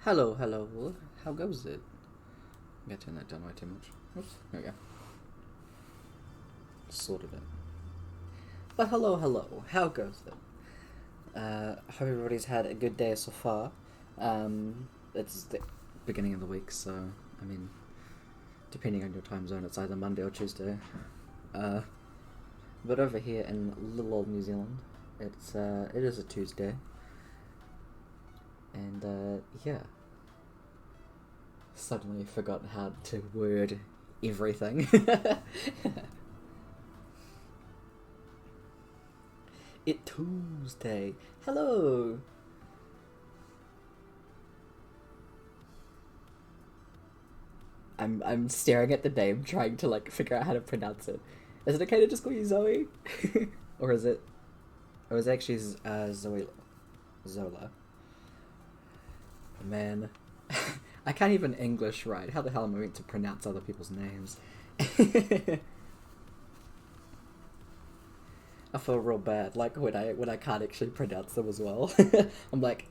Hello, hello. How goes it? I'm gonna turn that down way too much. Oops, there we go. Sorted it. But hello, hello. How goes it? Hope everybody's had a good day so far. It's the beginning of the week, so I mean, depending on your time zone, it's either Monday or Tuesday. But over here in little old New Zealand, it is a Tuesday, and yeah, suddenly forgot how to word everything. It Tuesday. Hello. I'm staring at the name, trying to like figure out how to pronounce it. Is it okay to just call you Zoe? Or is it... Or is it actually Zola? Man. I can't even English right. How the hell am I meant to pronounce other people's names? I feel real bad, like when I can't actually pronounce them as well. I'm like,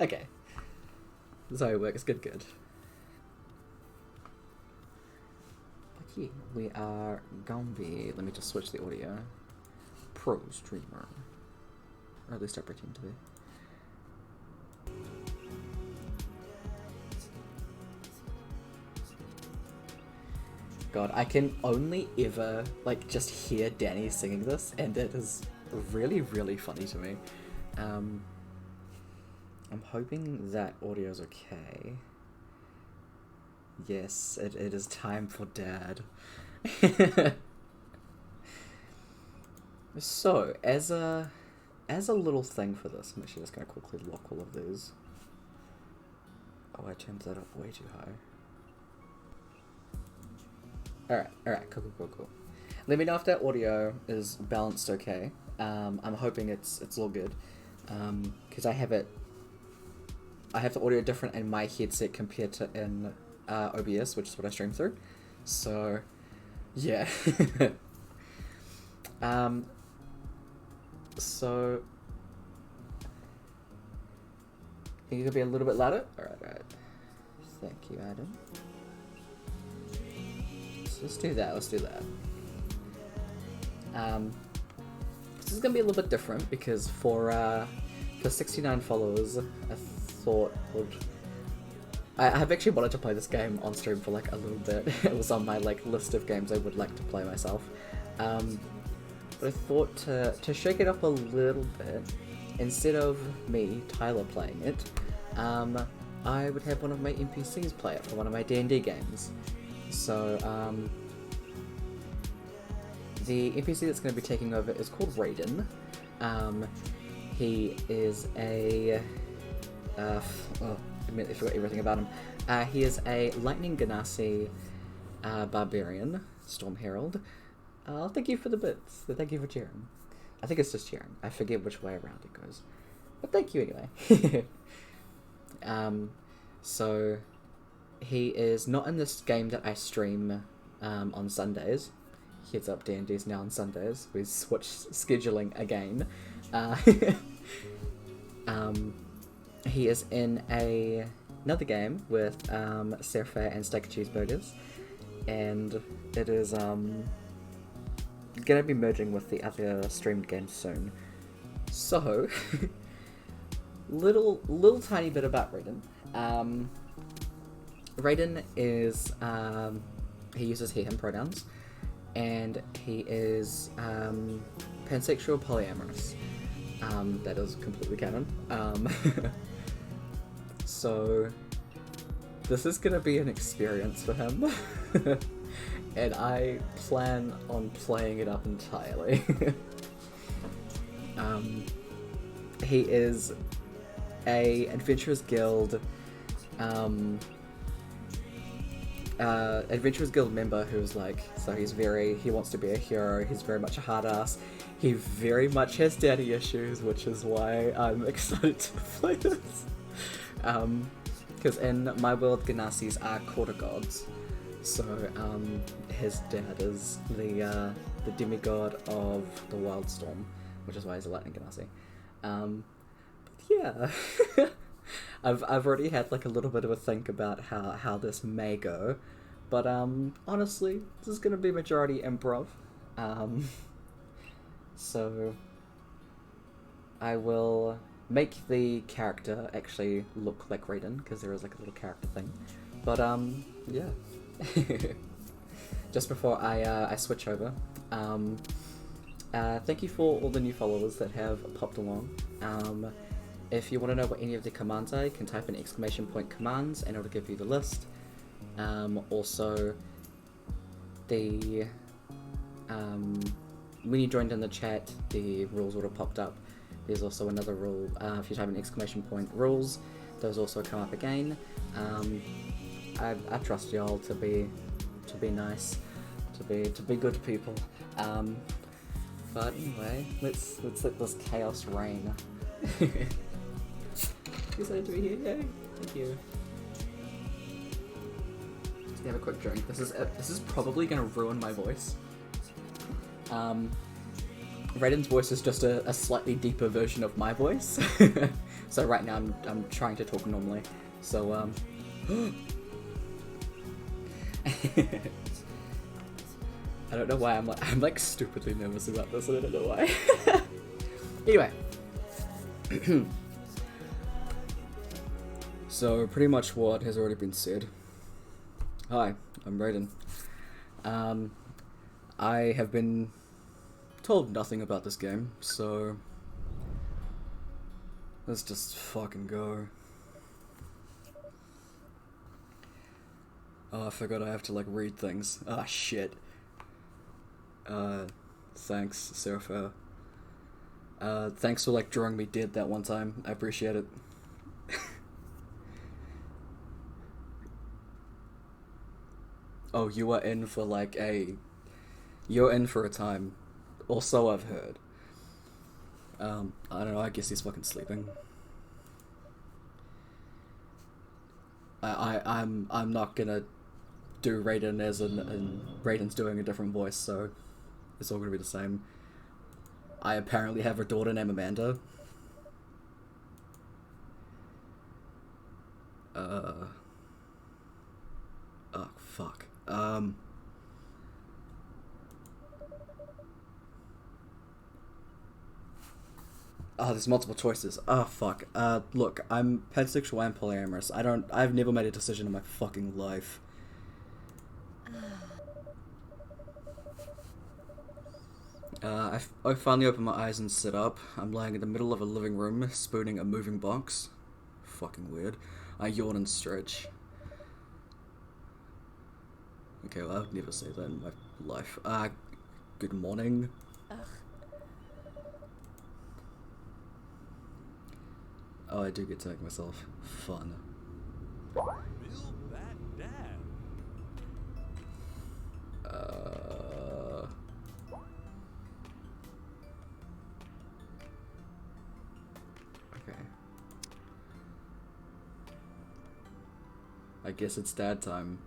Okay. Zoe works, good. But yeah, we are gonna be, let me just switch the audio. Pro streamer. Or at least I pretend to be. God, I can only ever, like, just hear Danny singing this, and it is really, really funny to me. I'm hoping that audio's okay. Yes, it is time for Dad. So, as a little thing for this, I'm actually just going to quickly lock all of these. Oh, I turned that up way too high. Alright, cool. Let me know if that audio is balanced okay. I'm hoping it's all good. Because I have the audio different in my headset compared to in OBS, which is what I stream through. So, yeah. So, think you could be a little bit louder? Alright. Thank you, Adam. Let's do that. This is gonna be a little bit different because for 69 followers, I thought I have actually wanted to play this game on stream for like a little bit. It was on my like list of games I would like to play myself. But I thought to shake it up a little bit, instead of me, Tyler, playing it, I would have one of my NPCs play it for one of my D&D games. So, the NPC that's going to be taking over is called Raiden. He is I immediately forgot everything about him. He is a lightning genasi barbarian, storm herald. Thank you for the bits. Thank you for cheering. I think it's just cheering. I forget which way around it goes. But thank you anyway. So... he is not in this game that I stream on Sundays. Heads up, D&D's now on Sundays. We switched scheduling again. He is in another game with Serfa and Steak Cheeseburgers, and it is gonna be merging with the other streamed games soon. So, little tiny bit about Raiden. Raiden is, he uses he, him pronouns, and he is pansexual polyamorous. That is completely canon. So, this is gonna be an experience for him, and I plan on playing it up entirely. He is a Adventurers Guild Adventurers Guild member who's like, so he wants to be a hero, he's very much a hard ass, he very much has daddy issues, which is why I'm excited to play this. Because in my world, genasis are quarter gods, so his dad is the demigod of the Wildstorm, which is why he's a lightning genasi. Yeah. I've already had like a little bit of a think about how this may go, but honestly, this is gonna be majority improv. So I will make the character actually look like Raiden, because there is like a little character thing. But yeah. Just before I switch over, thank you for all the new followers that have popped along. If you want to know what any of the commands are, you can type in !commands and it'll give you the list. Also, when you joined in the chat, the rules would have popped up. There's also another rule, if you type in !rules, those also come up again. I trust y'all to be to be nice, to be good people. But anyway, let's let this chaos reign. Excited to be here, yay! Thank you. Just have a quick drink. This is probably gonna ruin my voice. Raiden's voice is just a slightly deeper version of my voice. So right now I'm trying to talk normally. So I don't know why I'm like stupidly nervous about this. I don't know why. Anyway. So pretty much what has already been said. Hi, I'm Raiden. I have been told nothing about this game, so let's just fucking go. Oh, I forgot I have to like read things. Ah, shit. Thanks, Serapha. Thanks for like drawing me dead that one time. I appreciate it. Oh, you are in for like you're in for a time. Also, I've heard. I don't know, I guess he's fucking sleeping. I'm not gonna do Raiden and Raiden's doing a different voice, so it's all gonna be the same. I apparently have a daughter named Amanda. Oh, fuck. Oh, there's multiple choices. Oh, fuck. Look, I'm pansexual and polyamorous. I've never made a decision in my fucking life. I finally opened my eyes and sit up. I'm lying in the middle of a living room, spooning a moving box. Fucking weird. I yawn and stretch. Okay, well, I've never said that in my life. Good morning. Ugh. Oh, I do get to make myself fun. Real bad dad. Okay. I guess it's dad time.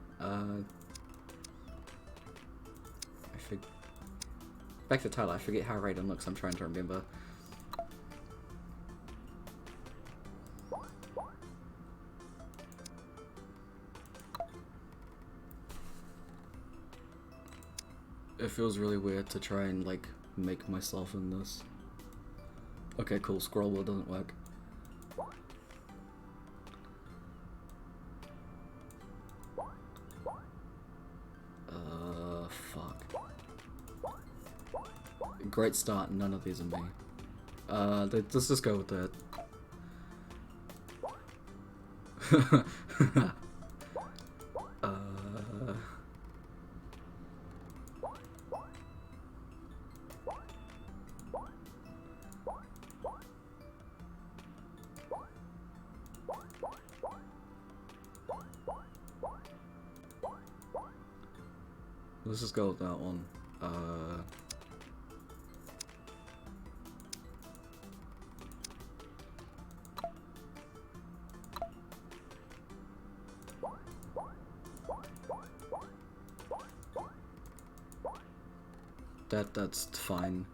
Back to the title, I forget how Raiden looks, I'm trying to remember. It feels really weird to try and, like, make myself in this. Okay, cool, scroll wheel doesn't work. Fuck. Great start, none of these are me. Let's just go with that. Let's just go with that one. That's fine.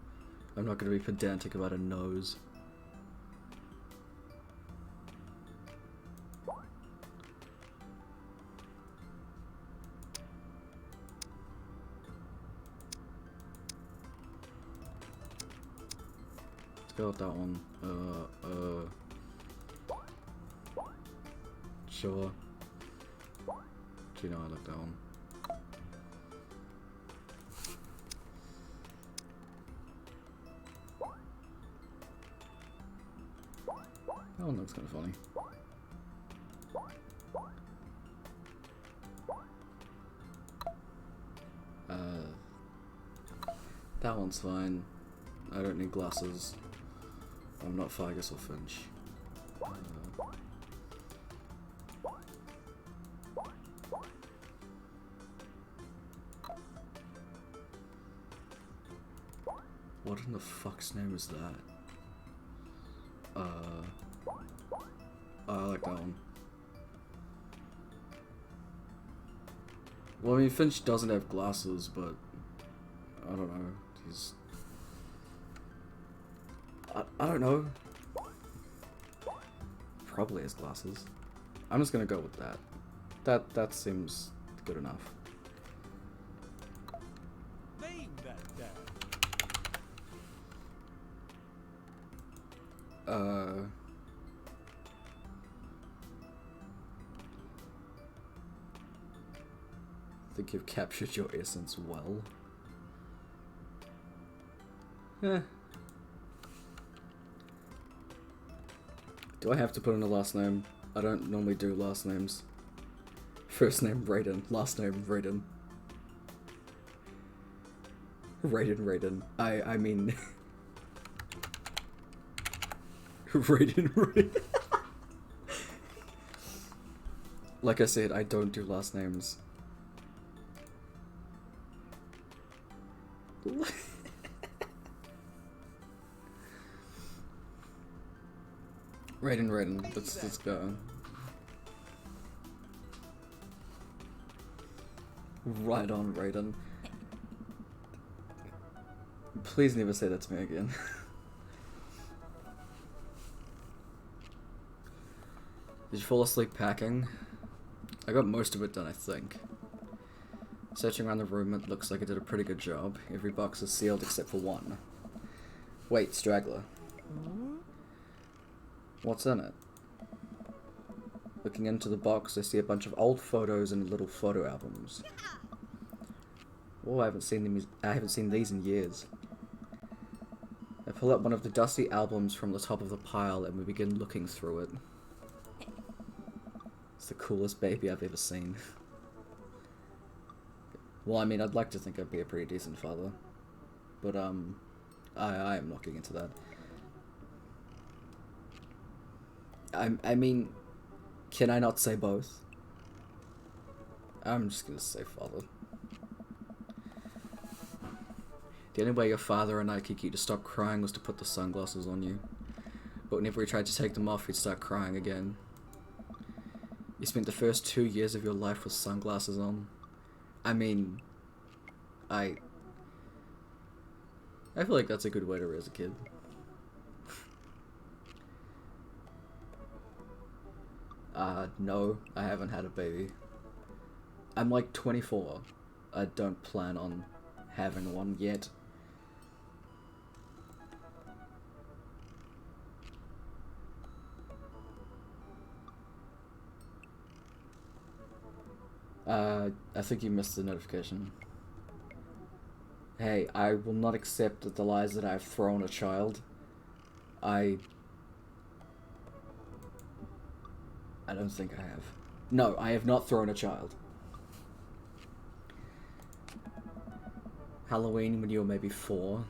I'm not gonna be pedantic about a nose. Let's go with that one. Sure. Do you know I like that one? That one looks kind of funny. That one's fine. I don't need glasses. I'm not Fergus or Finch. What in the fuck's name is that? I like that one. Well, I mean, Finch doesn't have glasses, but I don't know. He's... I don't know. Probably has glasses. I'm just gonna go with that. That seems good enough. Name that dad. I think you've captured your essence well. Eh. Do I have to put in a last name? I don't normally do last names. First name Raiden, last name Raiden. Raiden. I mean... Raiden. Like I said, I don't do last names. Raiden, let's go. Right on, Raiden. Please never say that to me again. Did you fall asleep packing? I got most of it done, I think. Searching around the room, it looks like I did a pretty good job. Every box is sealed except for one. Wait, straggler. What's in it? Looking into the box, I see a bunch of old photos and little photo albums. Oh, I haven't seen these in years. I pull out one of the dusty albums from the top of the pile and we begin looking through it. It's the coolest baby I've ever seen. Well, I mean, I'd like to think I'd be a pretty decent father. But, I am looking into that. I mean, can I not say both? I'm just gonna say father. The only way your father and I could get you to stop crying was to put the sunglasses on you. But whenever we tried to take them off, you'd start crying again. You spent the first 2 years of your life with sunglasses on. I mean, I feel like that's a good way to raise a kid. No, I haven't had a baby. I'm like 24. I don't plan on having one yet. I think you missed the notification. Hey, I will not accept the lies that I've thrown a child. I don't think I have. No, I have not thrown a child. Halloween when you were maybe 4.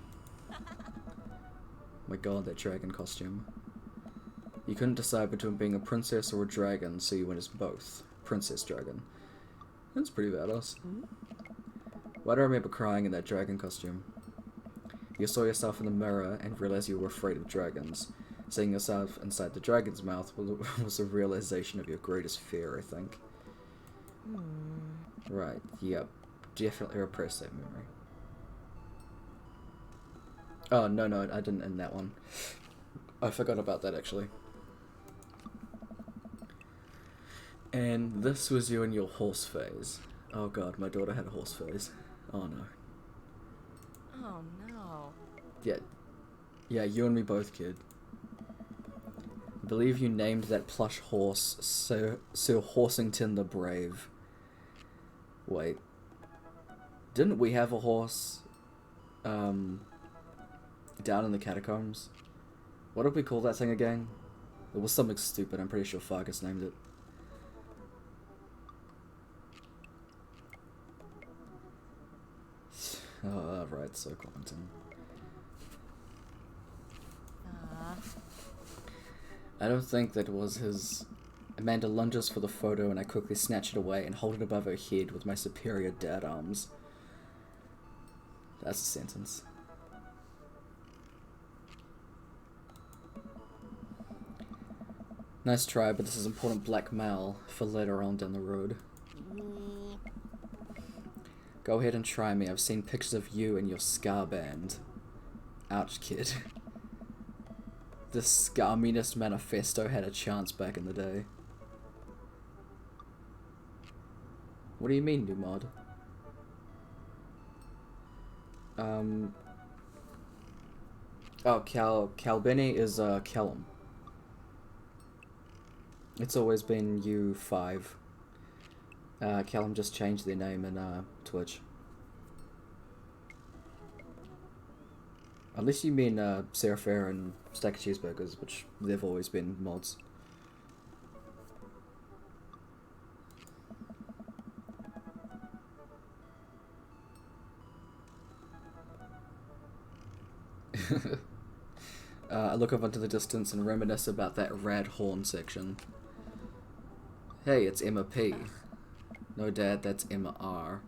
My god, that dragon costume. You couldn't decide between being a princess or a dragon, so you went as both. Princess dragon. That's pretty badass. Why do I remember crying in that dragon costume? You saw yourself in the mirror and realized you were afraid of dragons. Seeing yourself inside the dragon's mouth was a realization of your greatest fear, I think. Right, yep. Definitely repress that memory. Oh, no, I didn't end that one. I forgot about that, actually. And this was you in your horse phase. Oh god, my daughter had a horse phase. Oh no. Oh no. Yeah, you and me both, kid. I believe you named that plush horse Sir Horsington the Brave. Wait. Didn't we have a horse, down in the catacombs? What did we call that thing again? It was something stupid, I'm pretty sure Fargus named it. Oh, right, Sir Covington. I don't think that was his... Amanda lunges for the photo and I quickly snatch it away and hold it above her head with my superior dad arms. That's a sentence. Nice try, but this is important blackmail for later on down the road. Go ahead and try me. I've seen pictures of you and your scar band. Ouch, kid. The Scarminist Manifesto had a chance back in the day. What do you mean, new mod? Oh, Calbini is, Callum. It's always been U5. Callum just changed their name in, Twitch. Unless you mean, Sarah Fair and Stack of Cheeseburgers, which they've always been mods. I look up into the distance and reminisce about that rad horn section. Hey, it's Emma P. No, Dad, that's Emma R.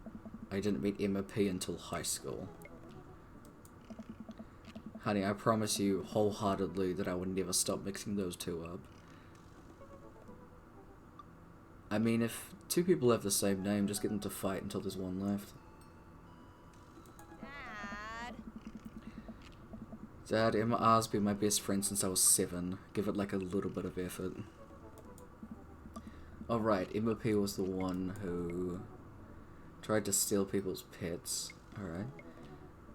I didn't meet Emma P until high school. Honey, I promise you wholeheartedly that I would never stop mixing those two up. I mean, if two people have the same name, just get them to fight until there's one left. Dad, Emma R's been my best friend since I was 7. Give it like a little bit of effort. Oh right, Emma P was the one who tried to steal people's pets. Alright.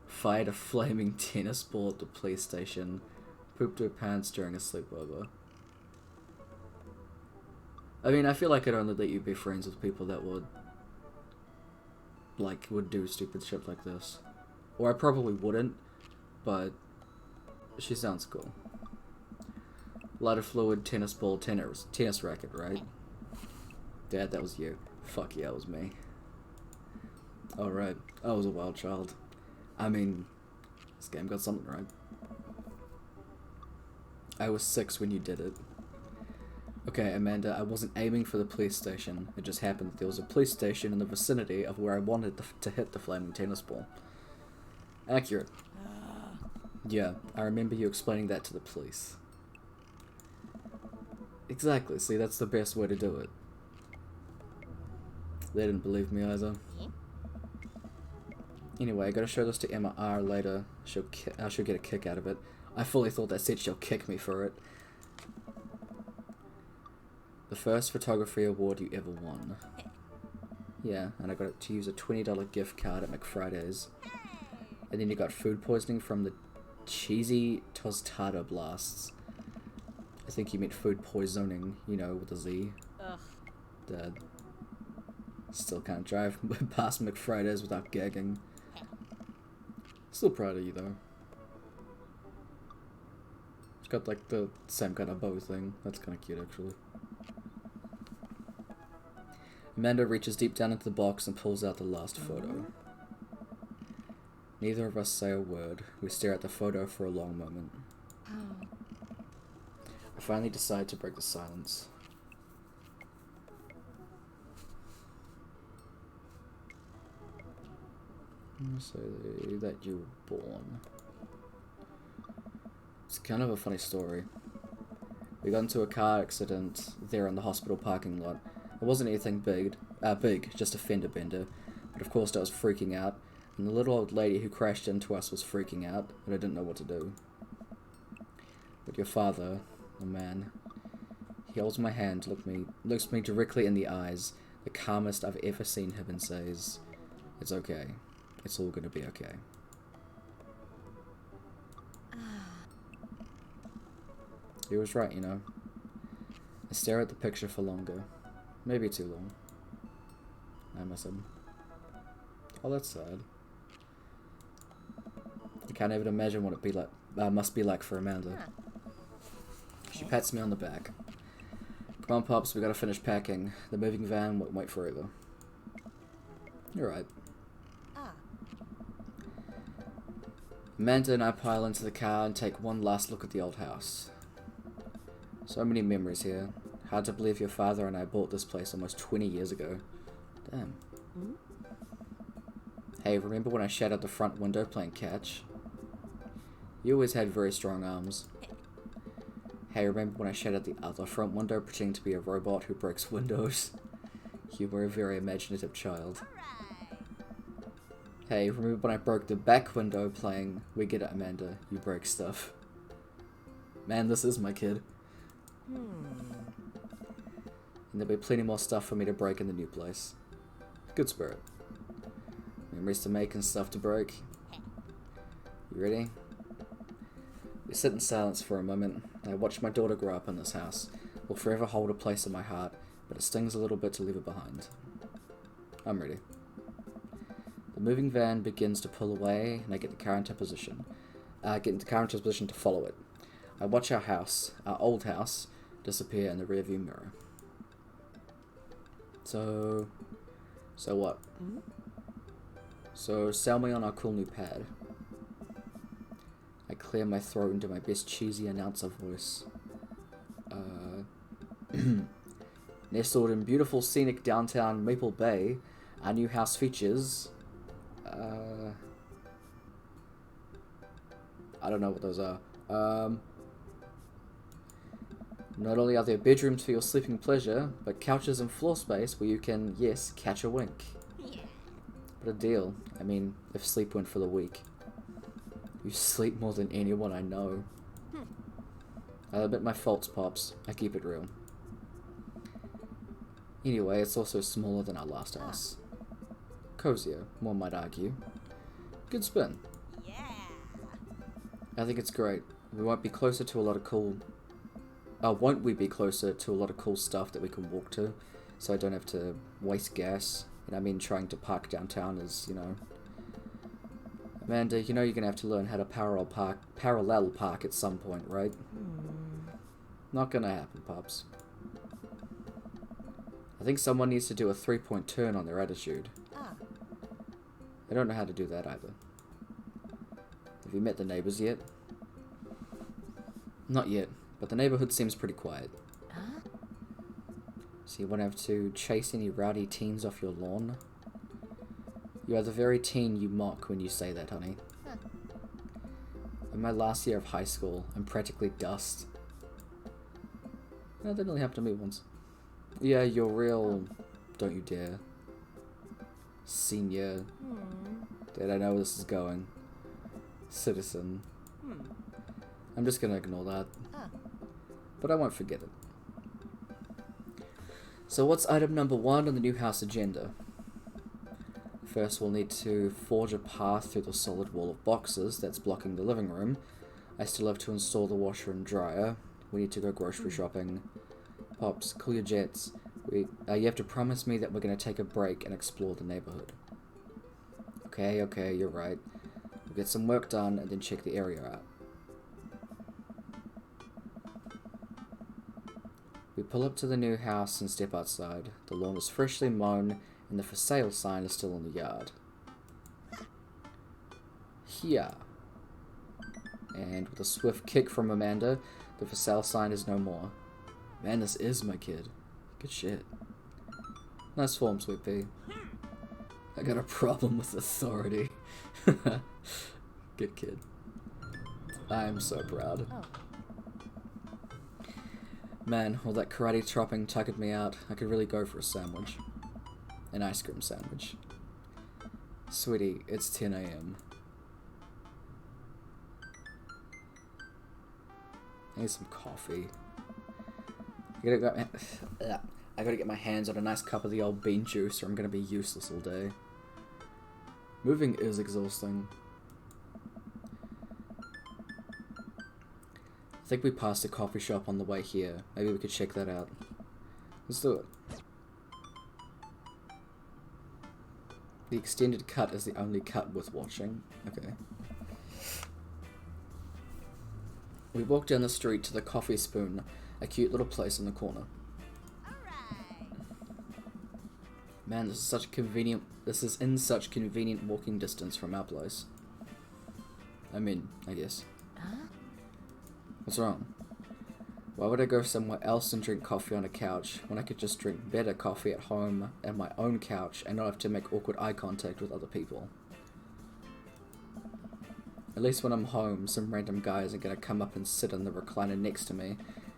Fired a flaming tennis ball at the police station. Pooped her pants during a sleepover. I mean, I feel like I'd only let you be friends with people that would do stupid shit like this. Or I probably wouldn't, but she sounds cool. Lighter fluid, tennis ball, tennis racket, right? Dad, that was you. Fuck yeah, it was me. Alright, I was a wild child. I mean, this game got something right. I was 6 when you did it. Okay, Amanda, I wasn't aiming for the police station. It just happened that there was a police station in the vicinity of where I wanted to hit the flaming tennis ball. Accurate. Yeah, I remember you explaining that to the police. Exactly, see, that's the best way to do it. They didn't believe me either. Anyway, I gotta show this to Emma R later. She'll get a kick out of it. I fully thought that said she'll kick me for it. The first photography award you ever won. Yeah, and I got to use a $20 gift card at McFriday's. And then you got food poisoning from the cheesy tostada blasts. I think you meant food poisoning, you know, with a Z. Ugh. Dad. Still can't drive past McFriday's without gagging. Still proud of you though. It's got like the same kind of bow thing. That's kind of cute actually. Amanda reaches deep down into the box and pulls out the last photo. Neither of us say a word. We stare at the photo for a long moment. I finally decide to break the silence. Say that you were born. It's kind of a funny story. We got into a car accident there in the hospital parking lot. It wasn't anything big, just a fender bender. But of course I was freaking out, and the little old lady who crashed into us was freaking out, and I didn't know what to do. But your father, the man, he holds my hand, looks me directly in the eyes, the calmest I've ever seen him, and says, "It's okay. It's all gonna be okay." He was right, you know. I stare at the picture for longer. Maybe too long. I miss him. Oh, that's sad. I can't even imagine what it must be like for Amanda. She pats me on the back. Come on, Pops, we gotta finish packing. The moving van won't wait forever. You're right. Amanda and I pile into the car and take one last look at the old house. So many memories here. Hard to believe your father and I bought this place almost 20 years ago. Damn. Hey, remember when I shattered the front window playing catch? You always had very strong arms. Hey, remember when I shattered the other front window pretending to be a robot who breaks windows? You were a very imaginative child. Hey, remember when I broke the back window playing We Get It, Amanda, You Break Stuff? Man, this is my kid. And there'll be plenty more stuff for me to break in the new place. Good spirit. Memories to make and stuff to break. You ready? We sit in silence for a moment. I watch my daughter grow up in this house. Will forever hold a place in my heart, but it stings a little bit to leave her behind. I'm ready. The moving van begins to pull away, and I get into position to follow it. I watch our house, our old house, disappear in the rearview mirror. So what? So sell me on our cool new pad. I clear my throat into my best cheesy announcer voice. Nestled in beautiful scenic downtown Maple Bay, our new house features... I don't know what those are. Not only are there bedrooms for your sleeping pleasure, but couches and floor space where you can, yes, catch a wink. What a deal. I mean, if sleep went for the week. You sleep more than anyone I know. I'll admit my faults, Pops. I keep it real. Anyway, it's also smaller than our last house. Cozier, one might argue. Good spin. I think it's great. We won't be closer to a lot of cool... won't we be closer to a lot of cool stuff that we can walk to, so I don't have to waste gas. And I mean, trying to park downtown is, you know... Amanda, you know you're gonna have to learn how to parallel park at some point, right? Not gonna happen, Pops. I think someone needs to do a 3-point turn on their attitude. I don't know how to do that either. Have you met the neighbors yet? Not yet, but the neighborhood seems pretty quiet. So you won't have to chase any rowdy teens off your lawn? You are the very teen you mock when you say that, honey. In my last year of high school, I'm practically dust. No, that only happened to me once. Yeah, you're real... Don't you dare. Senior. Did I know where this is going? Citizen. I'm just gonna ignore that. But I won't forget it. So what's item number 1 on the new house agenda? First, we'll need to forge a path through the solid wall of boxes that's blocking the living room. I still have to install the washer and dryer. We need to go grocery shopping. Pops, cool your jets. You have to promise me that we're going to take a break and explore the neighborhood. Okay, you're right. We'll get some work done and then check the area out. We pull up to the new house and step outside. The lawn is freshly mown and the for sale sign is still in the yard. Here. And with a swift kick from Amanda, the for sale sign is no more. Man, this is my kid. Good shit. Nice form, Sweet Pea. I got a problem with authority. Good kid. I am so proud. Man, all that karate chopping tugged me out. I could really go for a sandwich. An ice cream sandwich. Sweetie, it's 10 AM. I need some coffee. I gotta get my hands on a nice cup of the old bean juice or I'm gonna be useless all day. Moving is exhausting. I think we passed a coffee shop on the way here. Maybe we could check that out. Let's do it. The extended cut is the only cut worth watching. Okay. We walk down the street to the Coffee Spoon, a cute little place in the corner. Man, this is in such convenient walking distance from our place. I mean, I guess. What's wrong? Why would I go somewhere else and drink coffee on a couch when I could just drink better coffee at home at my own couch and not have to make awkward eye contact with other people? At least when I'm home, some random guy isn't gonna come up and sit in the recliner next to me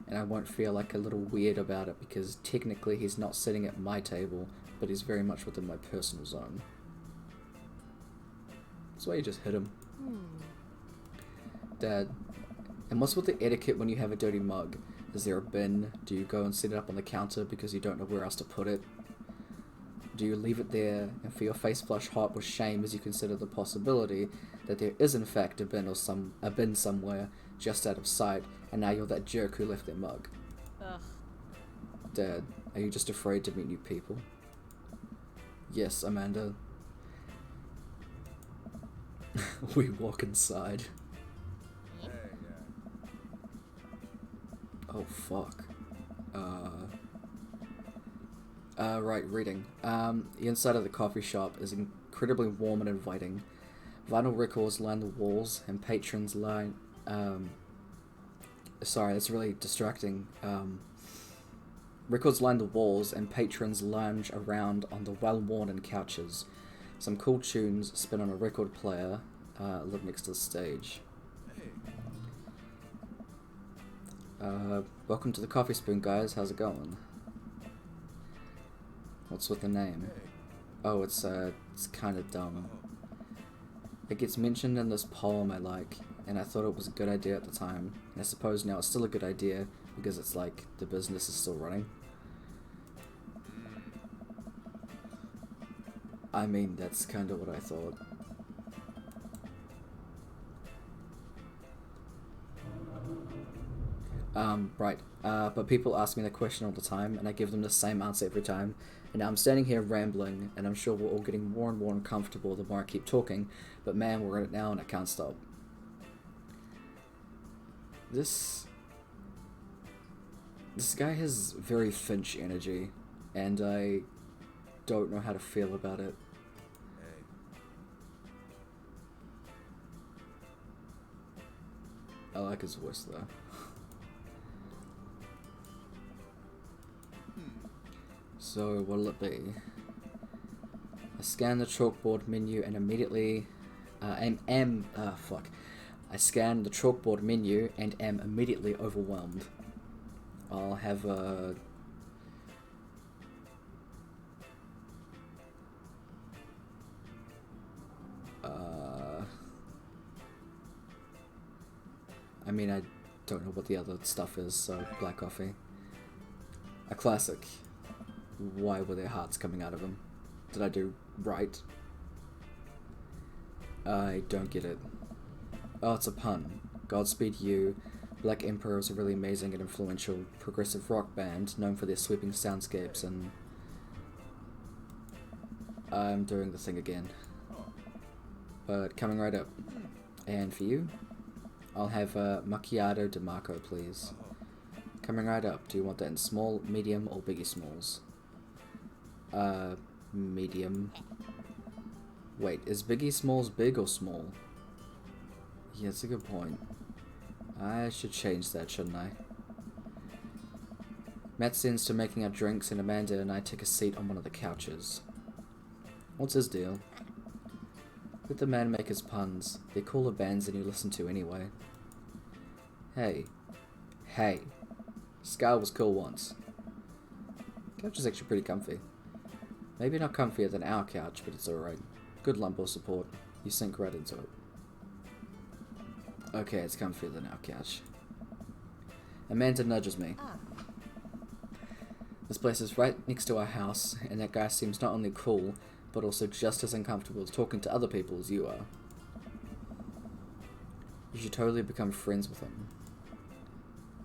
and I won't feel like a little weird about it because technically he's not sitting at my table, but he's very much within my personal zone. That's why you just hit him. Dad, and what's with the etiquette when you have a dirty mug? Is there a bin? Do you go and set it up on the counter because you don't know where else to put it? Do you leave it there and feel your face flush hot with shame as you consider the possibility that there is in fact a bin somewhere just out of sight, and now you're that jerk who left their mug? Ugh. Dad, are you just afraid to meet new people? Yes, Amanda. We walk inside. Oh fuck. Right, reading. The inside of the coffee shop is incredibly warm and inviting. Vinyl records line the walls, and patrons line. Sorry, that's really distracting. Records line the walls, and patrons lounge around on the well-worn couches. Some cool tunes spin on a record player, live next to the stage. Welcome to the Coffee Spoon, guys. How's it going? What's with the name? Oh, it's kind of dumb. It gets mentioned in this poem I like, and I thought it was a good idea at the time. And I suppose now it's still a good idea, because it's like, the business is still running. I mean, that's kind of what I thought. Right. But people ask me the question all the time, and I give them the same answer every time. And now I'm standing here rambling, and I'm sure we're all getting more and more uncomfortable the more I keep talking, but man, we're in it now and I can't stop. This guy has very Finch energy, and I don't know how to feel about it. I like his voice though. So, what'll it be? I scan the chalkboard menu and immediately... I scan the chalkboard menu and am immediately overwhelmed. I'll have a... I mean, I don't know what the other stuff is, so black coffee. A classic. Why were their hearts coming out of them? Did I do right? I don't get it. Oh, it's a pun. Godspeed You. Black Emperor is a really amazing and influential progressive rock band known for their sweeping soundscapes, and I'm doing the thing again. But coming right up. And for you, I'll have a macchiato de Marco, please. Coming right up. Do you want that in small, medium, or biggie smalls? Medium. Wait, is Biggie Smalls big or small? Yeah, that's a good point. I should change that, shouldn't I? Matt sends to making our drinks, and Amanda and I take a seat on one of the couches. What's his deal? Let the man make his puns. They're cooler bands than you listen to anyway. Hey. Hey. Scar was cool once. Couch is actually pretty comfy. Maybe not comfier than our couch, but it's alright. Good lumbar support. You sink right into it. Okay, it's comfier than our couch. Amanda nudges me. This place is right next to our house, and that guy seems not only cool, but also just as uncomfortable talking to other people as you are. You should totally become friends with him.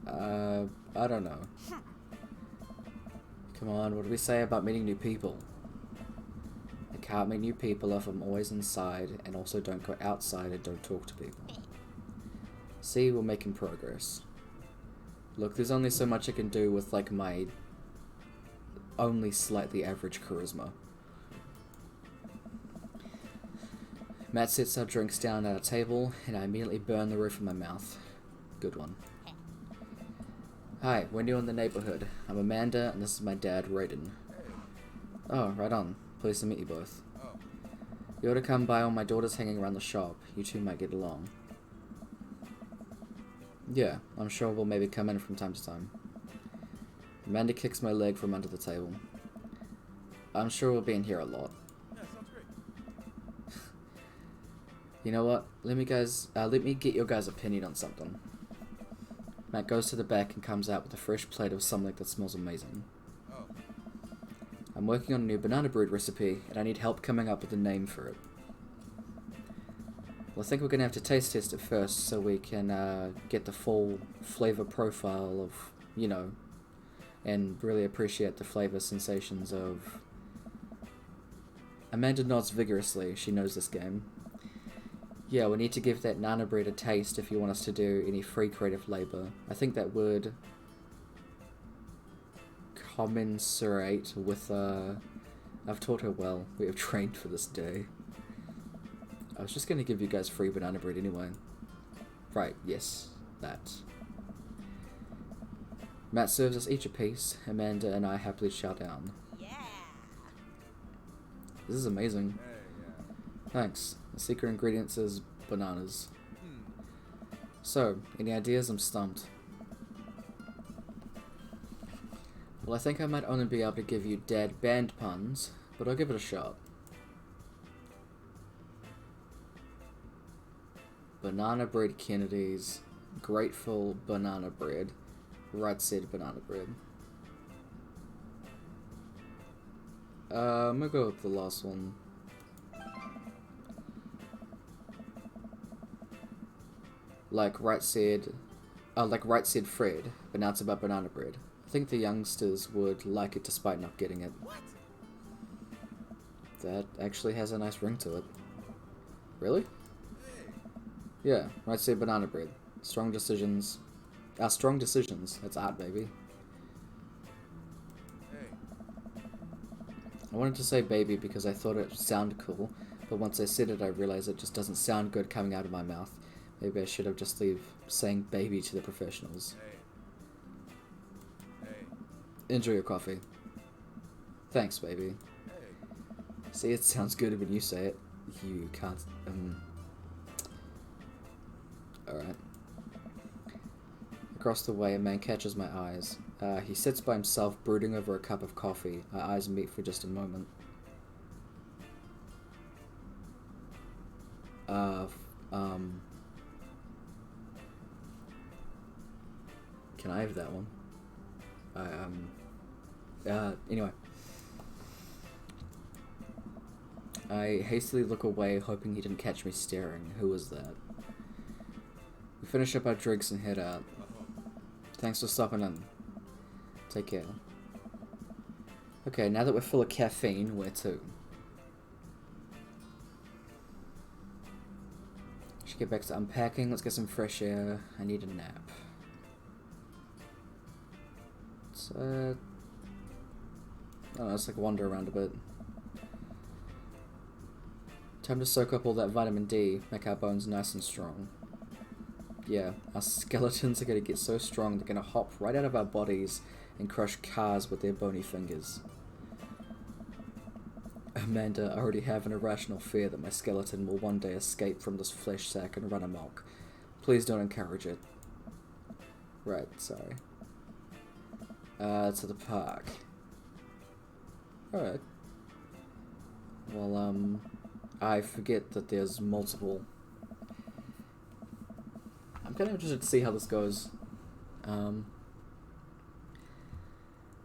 I don't know. Come on, what do we say about meeting new people? I can't meet new people if I'm always inside, and also don't go outside and don't talk to people. See, we're making progress. Look, there's only so much I can do with, like, my only slightly average charisma. Matt sets our drinks down at a table, and I immediately burn the roof of my mouth. Good one. Hi, we're new in the neighborhood. I'm Amanda, and this is my dad, Raiden. Oh, right on. Pleased to meet you both. You ought to come by while my daughter's hanging around the shop. You two might get along. Yeah, I'm sure we'll maybe come in from time to time. Amanda kicks my leg from under the table. I'm sure we'll be in here a lot. Yeah, sounds great. You know what? Let me get your guys' opinion on something. Matt goes to the back and comes out with a fresh plate of something that smells amazing. Oh. I'm working on a new banana bread recipe, and I need help coming up with a name for it. Well, I think we're going to have to taste test it first so we can get the full flavor profile of, you know, and really appreciate the flavor sensations of... Amanda nods vigorously. She knows this game. Yeah, we need to give that nana bread a taste if you want us to do any free creative labor. I think that would commensurate with, I've taught her well. We have trained for this day. I was just going to give you guys free banana bread anyway. Right, yes, that. Matt serves us each a piece. Amanda and I happily chow down. Yeah. This is amazing. Hey, yeah. Thanks. The secret ingredients is bananas. Hmm. So, any ideas? I'm stumped. Well, I think I might only be able to give you dead band puns, but I'll give it a shot. Banana bread Kennedy's, grateful banana bread, right said banana bread. I'm gonna go with the last one. Like right said Fred, but now it's about banana bread. I think the youngsters would like it despite not getting it. What? That actually has a nice ring to it. Really? Hey. Yeah, right said banana bread. Strong decisions. Strong decisions. That's art, baby. Hey. I wanted to say baby because I thought it sounded cool, but once I said it I realized it just doesn't sound good coming out of my mouth. Maybe I should have just leave saying baby to the professionals. Hey. Hey. Enjoy your coffee. Thanks, baby. Hey. See, it sounds good when you say it. You can't, Alright. Across the way, a man catches my eyes. He sits by himself, brooding over a cup of coffee. Our eyes meet for just a moment. Can I have that one? Anyway. I hastily look away, hoping he didn't catch me staring. Who was that? We finish up our drinks and head out. Thanks for stopping in. Take care. Okay, now that we're full of caffeine, where to? Should get back to unpacking. Let's get some fresh air. I need a nap. It's, I don't know, let's like wander around a bit. Time to soak up all that vitamin D, make our bones nice and strong. Yeah, our skeletons are going to get so strong they're going to hop right out of our bodies and crush cars with their bony fingers. Amanda, I already have an irrational fear that my skeleton will one day escape from this flesh sack and run amok. Please don't encourage it. Right, sorry. To the park. Alright. Well, I forget that there's multiple... I'm kind of interested to see how this goes.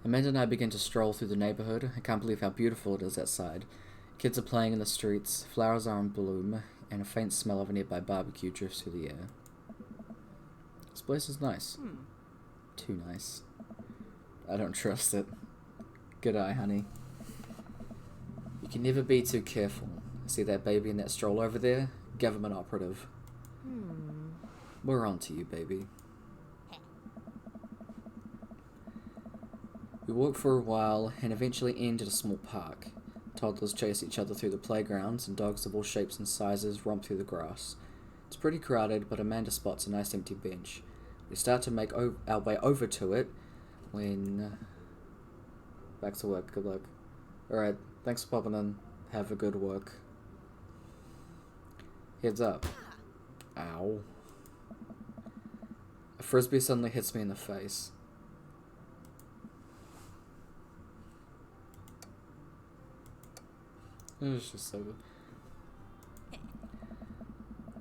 Amanda and I begin to stroll through the neighborhood. I can't believe how beautiful it is outside. Kids are playing in the streets, flowers are in bloom, and a faint smell of a nearby barbecue drifts through the air. This place is nice. Too nice. I don't trust it. Good eye, honey. You can never be too careful. See that baby in that stroll over there? Government operative. We're on to you, baby. We walk for a while and eventually end at a small park. Toddlers chase each other through the playgrounds and dogs of all shapes and sizes romp through the grass. It's pretty crowded, but Amanda spots a nice empty bench. We start to make our way over to it when... Back to work, good luck. Alright, thanks for popping in. Have a good work. Heads up. Ow. A frisbee suddenly hits me in the face. It's just so good.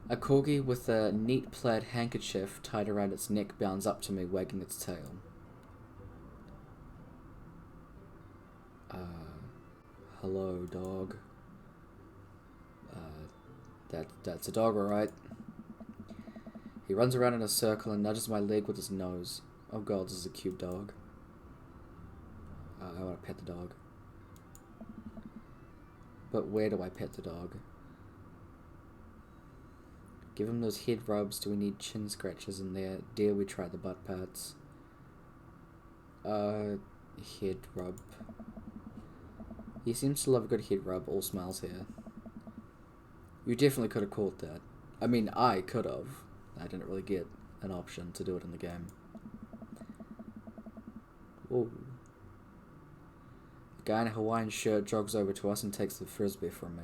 A corgi with a neat plaid handkerchief tied around its neck bounds up to me, wagging its tail. Hello, dog. That's a dog, alright. He runs around in a circle and nudges my leg with his nose. Oh god, this is a cute dog. I want to pet the dog. But where do I pet the dog? Give him those head rubs. Do we need chin scratches in there? Dare we try the butt pats? Head rub. He seems to love a good head rub. All smiles here. You definitely could have caught that. I mean, I could have. I didn't really get an option to do it in the game. Whoa. A guy in a Hawaiian shirt jogs over to us and takes the frisbee from me.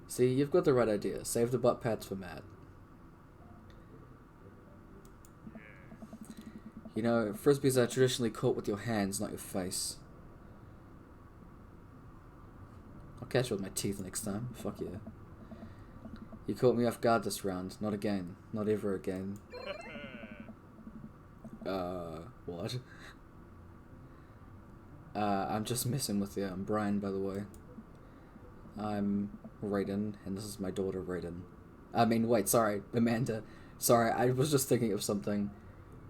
See, you've got the right idea. Save the butt pats for Matt. You know, frisbees are traditionally caught with your hands, not your face. I'll catch you with my teeth next time. Fuck yeah. You caught me off guard this round. Not again. Not ever again. What? I'm just messing with you. I'm Brian, by the way. I'm Raiden, and this is my daughter, Raiden. I mean, wait, sorry, Amanda. Sorry, I was just thinking of something.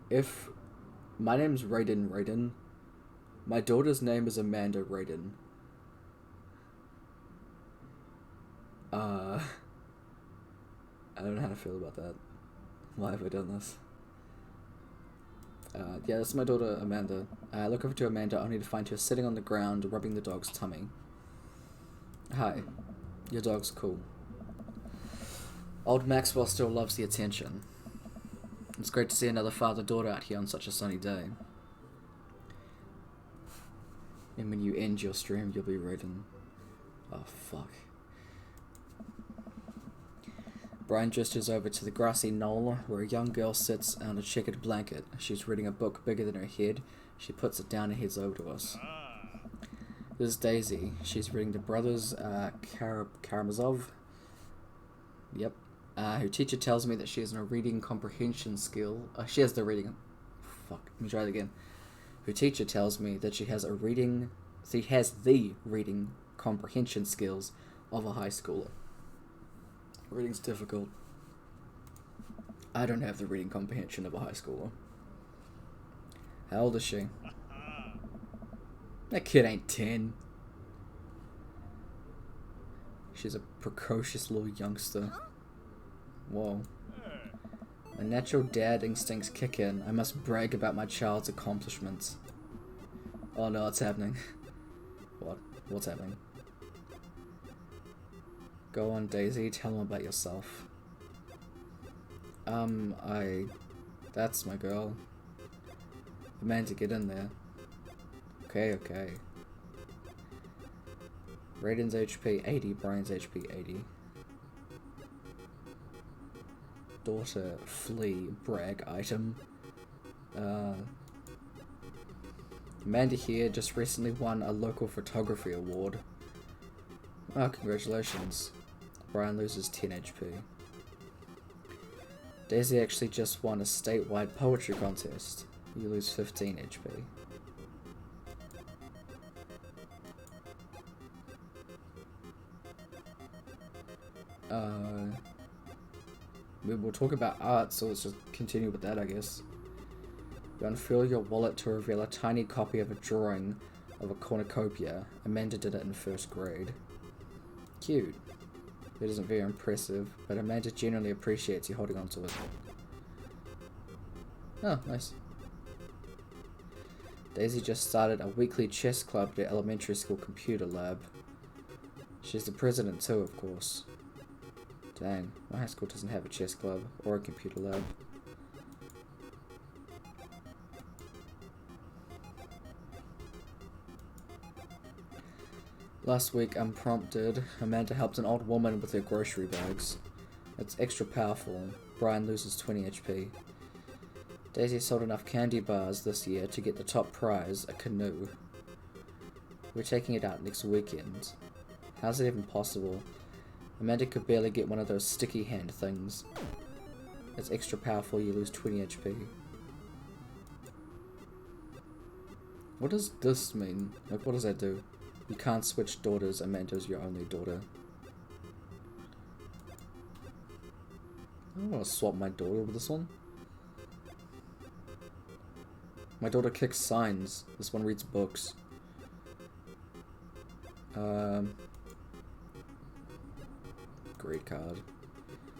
If my name's Raiden, my daughter's name is Amanda Raiden. I don't know how to feel about that. Why have I done this? Yeah, that's my daughter, Amanda. I look over to Amanda only to find her sitting on the ground, rubbing the dog's tummy. Hi. Your dog's cool. Old Maxwell still loves the attention. It's great to see another father-daughter out here on such a sunny day. And when you end your stream, you'll be Raiden. Oh, fuck. Brian gestures over to the grassy knoll where a young girl sits on a checkered blanket. She's reading a book bigger than her head. She puts it down and heads over to us. This is Daisy. She's reading the Brothers Karamazov. Yep. Her teacher tells me that she has a reading comprehension skill. She has the reading... Fuck. Let me try it again. Her teacher tells me that she has the reading comprehension skills of a high schooler. Reading's difficult. I don't have the reading comprehension of a high schooler. How old is she? That kid ain't 10. She's a precocious little youngster. Whoa. My natural dad instincts kick in. I must brag about my child's accomplishments. Oh no, it's happening. What? What's happening? Go on, Daisy, tell them about yourself. That's my girl. Amanda, get in there. Okay. Raiden's HP 80, Brian's HP 80. Daughter, flee, brag item. Amanda here just recently won a local photography award. Oh, congratulations. Brian loses 10 HP. Daisy actually just won a statewide poetry contest. You lose 15 HP. We'll talk about art, so let's just continue with that, I guess. You unfurl your wallet to reveal a tiny copy of a drawing of a cornucopia. Amanda did it in first grade. Cute. It isn't very impressive, but Amanda genuinely appreciates you holding on to it. Oh, nice. Daisy just started a weekly chess club at her elementary school computer lab. She's the president too, of course. Dang, my high school doesn't have a chess club or a computer lab. Last week, unprompted, Amanda helped an old woman with her grocery bags. It's extra powerful. Brian loses 20 HP. Daisy sold enough candy bars this year to get the top prize, a canoe. We're taking it out next weekend. How's it even possible? Amanda could barely get one of those sticky hand things. It's extra powerful, you lose 20 HP. What does this mean? Like, what does that do? You can't switch daughters, Amanda's your only daughter. I don't want to swap my daughter with this one. My daughter kicks signs. This one reads books. Grade card.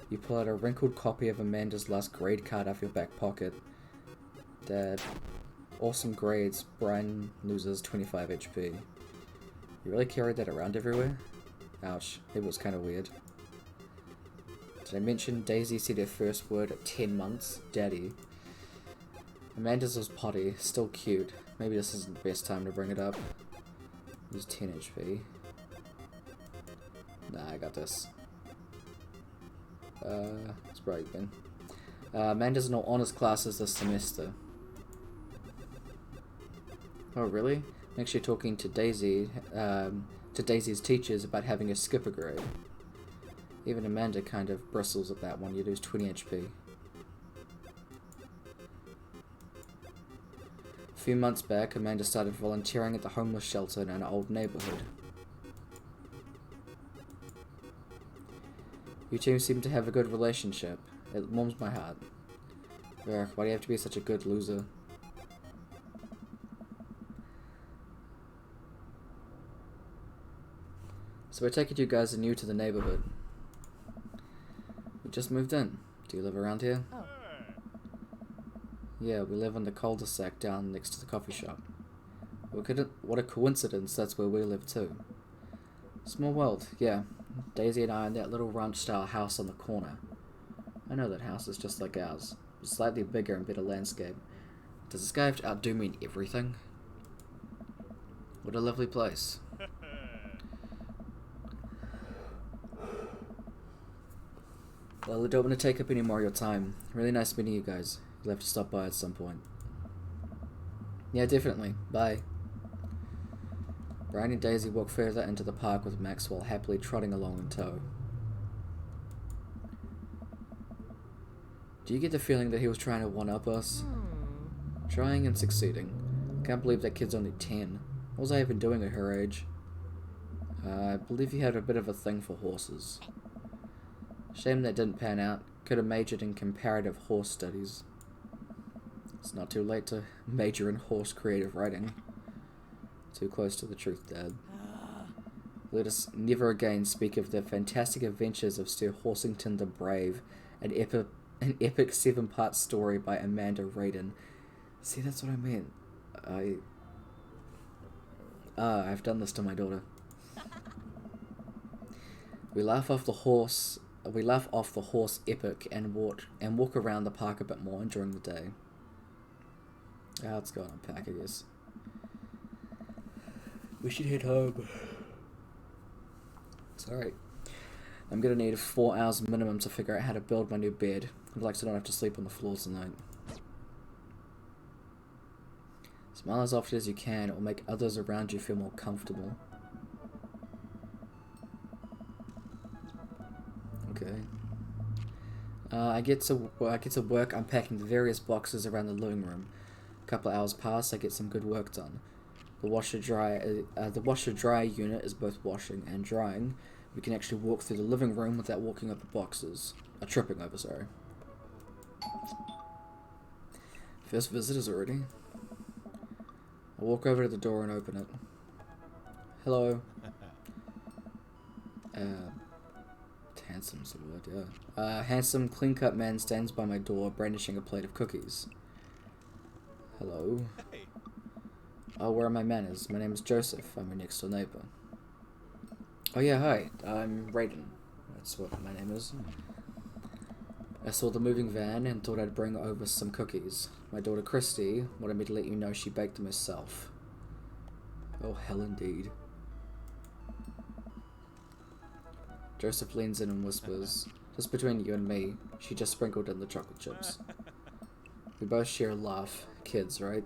You pull out a wrinkled copy of Amanda's last grade card out of your back pocket. Dad. Awesome grades. Brian loses 25 HP. You really carried that around everywhere? Ouch. It was kind of weird. Did I mention Daisy said her first word at 10 months? Daddy. Amanda's was potty. Still cute. Maybe this isn't the best time to bring it up. Lose 10 HP. Nah, I got this. Let's break again. Amanda's in all honors classes this semester. Oh, really? I'm actually talking to Daisy, to Daisy's teachers about having her skip a grade. Even Amanda kind of bristles at that one. You lose 20 HP. A few months back, Amanda started volunteering at the homeless shelter in an old neighborhood. You two seem to have a good relationship. It warms my heart. Ugh, why do you have to be such a good loser? So I take it you guys are new to the neighborhood. We just moved in. Do you live around here? Oh. Yeah, we live on the cul-de-sac down next to the coffee shop. What a coincidence, that's where we live too. Small world, yeah. Daisy and I in that little ranch-style house on the corner. I know that house is just like ours. Slightly bigger and better landscape. Does this guy have to outdo me in everything? What a lovely place. Well, I don't want to take up any more of your time. Really nice meeting you guys. You'll have to stop by at some point. Yeah, definitely. Bye. Brian and Daisy walk further into the park with Maxwell happily trotting along in tow. Do you get the feeling that he was trying to one-up us? Trying and succeeding. Can't believe that kid's only 10. What was I even doing at her age? I believe he had a bit of a thing for horses. Shame that didn't pan out. Could have majored in comparative horse studies. It's not too late to major in horse creative writing. Too close to the truth, Dad. Let us never again speak of the fantastic adventures of Sir Horsington the Brave, an epic 7-part story by Amanda Raiden. See, that's what I meant. I've done this to my daughter. We laugh off the horse epic and walk around the park a bit more during the day. Let's go and unpack, I guess. We should head home. It's alright. I'm gonna need 4 hours minimum to figure out how to build my new bed. I'd like to not have to sleep on the floor tonight. Smile as often as you can. It will make others around you feel more comfortable. Okay. I get to work unpacking the various boxes around the living room. A couple of hours pass, I get some good work done. The washer dryer unit is both washing and drying. We can actually walk through the living room without walking over boxes. Tripping over, sorry. First visitors already. I walk over to the door and open it. Hello. Handsome's the word, yeah. Handsome, clean-cut man stands by my door, brandishing a plate of cookies. Hello. Hey. Oh, where are my manners? My name is Joseph. I'm your next-door neighbor. Oh yeah, hi. I'm Raiden. That's what my name is. I saw the moving van and thought I'd bring over some cookies. My daughter Christy wanted me to let you know she baked them herself. Oh, hell indeed. Joseph leans in and whispers, Just between you and me, she just sprinkled in the chocolate chips. We both share a laugh. Kids, right?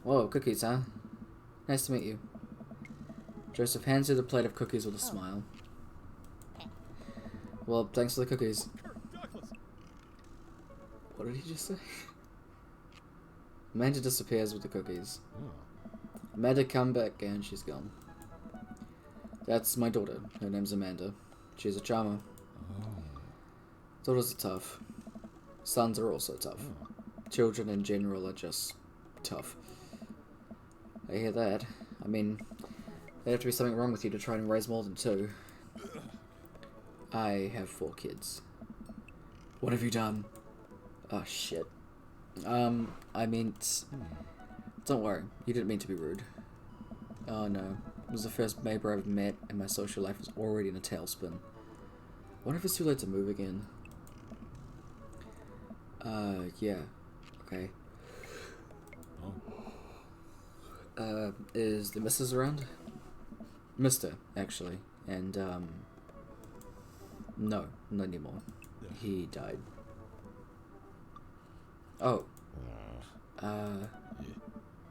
Whoa, cookies, huh? Nice to meet you. Joseph hands you the plate of cookies with a smile. Well, thanks for the cookies. What did he just say? Amanda disappears with the cookies. Amanda come back and she's gone. That's my daughter. Her name's Amanda. She's a charmer. Daughters are tough. Sons are also tough. Children in general are just tough. I hear that. I mean, there'd have to be something wrong with you to try and raise more than 2. I have 4 kids. What have you done? Oh, shit. I meant... Don't worry, you didn't mean to be rude. Oh no, it was the first neighbor I've met and my social life was already in a tailspin. What if it's too late to move again? Yeah. Okay. Is the missus around? Mister, actually. And, no, not anymore. He died. Oh.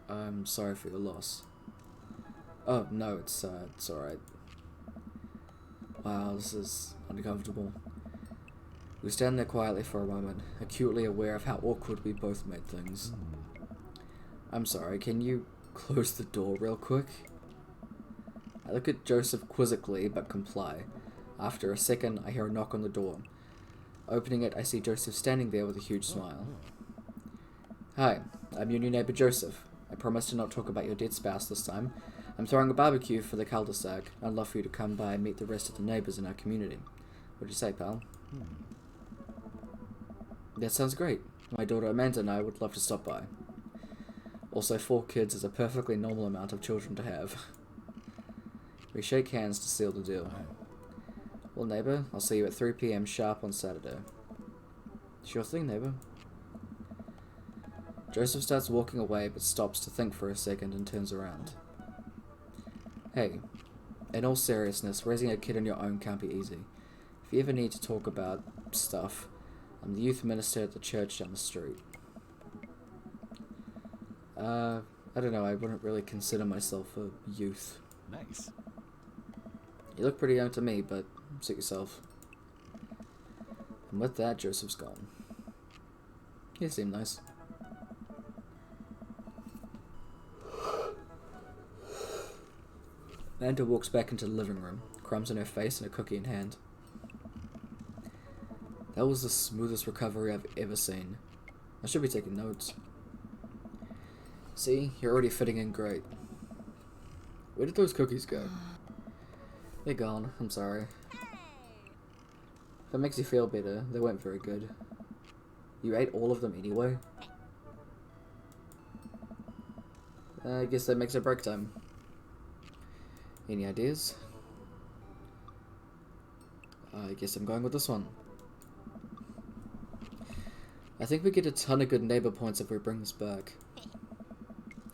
I'm sorry for your loss. Oh, no, it's alright. Wow, this is uncomfortable. We stand there quietly for a moment, acutely aware of how awkward we both made things. I'm sorry, can you close the door real quick? I look at Joseph quizzically, but comply. After a second, I hear a knock on the door. Opening it, I see Joseph standing there with a huge smile. Hi, I'm your new neighbor Joseph. I promise to not talk about your dead spouse this time. I'm throwing a barbecue for the cul-de-sac. I'd love for you to come by and meet the rest of the neighbors in our community. What'd you say, pal? That sounds great. My daughter Amanda and I would love to stop by. Also, 4 kids is a perfectly normal amount of children to have. We shake hands to seal the deal. Well, neighbor, I'll see you at 3 PM sharp on Saturday. Sure thing, neighbor. Joseph starts walking away, but stops to think for a second and turns around. Hey, in all seriousness, raising a kid on your own can't be easy. If you ever need to talk about stuff, I'm the youth minister at the church down the street. I don't know, I wouldn't really consider myself a youth. Nice. You look pretty young to me, but suit yourself. And with that, Joseph's gone. He seemed nice. Amanda walks back into the living room, crumbs in her face and a cookie in hand. That was the smoothest recovery I've ever seen. I should be taking notes. See, you're already fitting in great. Where did those cookies go? They're gone, I'm sorry. If it makes you feel better, they weren't very good. You ate all of them anyway? I guess that makes it break time. Any ideas? I guess I'm going with this one. I think we get a ton of good neighbor points if we bring this back.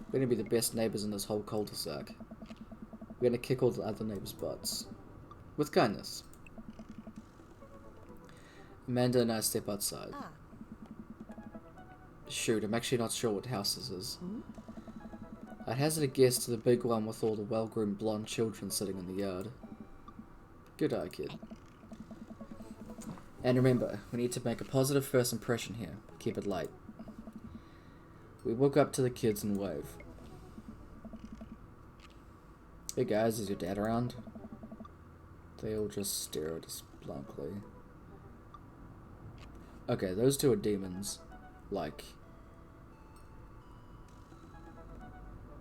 We're gonna be the best neighbors in this whole cul-de-sac. We're gonna kick all the other neighbors' butts. With kindness. Amanda and I step outside. Shoot, I'm actually not sure what house this is. I'd hazard a guess to the big one with all the well-groomed blonde children sitting in the yard. Good eye, kid. And remember, we need to make a positive first impression here. Keep it light. We walk up to the kids and wave. Hey guys, is your dad around? They all just stare at us blankly. Okay, those 2 are demons. Like...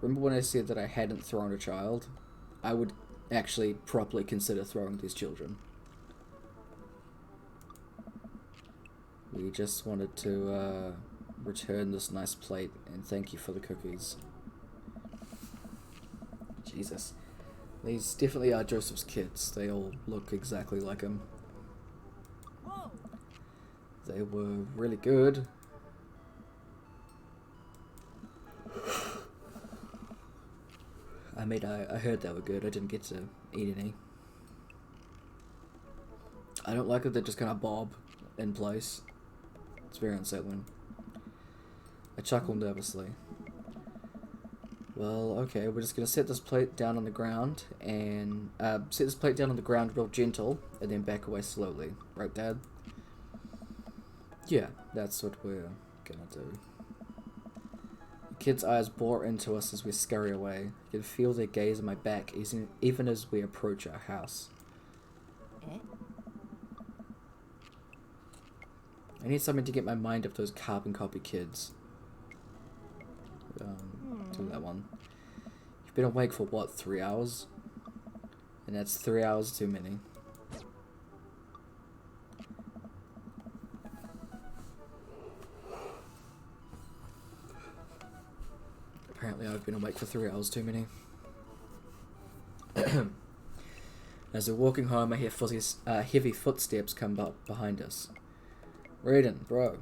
Remember when I said that I hadn't thrown a child? I would actually properly consider throwing these children. We just wanted to return this nice plate and thank you for the cookies. Jesus. These definitely are Joseph's kids. They all look exactly like him. They were really good. I mean, I heard they were good. I didn't get to eat any. I don't like that they just kind of bob in place. It's very unsettling. I chuckle nervously. Well, okay, we're just gonna set this plate down on the ground and set this plate down on the ground real gentle and then back away slowly. Right, Dad? Yeah, that's what we're gonna do. The kids' eyes bore into us as we scurry away. I can feel their gaze on my back even as we approach our house. Eh? I need something to get my mind off those carbon copy kids. Do that one. You've been awake for what, 3 hours? And that's 3 hours too many. Apparently I've been awake for 3 hours too many. As we're walking home, I hear heavy footsteps come up behind us. Raiden, bro.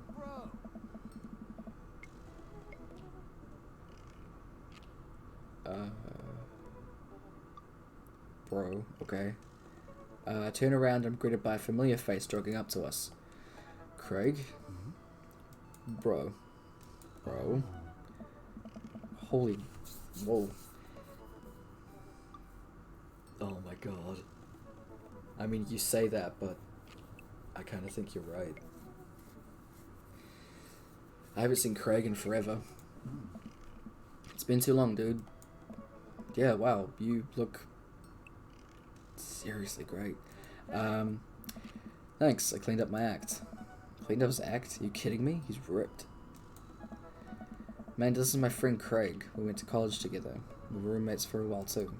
Bro, okay. I turn around and I'm greeted by a familiar face jogging up to us. Craig? Bro. Holy... Whoa. Oh my god. I mean, you say that, but I kind of think you're right. I haven't seen Craig in forever. It's been too long, dude. Yeah, wow, you look seriously great. Thanks, I cleaned up my act. Cleaned up his act? Are you kidding me? He's ripped. Man, this is my friend Craig. We went to college together. We were roommates for a while too.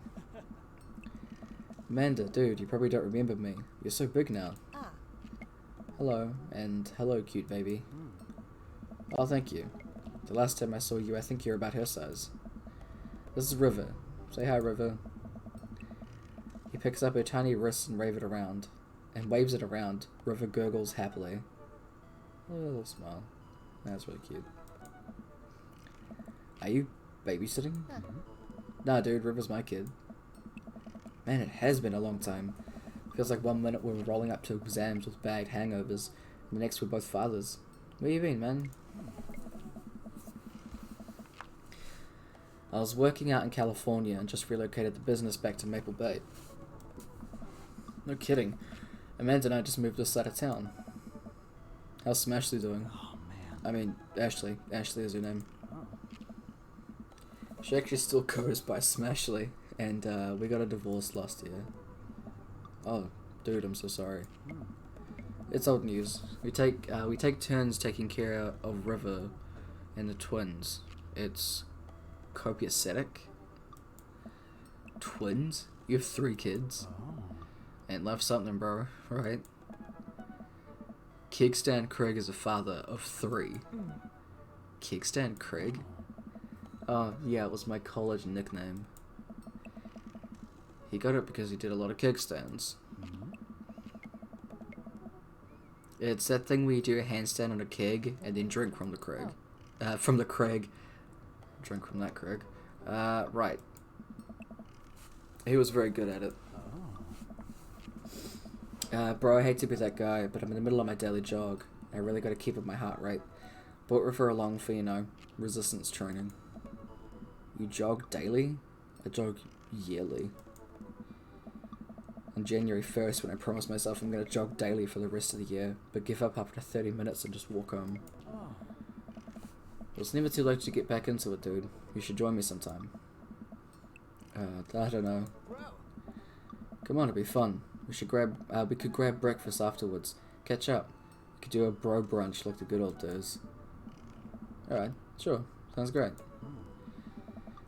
Amanda, dude, you probably don't remember me. You're so big now. Ah. Hello, and hello, cute baby. Oh, thank you. The last time I saw you, I think you're about her size. This is River. Say hi, River. He picks up her tiny wrist and waves it around. River gurgles happily. Oh, a little smile. That's really cute. Are you babysitting? Nah, dude, River's my kid. Man, it has been a long time. Feels like 1 minute we were rolling up to exams with bagged hangovers, and the next we're both fathers. Where you been, man? I was working out in California and just relocated the business back to Maple Bay. No kidding. Amanda and I just moved this side of town. How's Smashley doing? Oh, man. I mean, Ashley. Ashley is her name. Oh. She actually still goes by Smashley, and we got a divorce last year. Oh, dude, I'm so sorry. It's old news. We take turns taking care of River and the twins. It's copacetic. Twins? You have 3 kids? Oh. Ain't left something, bro, right? Kickstand Craig is a father of 3. Kickstand Craig? Oh, yeah, it was my college nickname. He got it because he did a lot of kickstands. It's that thing where you do a handstand on a keg and then drink from the Craig. From the Craig. Drink from that Craig. Right. He was very good at it. Bro, I hate to be that guy, but I'm in the middle of my daily jog. I really gotta keep up my heart rate. Bought River along for, resistance training. You jog daily? I jog yearly. On January 1st, when I promised myself I'm gonna jog daily for the rest of the year, but give up after 30 minutes and just walk home. Oh. It's never too late to get back into it, dude. You should join me sometime. I don't know. Come on, it'd be fun. We could grab breakfast afterwards. Catch up. We could do a bro brunch like the good old days. Alright, sure. Sounds great.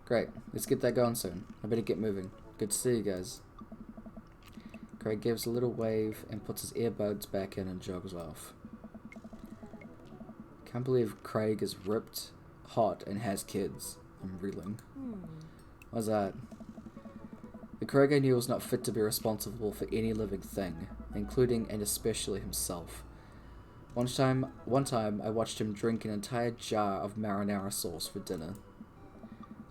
Great. Let's get that going soon. I better get moving. Good to see you guys. Craig gives a little wave and puts his earbuds back in and jogs off. Can't believe Craig is ripped, hot, and has kids. I'm reeling. What's that? The Craig I knew was not fit to be responsible for any living thing, including and especially himself. One time I watched him drink an entire jar of marinara sauce for dinner.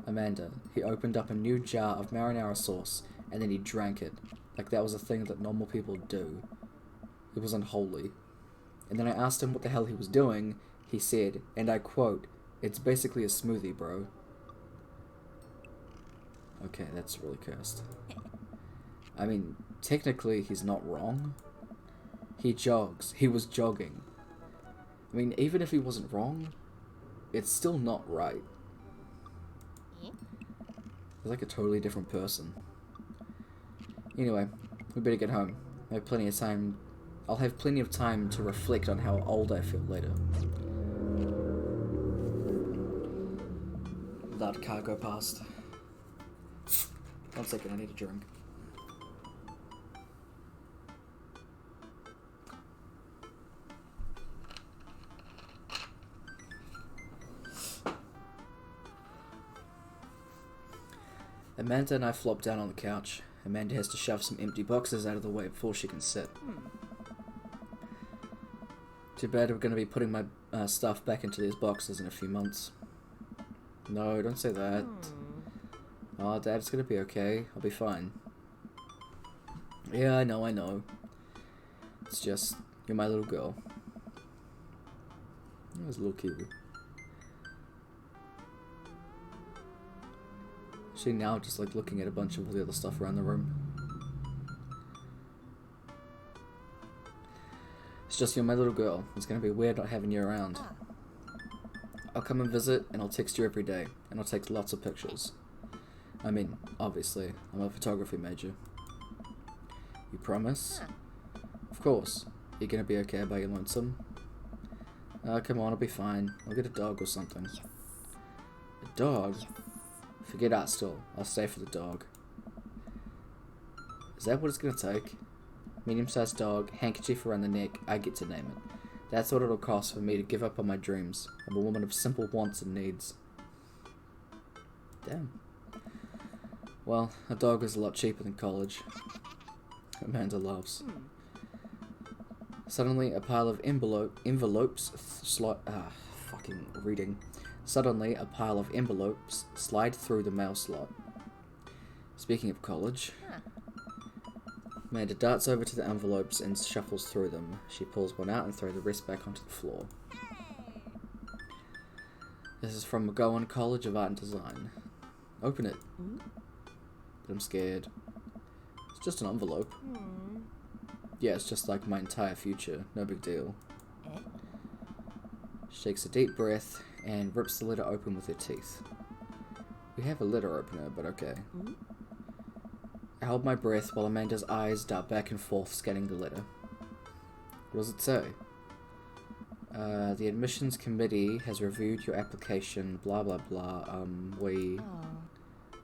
Amanda, he opened up a new jar of marinara sauce and then he drank it, like that was a thing that normal people do. It was unholy. And then I asked him what the hell he was doing. He said, and I quote, "It's basically a smoothie, bro." Okay, that's really cursed. I mean, technically he's not wrong. He jogs. He was jogging. I mean, even if he wasn't wrong, it's still not right. He's like a totally different person. Anyway, we better get home. I have plenty of time. I'll have plenty of time to reflect on how old I feel later. That car go past. 1 second, I need a drink. Amanda and I flop down on the couch. Amanda has to shove some empty boxes out of the way before she can sit. Too bad we're going to be putting my stuff back into these boxes in a few months. No, don't say that. Oh, Dad, it's going to be okay. I'll be fine. Yeah, I know. It's just, you're my little girl. There's a little Kiwi. Actually, now just like looking at a bunch of all the other stuff around the room. It's just you're my little girl. It's gonna be weird not having you around. I'll come and visit, and I'll text you every day, and I'll take lots of pictures. I mean, obviously, I'm a photography major. You promise? Of course. You're gonna be okay by your lonesome? Come on, I'll be fine. I'll get a dog or something. A dog? Forget Art Still. I'll stay for the dog. Is that what it's gonna take? Medium-sized dog, handkerchief around the neck, I get to name it. That's what it'll cost for me to give up on my dreams. I'm a woman of simple wants and needs. Damn. Well, a dog is a lot cheaper than college. Amanda laughs. Suddenly, a pile of envelopes fucking reading. Suddenly, a pile of envelopes slide through the mail slot. Speaking of college, Amanda darts over to the envelopes and shuffles through them. She pulls one out and throws the rest back onto the floor. This is from McGowan College of Art and Design. Open it. But I'm scared. It's just an envelope. Yeah, it's just like my entire future. No big deal. She takes a deep breath and rips the letter open with her teeth. We have a letter opener, but okay. I hold my breath while Amanda's eyes dart back and forth scanning the letter. What does it say? The admissions committee has reviewed your application, blah blah blah,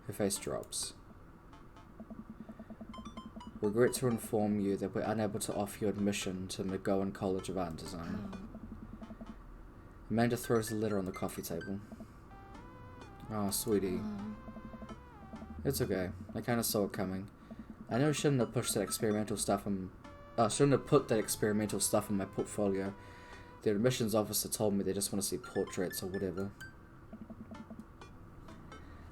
Her face drops. Regret to inform you that we're unable to offer you admission to McGowan College of Art and Design. Amanda throws the letter on the coffee table. Oh, sweetie. It's okay. I kind of saw it coming. I know I shouldn't have pushed that experimental stuff on... shouldn't have put that experimental stuff in my portfolio. The admissions officer told me they just want to see portraits or whatever.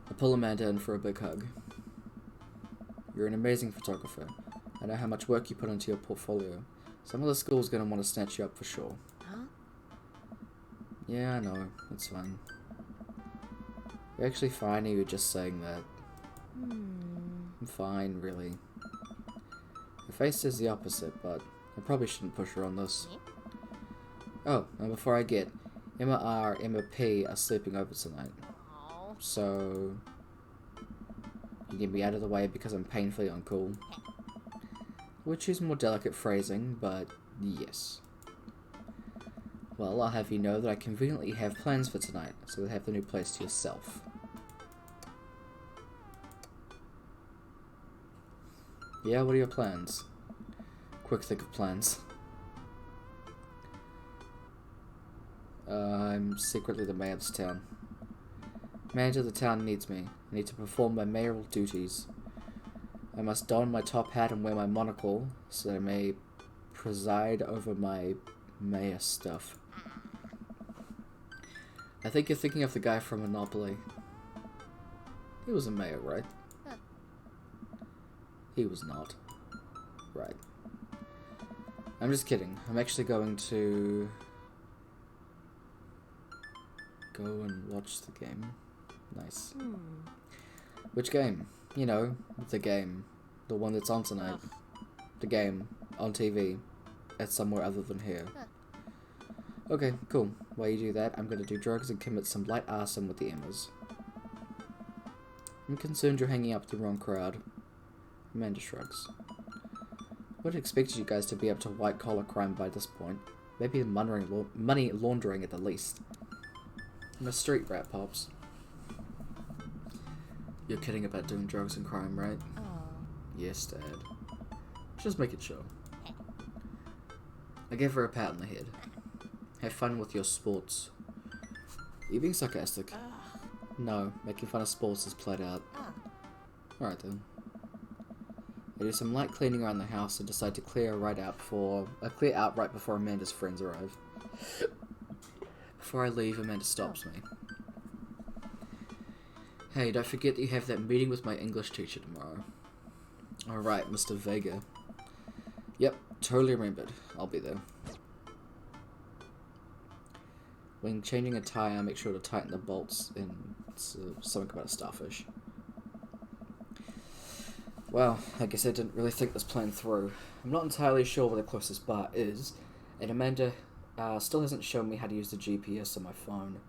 I pull Amanda in for a big hug. You're an amazing photographer. I know how much work you put into your portfolio. Some other school's gonna want to snatch you up for sure. Yeah, I know. It's fine. You're actually fine, or you're just saying that? I'm fine, really. Her face says the opposite, but I probably shouldn't push her on this. Oh, and before I get, Emma R, Emma P are sleeping over tonight. So... you get me out of the way because I'm painfully uncool. I would choose more delicate phrasing, but yes. Well, I'll have you know that I conveniently have plans for tonight, so you'll have the new place to yourself. Yeah, what are your plans? Quick think of plans. I'm secretly the mayor of this town. Manager of the town needs me. I need to perform my mayoral duties. I must don my top hat and wear my monocle, so that I may preside over my mayor stuff. I think you're thinking of the guy from Monopoly. He was a mayor, right? He was not. Right. I'm just kidding. I'm actually going to go and watch the game. Nice. Which game? You know, the game. The one that's on tonight. Ugh. The game. On TV. At somewhere other than here. Okay, cool. While you do that, I'm gonna do drugs and commit some light arson with the Emmas. I'm concerned you're hanging up with the wrong crowd. Amanda shrugs. Would have expected you guys to be up to white-collar crime by this point. Maybe money laundering at the least. I'm a street rat, Pops. You're kidding about doing drugs and crime, right? Oh. Yes, Dad. Just make it sure. I gave her a pat on the head. Have fun with your sports. Are you being sarcastic? No, making fun of sports is played out. Alright then. I do some light cleaning around the house and decide to clear out right before Amanda's friends arrive. Before I leave, Amanda stops me. Hey, don't forget that you have that meeting with my English teacher tomorrow. Alright, Mr. Vega. Yep, totally remembered. I'll be there. When changing a tire, make sure to tighten the bolts and something about a starfish. Well, I guess I didn't really think this plan through. I'm not entirely sure where the closest bar is, and Amanda still hasn't shown me how to use the GPS on my phone.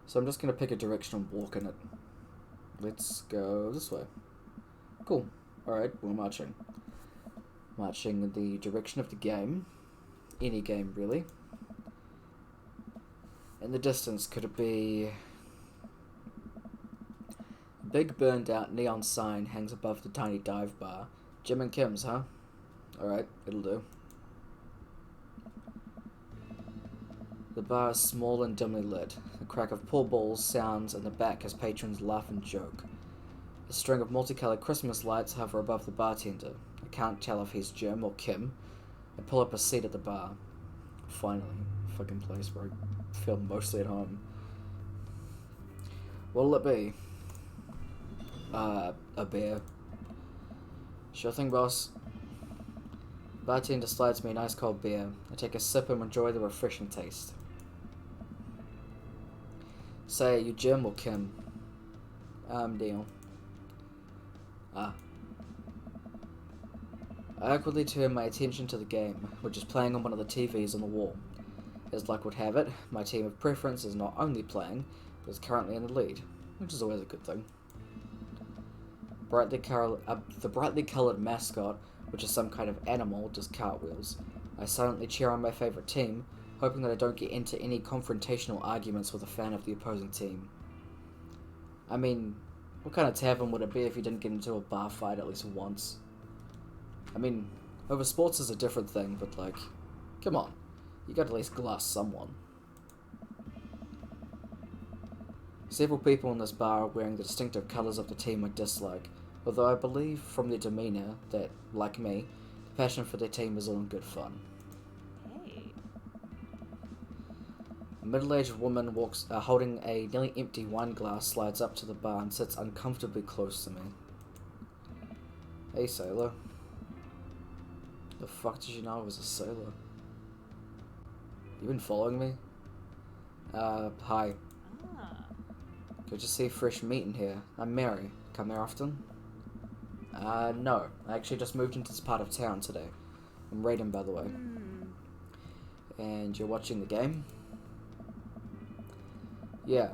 So I'm just going to pick a direction and walk in it. Let's go this way. Cool. Alright, we're marching. Marching in the direction of the game. Any game, really. In the distance, could it be... A big burned out neon sign hangs above the tiny dive bar. Jim and Kim's, huh? Alright, it'll do. The bar is small and dimly lit. The crack of pool balls sounds in the back as patrons laugh and joke. A string of multicolored Christmas lights hover above the bartender. I can't tell if he's Jim or Kim. I pull up a seat at the bar. Finally, a fucking place where I feel mostly at home. What'll it be? A beer. Sure thing, boss. Bartender slides me a nice cold beer. I take a sip and enjoy the refreshing taste. Say, are you Jim or Kim? Neil. I awkwardly turn my attention to the game, which is playing on one of the TVs on the wall. As luck would have it, my team of preference is not only playing, but is currently in the lead, which is always a good thing. The brightly coloured mascot, which is some kind of animal, does cartwheels. I silently cheer on my favourite team, hoping that I don't get into any confrontational arguments with a fan of the opposing team. I mean, what kind of tavern would it be if you didn't get into a bar fight at least once? I mean, over sports is a different thing, but like, come on, you gotta at least glass someone. Several people in this bar are wearing the distinctive colours of the team I dislike, although I believe from their demeanour that, like me, the passion for their team is all in good fun. Hey. A middle-aged woman holding a nearly empty wine glass slides up to the bar and sits uncomfortably close to me. Hey, sailor. The fuck did you know I was a sailor? You been following me? Hi. Good to see fresh meat in here. I'm Mary. Come here often? No. I actually just moved into this part of town today. I'm Raiden, by the way. And you're watching the game? Yeah.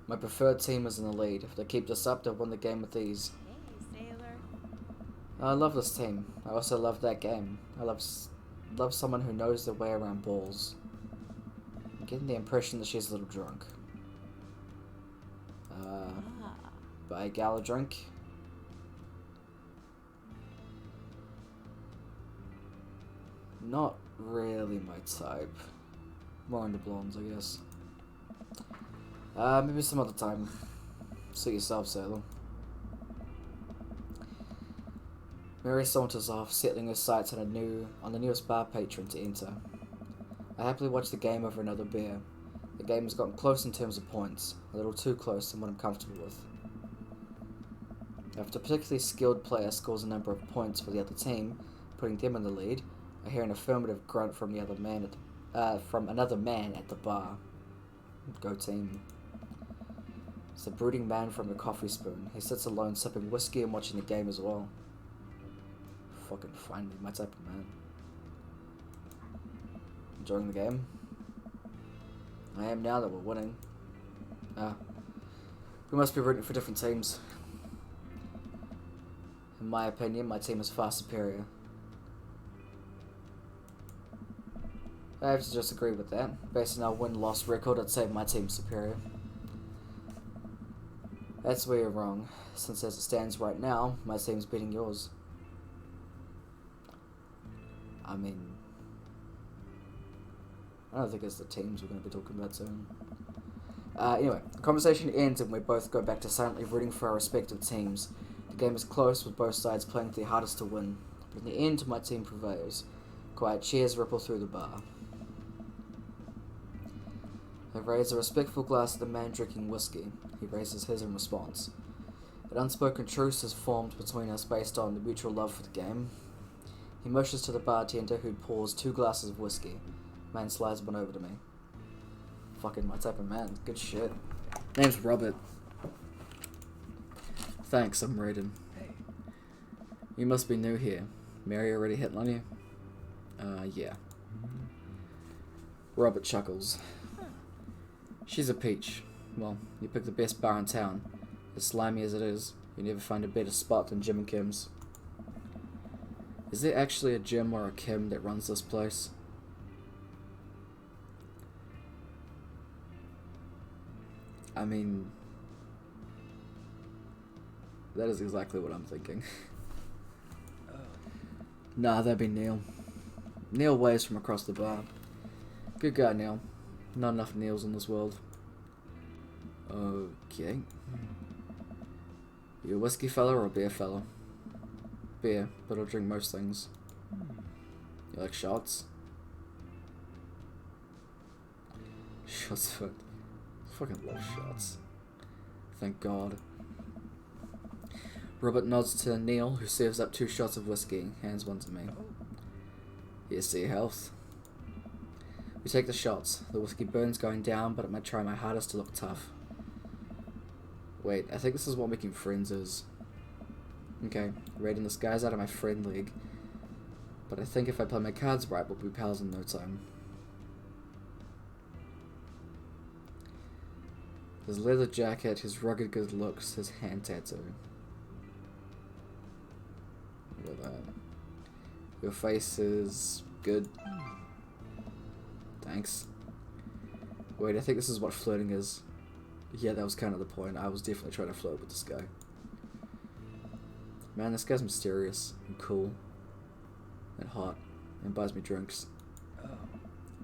My preferred team is in the lead. If they keep this up, they'll win the game with ease. Hey, sailor. I love this team. I also love that game. I love someone who knows their way around balls. I'm getting the impression that she's a little drunk. Buy a gal a drink? Not really my type. More into blondes, I guess. Maybe some other time. Suit yourself, sailor. Mary saunters off, settling her sights on the newest bar patron to enter. I happily watch the game over another beer. The game has gotten close in terms of points, a little too close than what I'm comfortable with. After a particularly skilled player scores a number of points for the other team, putting them in the lead, I hear an affirmative grunt from the other man from another man at the bar. Go team. It's a brooding man from a coffee spoon. He sits alone sipping whiskey and watching the game as well. Fucking finally, my type of man. Enjoying the game? I am now that we're winning. We must be rooting for different teams. In my opinion, my team is far superior. I have to just agree with that. Based on our win-loss record, I'd say my team's superior. That's where you're wrong, since as it stands right now, my team's beating yours. I mean, I don't think it's the teams we're going to be talking about soon. Anyway, the conversation ends and we both go back to silently rooting for our respective teams. The game is close, with both sides playing their hardest to win. But in the end, my team prevails. Quiet cheers ripple through the bar. I raise a respectful glass at the man drinking whiskey. He raises his in response. An unspoken truce is formed between us based on the mutual love for the game. He motions to the bartender, who pours 2 glasses of whiskey. Man slides one over to me. Fucking my type of man. Good shit. Name's Robert. Thanks, I'm Raiden. Hey. You must be new here. Mary already hit on you? Yeah. Robert chuckles. She's a peach. Well, you picked the best bar in town. As slimy as it is, you never find a better spot than Jim and Kim's. Is there actually a Jim or a Kim that runs this place? I mean, that is exactly what I'm thinking. Oh. Nah, that'd be Neil. Neil waves from across the bar. Good guy, Neil. Not enough Neils in this world. Okay. You a whiskey fella or a beer fella? Beer, but I'll drink most things. You like shots? Shots, fucking love shots. Thank God. Robert nods to Neil, who serves up 2 shots of whiskey, hands one to me. Here's to your health. We take the shots. The whiskey burns going down, but I might try my hardest to look tough. Wait, I think this is what making friends is. Okay, Raiden, this guy's out of my friend league. But I think if I play my cards right, we'll be pals in no time. His leather jacket, his rugged good looks, his hand tattoo. Look at that. Your face is good. Thanks. Wait, I think this is what flirting is. Yeah, that was kind of the point. I was definitely trying to flirt with this guy. Man, this guy's mysterious and cool and hot and buys me drinks. Oh.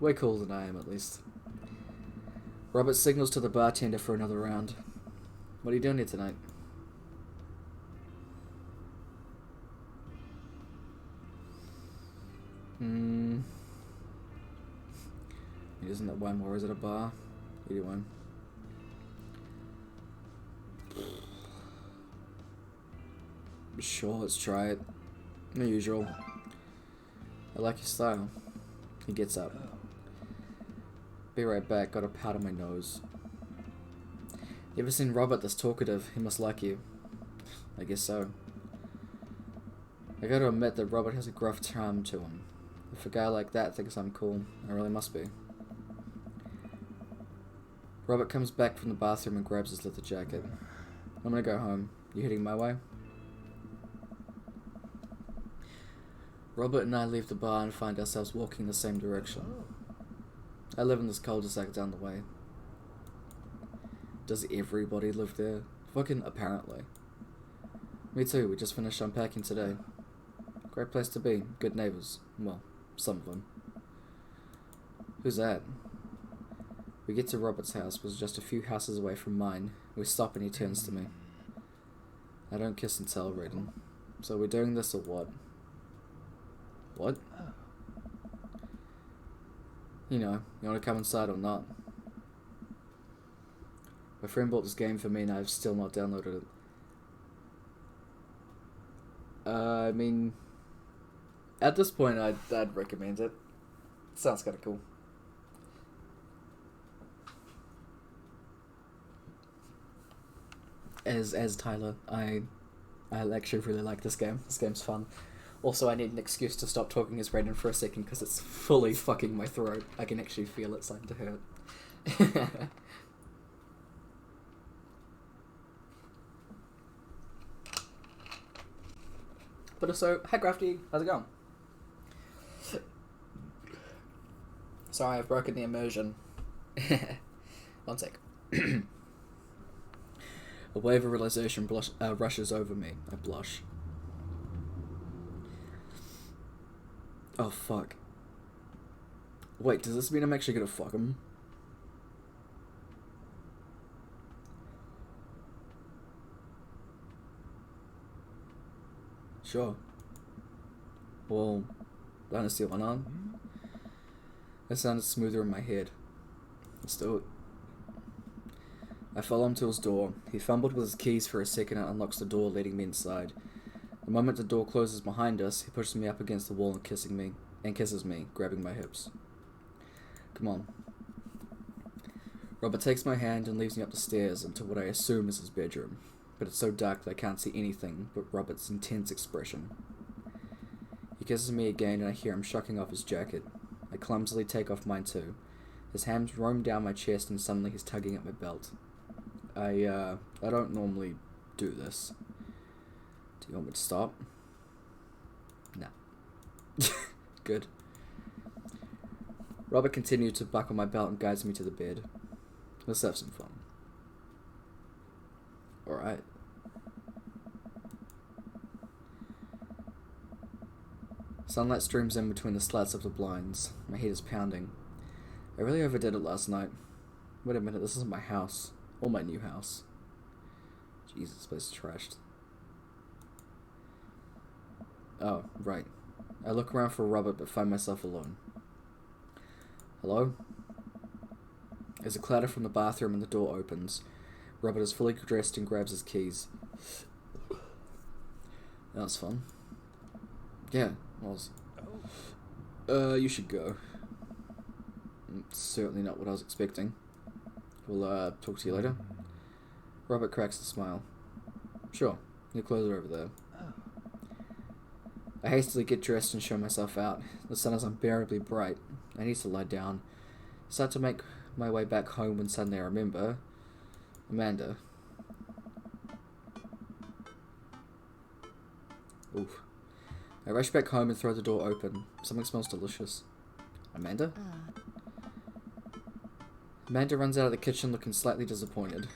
Way cooler than I am, at least. Robert signals to the bartender for another round. What are you doing here tonight? Isn't it one more? Is it a bar? Either one. Sure, let's try it. The usual. I like your style. He gets up. Be right back, got a pout on my nose. You ever seen Robert this talkative? He must like you. I guess so. I gotta admit that Robert has a gruff charm to him. If a guy like that thinks I'm cool, I really must be. Robert comes back from the bathroom and grabs his leather jacket. I'm gonna go home. You heading my way? Robert and I leave the bar and find ourselves walking in the same direction. I live in this cul-de-sac down the way. Does everybody live there? Fucking apparently. Me too, we just finished unpacking today. Great place to be. Good neighbours. Well, some of them. Who's that? We get to Robert's house, which is just a few houses away from mine. We stop and he turns to me. I don't kiss and tell, Raiden. So we're doing this or what? What? You know, you want to come inside or not? My friend bought this game for me and I've still not downloaded it. I mean, At this point, I'd recommend it. Sounds kind of cool. As Tyler, I actually really like this game. This game's fun. Also, I need an excuse to stop talking as Raiden for a second because it's fully fucking my throat. I can actually feel it starting to hurt. But also, hi Crafty, how's it going? Sorry, I've broken the immersion. One sec. A wave of realization rushes over me. I blush. Oh, fuck. Wait, does this mean I'm actually gonna fuck him? Sure. Well, I don't see why not. It sounded smoother in my head. Let's do it. I follow him to his door. He fumbled with his keys for a second and unlocks the door, letting me inside. The moment the door closes behind us, he pushes me up against the wall and kisses me, grabbing my hips. Come on. Robert takes my hand and leads me up the stairs into what I assume is his bedroom, but it's so dark that I can't see anything but Robert's intense expression. He kisses me again and I hear him shucking off his jacket. I clumsily take off mine too. His hands roam down my chest and suddenly he's tugging at my belt. I don't normally do this. Do you want me to stop? No. Good. Robert continued to buckle my belt and guides me to the bed. Let's have some fun. Alright. Sunlight streams in between the slats of the blinds. My head is pounding. I really overdid it last night. Wait a minute, this isn't my house. Or my new house. Jesus, this place is trashed. Oh, right. I look around for Robert but find myself alone. Hello? There's a clatter from the bathroom and the door opens. Robert is fully dressed and grabs his keys. That was fun. Yeah, it was. You should go. It's certainly not what I was expecting. We'll, talk to you later. Robert cracks a smile. Sure, your clothes are over there. I hastily get dressed and show myself out. The sun is unbearably bright. I need to lie down. Start to make my way back home when suddenly I remember... Amanda. Oof. I rush back home and throw the door open. Something smells delicious. Amanda? Amanda runs out of the kitchen looking slightly disappointed.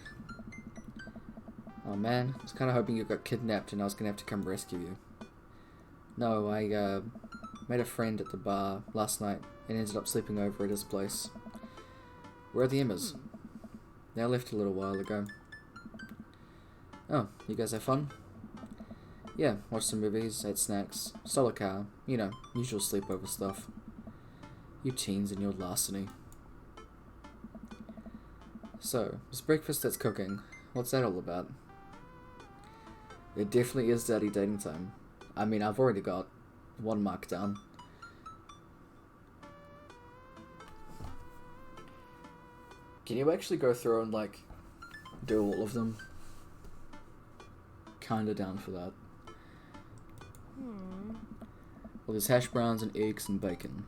Oh man, I was kind of hoping you got kidnapped and I was going to have to come rescue you. No, I made a friend at the bar last night and ended up sleeping over at his place. Where are the Emmas? They left a little while ago. Oh, you guys have fun? Yeah, watched some movies, ate snacks, stole a car, you know, usual sleepover stuff. You teens and your larceny. So, this breakfast that's cooking, what's that all about? It definitely is daddy dating time. I mean, I've already got one mark down. Can you actually go through and, like, do all of them? Kinda down for that. Well, there's hash browns and eggs and bacon.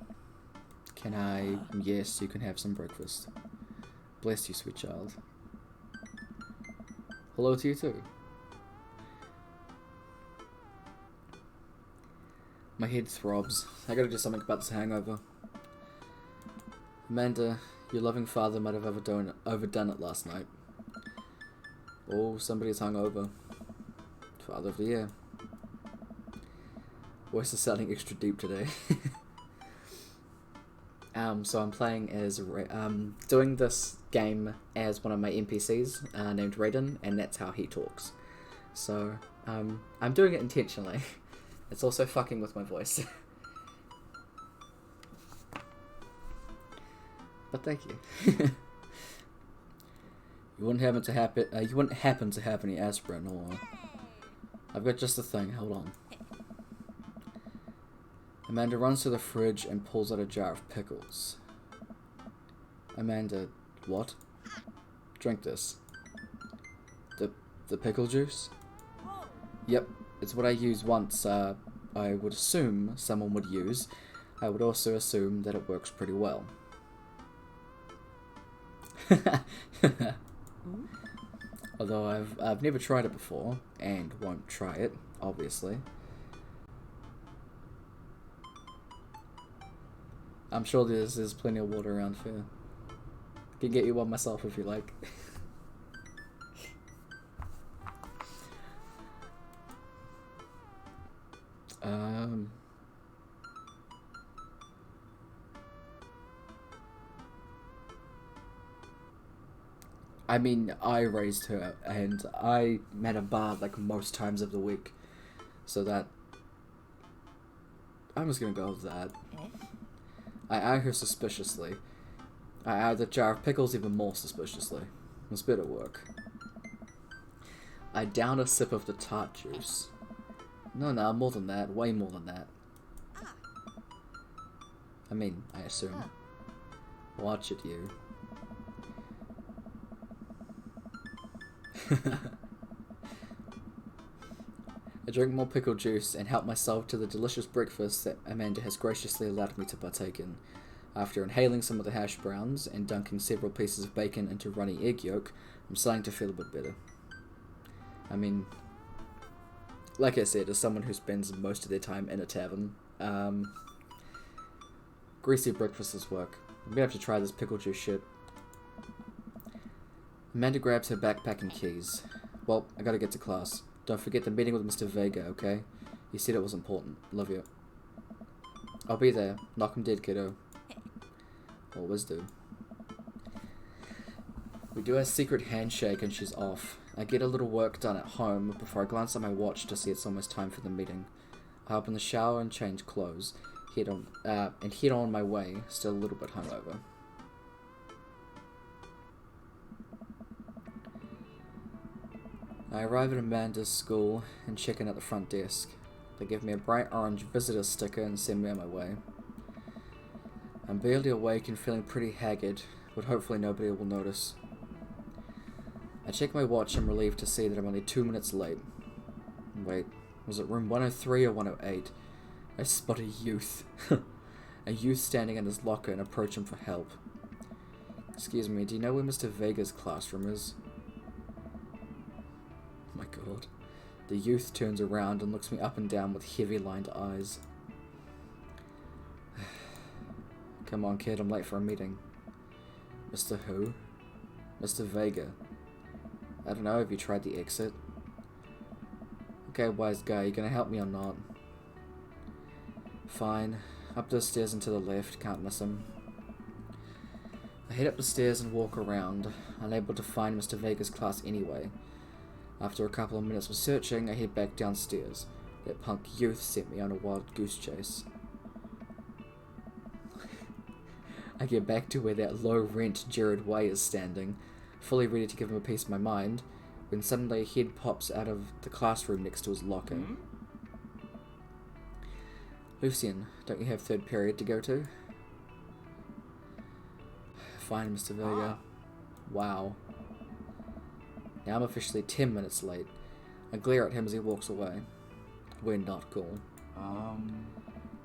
Can I? Yes, you can have some breakfast. Bless you, sweet child. Hello to you too. My head throbs. I gotta do something about this hangover. Amanda, your loving father might have overdone it last night. Oh, somebody's hungover. Father of the year. Voice is sounding extra deep today. So I'm playing as doing this game as one of my NPCs named Raiden, and that's how he talks. So I'm doing it intentionally. It's also fucking with my voice. But thank you. You wouldn't happen to have any aspirin, or I've got just the thing. Hold on. Amanda runs to the fridge and pulls out a jar of pickles. Amanda, what? Drink this. The pickle juice? Yep, it's what I use once, I would assume someone would use. I would also assume that it works pretty well. Although I've never tried it before, and won't try it, obviously. I'm sure there's plenty of water around here. Can get you one myself if you like. I mean, I raised her, and I met a bar like most times of the week, so that I'm just gonna go with that. I eye her suspiciously. I eye the jar of pickles even more suspiciously. It's better work. I down a sip of the tart juice. No, more than that. Way more than that. I mean, I assume. Watch it, you. I drink more pickle juice and help myself to the delicious breakfast that Amanda has graciously allowed me to partake in. After inhaling some of the hash browns and dunking several pieces of bacon into runny egg yolk, I'm starting to feel a bit better. I mean, like I said, as someone who spends most of their time in a tavern, greasy breakfasts work. I'm gonna have to try this pickle juice shit. Amanda grabs her backpack and keys. Well, I gotta get to class. Don't forget the meeting with Mr. Vega, okay? You said it was important. Love you. I'll be there. Knock 'em dead, kiddo. Always do. We do a secret handshake and she's off. I get a little work done at home before I glance at my watch to see it's almost time for the meeting. I hop in the shower and change clothes. Head on my way, still a little bit hungover. I arrive at Amanda's school and check in at the front desk. They give me a bright orange visitor sticker and send me on my way. I'm barely awake and feeling pretty haggard, but hopefully nobody will notice. I check my watch and I'm relieved to see that I'm only 2 minutes late. Wait, was it room 103 or 108? I spot a youth. A youth standing in his locker and approach him for help. Excuse me, do you know where Mr. Vega's classroom is? Oh my god. The youth turns around and looks me up and down with heavy-lined eyes. Come on, kid, I'm late for a meeting. Mr. Who? Mr. Vega. I don't know, have you tried the exit? Okay, wise guy, you gonna help me or not? Fine. Up the stairs and to the left, can't miss him. I head up the stairs and walk around, unable to find Mr. Vega's class anyway. After a couple of minutes of searching, I head back downstairs. That punk youth sent me on a wild goose chase. I get back to where that low-rent Jared Way is standing, fully ready to give him a piece of my mind, when suddenly a head pops out of the classroom next to his locker. Lucien, don't you have third period to go to? Fine, Mr. Vega. Wow. Now I'm officially 10 minutes late. I glare at him as he walks away. We're not cool.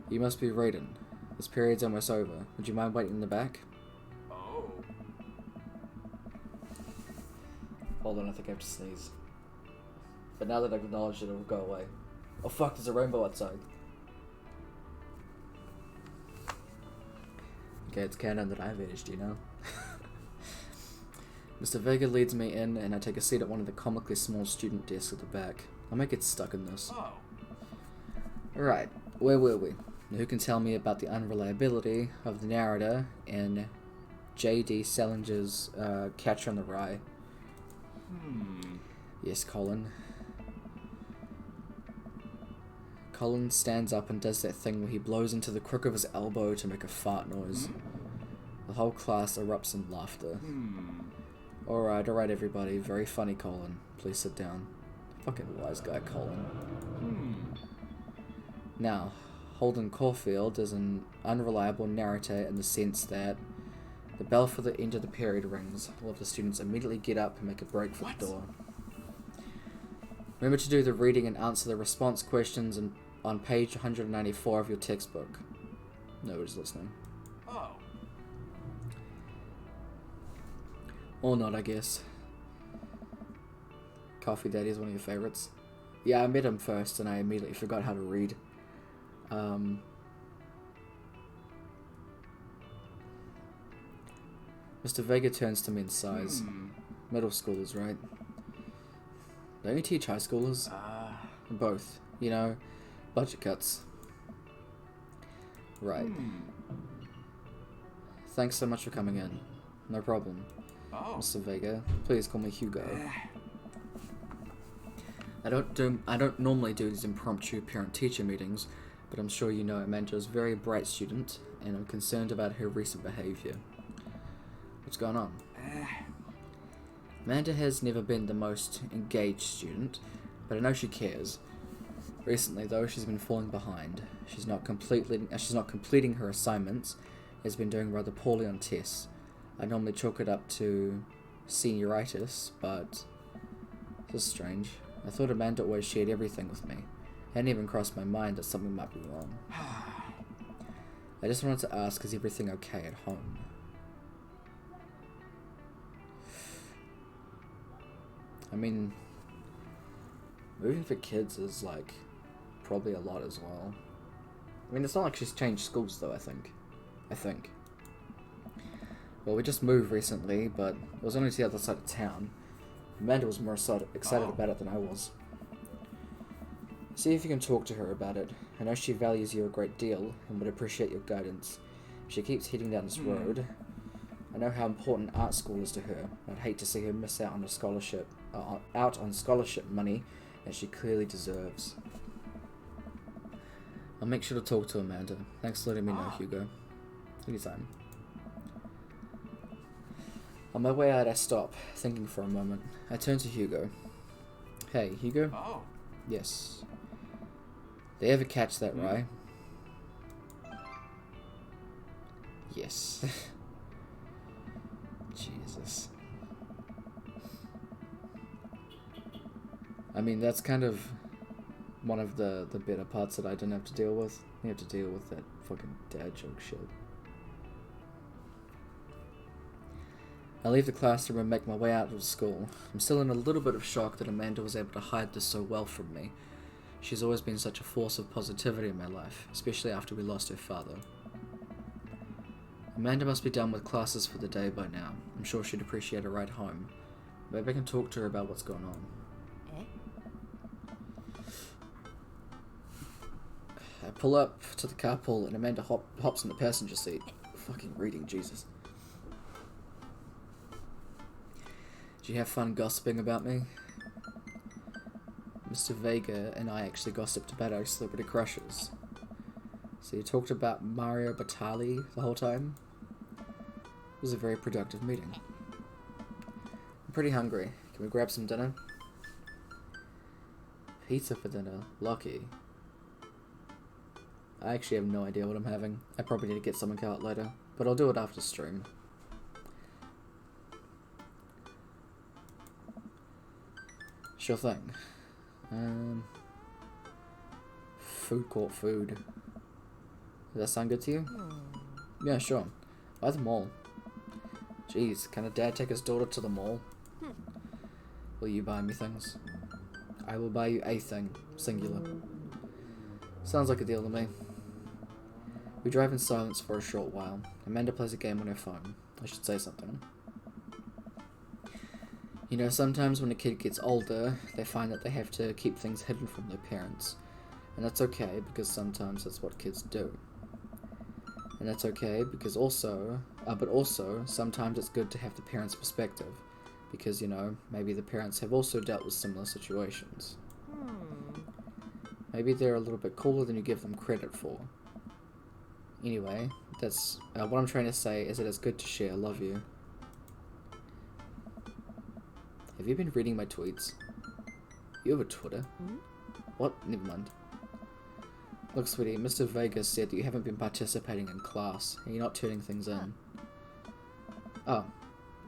You must be Raiden. This period's almost over. Would you mind waiting in the back? Oh. Hold on, I think I have to sneeze. But now that I've acknowledged it, it'll go away. Oh fuck, there's a rainbow outside. Okay, it's canon that I vanished, you know? Mr. Vega leads me in, and I take a seat at one of the comically small student desks at the back. I might get stuck in this. Oh. Alright, where were we? Now, who can tell me about the unreliability of the narrator in J.D. Salinger's Catcher in the Rye? Yes, Colin. Colin stands up and does that thing where he blows into the crook of his elbow to make a fart noise. The whole class erupts in laughter. Alright, everybody. Very funny, Colin. Please sit down. Fucking wise guy, Colin. Now, Holden Caulfield is an unreliable narrator in the sense that the bell for the end of the period rings. All of the students immediately get up and make a break for the door. Remember to do the reading and answer the response questions on page 194 of your textbook. Nobody's listening. Oh. Or not, I guess. Coffee Daddy is one of your favorites. Yeah, I met him first and I immediately forgot how to read. Mr. Vega turns to me in sighs. Middle schoolers, right? Don't you teach high schoolers? Both. You know, budget cuts. Right. Thanks so much for coming in. No problem. Mr. Vega, please call me Hugo. I don't normally do these impromptu parent-teacher meetings, but I'm sure you know Amanda is a very bright student, and I'm concerned about her recent behavior. What's going on? Amanda has never been the most engaged student, but I know she cares. Recently, though, she's been falling behind. She's not completing her assignments, has been doing rather poorly on tests. I normally chalk it up to senioritis, but this is strange. I thought Amanda always shared everything with me. It hadn't even crossed my mind that something might be wrong. I just wanted to ask, is everything okay at home? I mean, moving for kids is, like, probably a lot as well. I mean, it's not like she's changed schools, though, I think. Well, we just moved recently, but it was only to the other side of town. Amanda was more excited about it than I was. See if you can talk to her about it. I know she values you a great deal and would appreciate your guidance. If she keeps heading down this road, I know how important art school is to her. I'd hate to see her miss out on a scholarship, money that she clearly deserves. I'll make sure to talk to Amanda. Thanks for letting me know, Hugo. Anytime. On my way out, I stop, thinking for a moment. I turn to Hugo. Hey, Hugo? Yes. They ever catch that rye? Yes. Jesus. I mean, that's kind of one of the better parts that I didn't have to deal with. You have to deal with that fucking dad joke shit. I leave the classroom and make my way out of school. I'm still in a little bit of shock that Amanda was able to hide this so well from me. She's always been such a force of positivity in my life, especially after we lost her father. Amanda must be done with classes for the day by now. I'm sure she'd appreciate a ride home. Maybe I can talk to her about what's going on. I pull up to the carpool and Amanda hops in the passenger seat. Fucking reading, Jesus. Did you have fun gossiping about me? Mr. Vega and I actually gossiped about our celebrity crushes. So you talked about Mario Batali the whole time? It was a very productive meeting. I'm pretty hungry. Can we grab some dinner? Pizza for dinner? Lucky. I actually have no idea what I'm having. I probably need to get something out later, but I'll do it after stream. Sure thing. Food court food. Does that sound good to you? Yeah, sure. Why the mall? Jeez, can a dad take his daughter to the mall? Will you buy me things? I will buy you a thing. Singular. Sounds like a deal to me. We drive in silence for a short while. Amanda plays a game on her phone. I should say something. You know, sometimes when a kid gets older, they find that they have to keep things hidden from their parents. And that's okay, because sometimes that's what kids do. And that's okay, because but also, sometimes it's good to have the parents' perspective. Because, you know, maybe the parents have also dealt with similar situations. Maybe they're a little bit cooler than you give them credit for. Anyway, that's what I'm trying to say is that it's good to share. Love you. Have you been reading my tweets? You have a Twitter? What? Never mind. Look, sweetie, Mr. Vegas said that you haven't been participating in class, and you're not turning things in. Oh,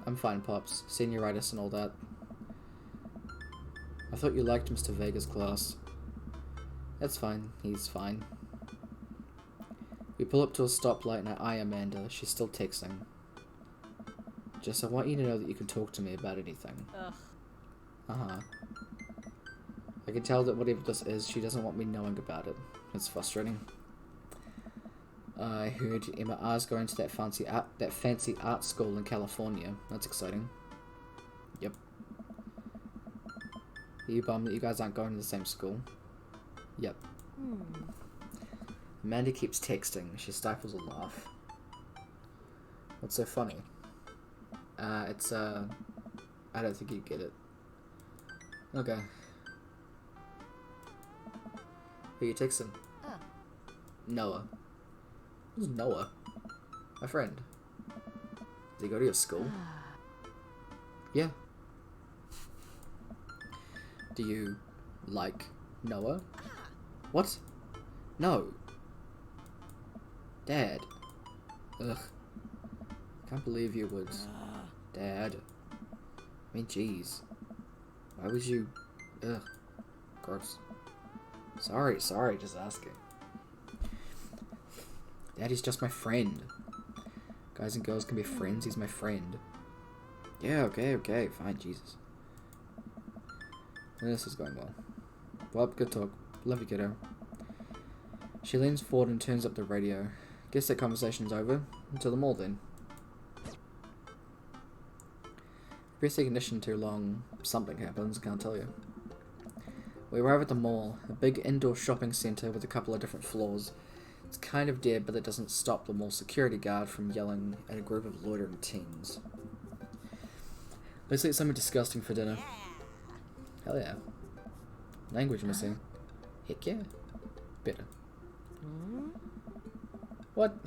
I'm fine, Pops. Senioritis and all that. I thought you liked Mr. Vegas' class. That's fine. He's fine. We pull up to a stoplight and I eye Amanda. She's still texting. Jess, I want you to know that you can talk to me about anything. Ugh. Uh-huh. I can tell that whatever this is, she doesn't want me knowing about it. It's frustrating. I heard Emma R's going to that fancy art school in California. That's exciting. Yep. Are you bummed that you guys aren't going to the same school? Yep. Amanda keeps texting. She stifles a laugh. What's so funny? I don't think you get it. Okay. Who you texting? Noah. Who's Noah? My friend. Does he go to your school? Yeah. Do you like Noah? What? No. Dad. Ugh. Can't believe you would. Dad. I mean, jeez. Why would you... Ugh. Gross. Sorry, just asking. Daddy's just my friend. Guys and girls can be friends, he's my friend. Yeah, okay, fine, Jesus. This is going well. Well, good talk. Love you, kiddo. She leans forward and turns up the radio. Guess that conversation's over. Until the mall, then. Press ignition too long, something happens, can't tell you. We arrive at the mall, a big indoor shopping centre with a couple of different floors. It's kind of dead, but that doesn't stop the mall security guard from yelling at a group of loitering teens. Let's eat something disgusting for dinner. Hell yeah. Language missing. Heck yeah. Better. What?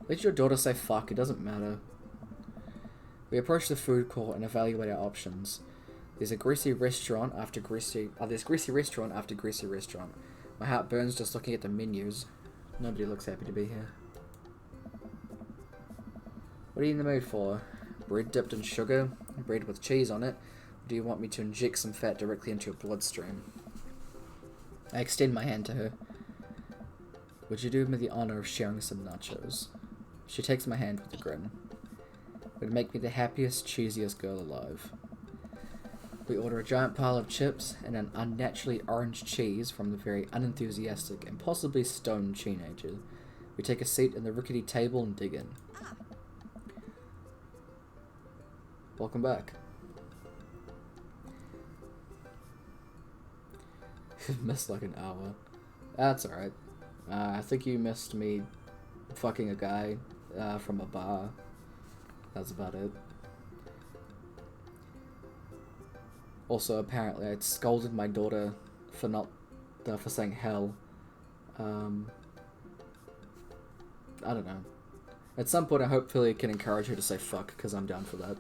Let your daughter say fuck, it doesn't matter. We approach the food court and evaluate our options. There's greasy restaurant after greasy restaurant. My heart burns just looking at the menus. Nobody looks happy to be here. What are you in the mood for? Bread dipped in sugar? Bread with cheese on it? Or do you want me to inject some fat directly into your bloodstream? I extend my hand to her. Would you do me the honor of sharing some nachos? She takes my hand with a grin. It would make me the happiest, cheesiest girl alive. We order a giant pile of chips and an unnaturally orange cheese from the very unenthusiastic and possibly stoned teenager. We take a seat in the rickety table and dig in. Welcome back. Missed like an hour. That's alright. I think you missed me fucking a guy from a bar. That's about it. Also, apparently, I scolded my daughter for saying hell. I don't know. At some point, I hopefully can encourage her to say fuck, because I'm down for that.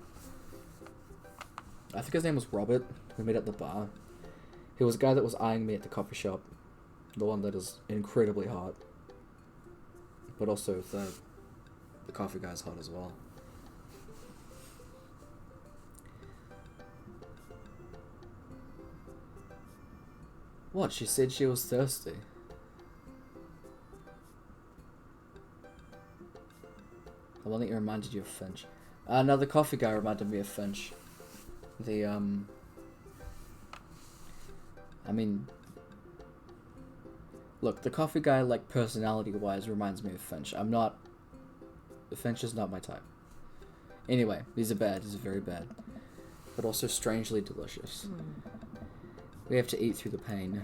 I think his name was Robert. We met at the bar. He was a guy that was eyeing me at the coffee shop. The one that is incredibly hot. But also, the coffee guy's hot as well. What? She said she was thirsty. I want it reminded you of Finch. No, the coffee guy reminded me of Finch. I mean... Look, the coffee guy, like, personality-wise, reminds me of Finch. Finch is not my type. Anyway, these are bad. These are very bad. But also strangely delicious. We have to eat through the pain.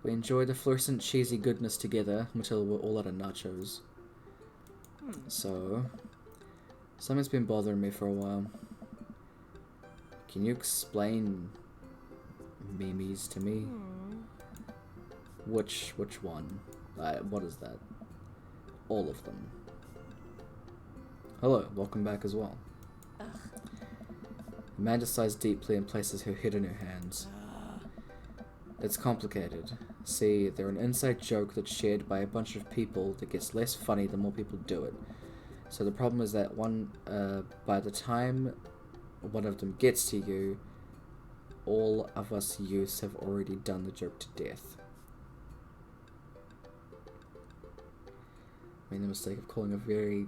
We enjoy the fluorescent cheesy goodness together until we're all out of nachos. So, something's been bothering me for a while. Can you explain memes to me? Which one? What is that? All of them. Hello, welcome back as well. Amanda sighs deeply and places her head in her hands. It's complicated. See, they're an inside joke that's shared by a bunch of people that gets less funny the more people do it. So the problem is that by the time one of them gets to you, all of us youths have already done the joke to death. I made the mistake of calling a very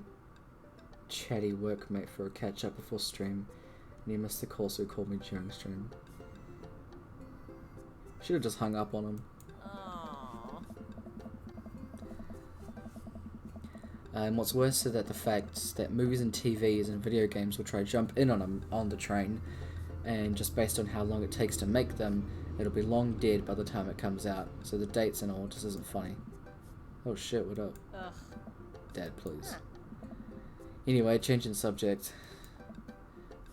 chatty workmate for a catch-up before stream, and he missed the call, so he called me during stream. Should have just hung up on him. Aww. And what's worse is that the fact that movies and TVs and video games will try to jump in on the train, and just based on how long it takes to make them, it'll be long dead by the time it comes out. So the dates and all just isn't funny. Oh shit, what up? Ugh. Dad, please. Huh. Anyway, changing subject.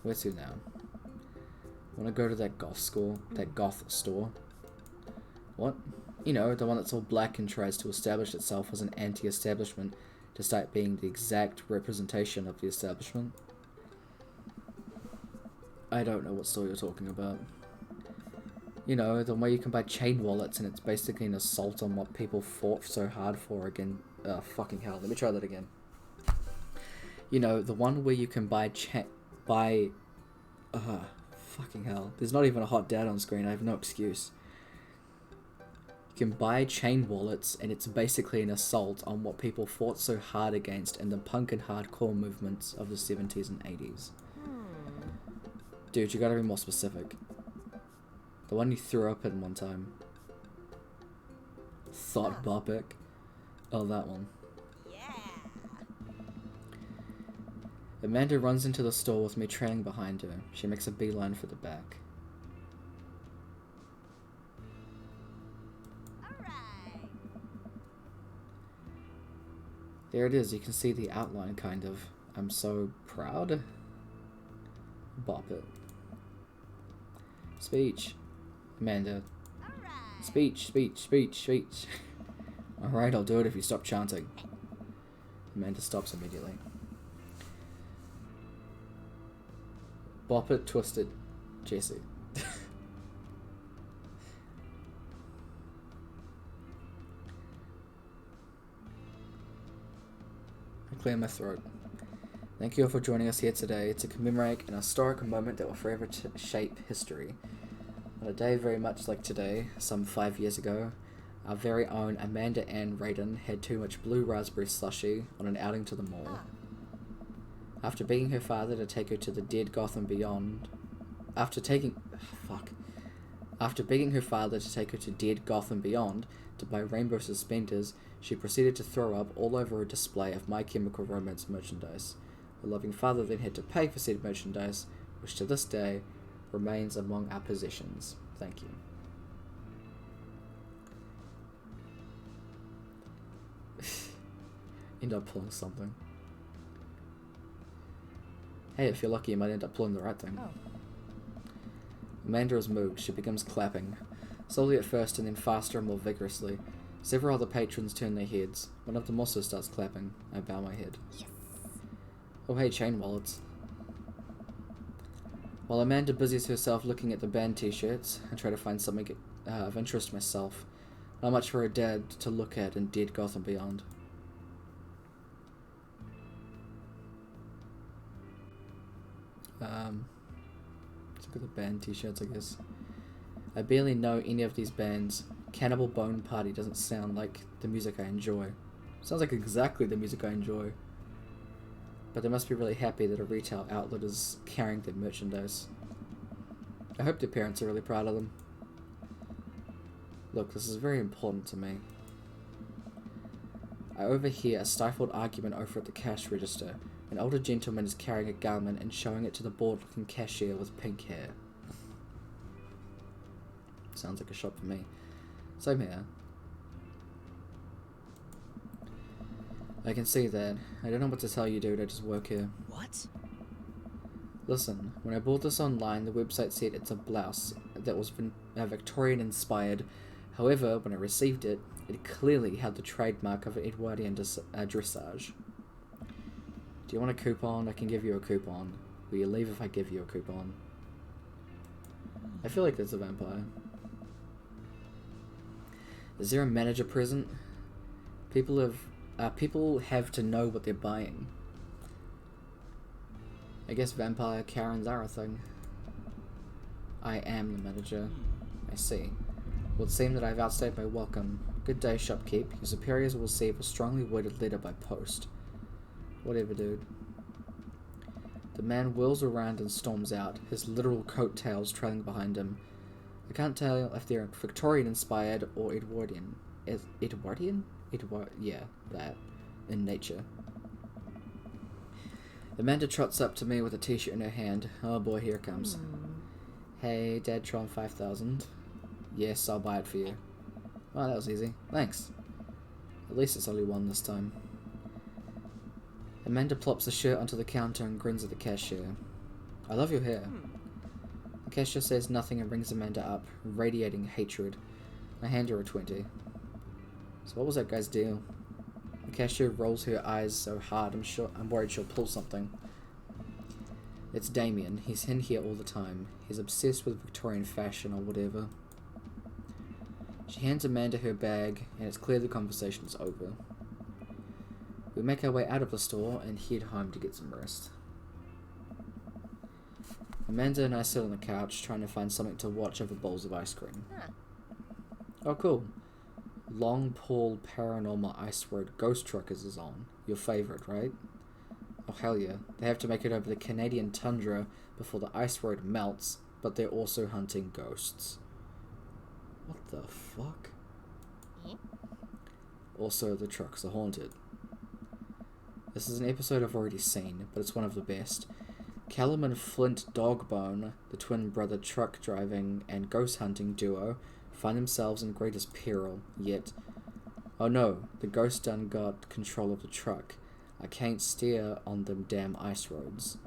Where to now? Wanna go to that goth store? What? You know, the one that's all black and tries to establish itself as an anti-establishment despite being the exact representation of the establishment? I don't know what store you're talking about. You know, the way you can buy chain wallets and it's basically an assault on what people fought so hard for again. Fucking hell. Let me try that again. You know, the one where you can fucking hell. There's not even a hot dad on screen. I have no excuse. You can buy chain wallets and it's basically an assault on what people fought so hard against in the punk and hardcore movements of the 70s and 80s. Dude, you gotta be more specific. The one you threw up in one time. Thought Bopic. Oh, that one. Yeah. Amanda runs into the store with me trailing behind her. She makes a beeline for the back. Alright. There it is, you can see the outline kind of. I'm so proud. Bop it. Speech. Amanda. Alright. Speech. Alright, I'll do it if you stop chanting. Amanda stops immediately. Bop it, twist it, Jesse. I clear my throat. Thank you all for joining us here today to commemorate an historic moment that will forever shape history. On a day very much like today, some 5 years ago, our very own Amanda Ann Raiden had too much blue raspberry slushy on an outing to the mall. After begging her father to take her to the dead Gotham Beyond, after begging her father to take her to dead Gotham Beyond to buy rainbow suspenders, she proceeded to throw up all over a display of My Chemical Romance merchandise. Her loving father then had to pay for said merchandise, which to this day remains among our possessions. Thank you. End up pulling something. Hey, if you're lucky, you might end up pulling the right thing. Oh. Amanda is moved. She begins clapping. Slowly at first, and then faster and more vigorously. Several other patrons turn their heads. One of them also starts clapping. I bow my head. Yes. Oh hey, chain wallets. While Amanda busies herself looking at the band t-shirts, I try to find something of interest myself. Not much for her dad to look at in Dead Gotham Beyond. Let's look at the band t-shirts, I guess. I barely know any of these bands. Cannibal Bone Party doesn't sound like the music I enjoy. Sounds like exactly the music I enjoy. But they must be really happy that a retail outlet is carrying their merchandise. I hope their parents are really proud of them. Look, this is very important to me. I overhear a stifled argument over at the cash register. An older gentleman is carrying a garment and showing it to the bored-looking cashier with pink hair. Sounds like a shop for me. Same here. I can see that. I don't know what to tell you, dude. I just work here. What? Listen, when I bought this online, the website said it's a blouse that was Victorian-inspired. However, when I received it, it clearly had the trademark of Edwardian dressage. Do you want a coupon? I can give you a coupon. Will you leave if I give you a coupon? I feel like there's a vampire. Is there a manager present? People have to know what they're buying. I guess vampire Karens are a thing. I am the manager. I see. Well, it seems that I've outstayed my welcome. Good day, shopkeep. Your superiors will receive a strongly worded letter by post. Whatever, dude. The man whirls around and storms out, his literal coattails trailing behind him. I can't tell if they're Victorian-inspired or Edwardian. Edwardian? Yeah, that. In nature. Amanda trots up to me with a t-shirt in her hand. Oh boy, here it comes. Hey, Dadtron 5000. Yes, I'll buy it for you. Oh, that was easy. Thanks. At least it's only one this time. Amanda plops the shirt onto the counter and grins at the cashier. I love your hair. The cashier says nothing and rings Amanda up, radiating hatred. I hand her a 20. So what was that guy's deal? The cashier rolls her eyes so hard I'm worried she'll pull something. It's Damien. He's in here all the time. He's obsessed with Victorian fashion or whatever. She hands Amanda her bag, and it's clear the conversation is over. We make our way out of the store and head home to get some rest. Amanda and I sit on the couch trying to find something to watch over bowls of ice cream. Oh, cool. Long Paul Paranormal Ice Road Ghost Truckers is on. Your favourite, right? Oh, hell yeah. They have to make it over the Canadian tundra before the ice road melts, but they're also hunting ghosts. What the fuck? Also, the trucks are haunted. This is an episode I've already seen, but it's one of the best. Callum and Flint Dogbone, the twin brother truck driving and ghost hunting duo, find themselves in greatest peril, yet... Oh no, the ghost done got control of the truck. I can't steer on them damn ice roads.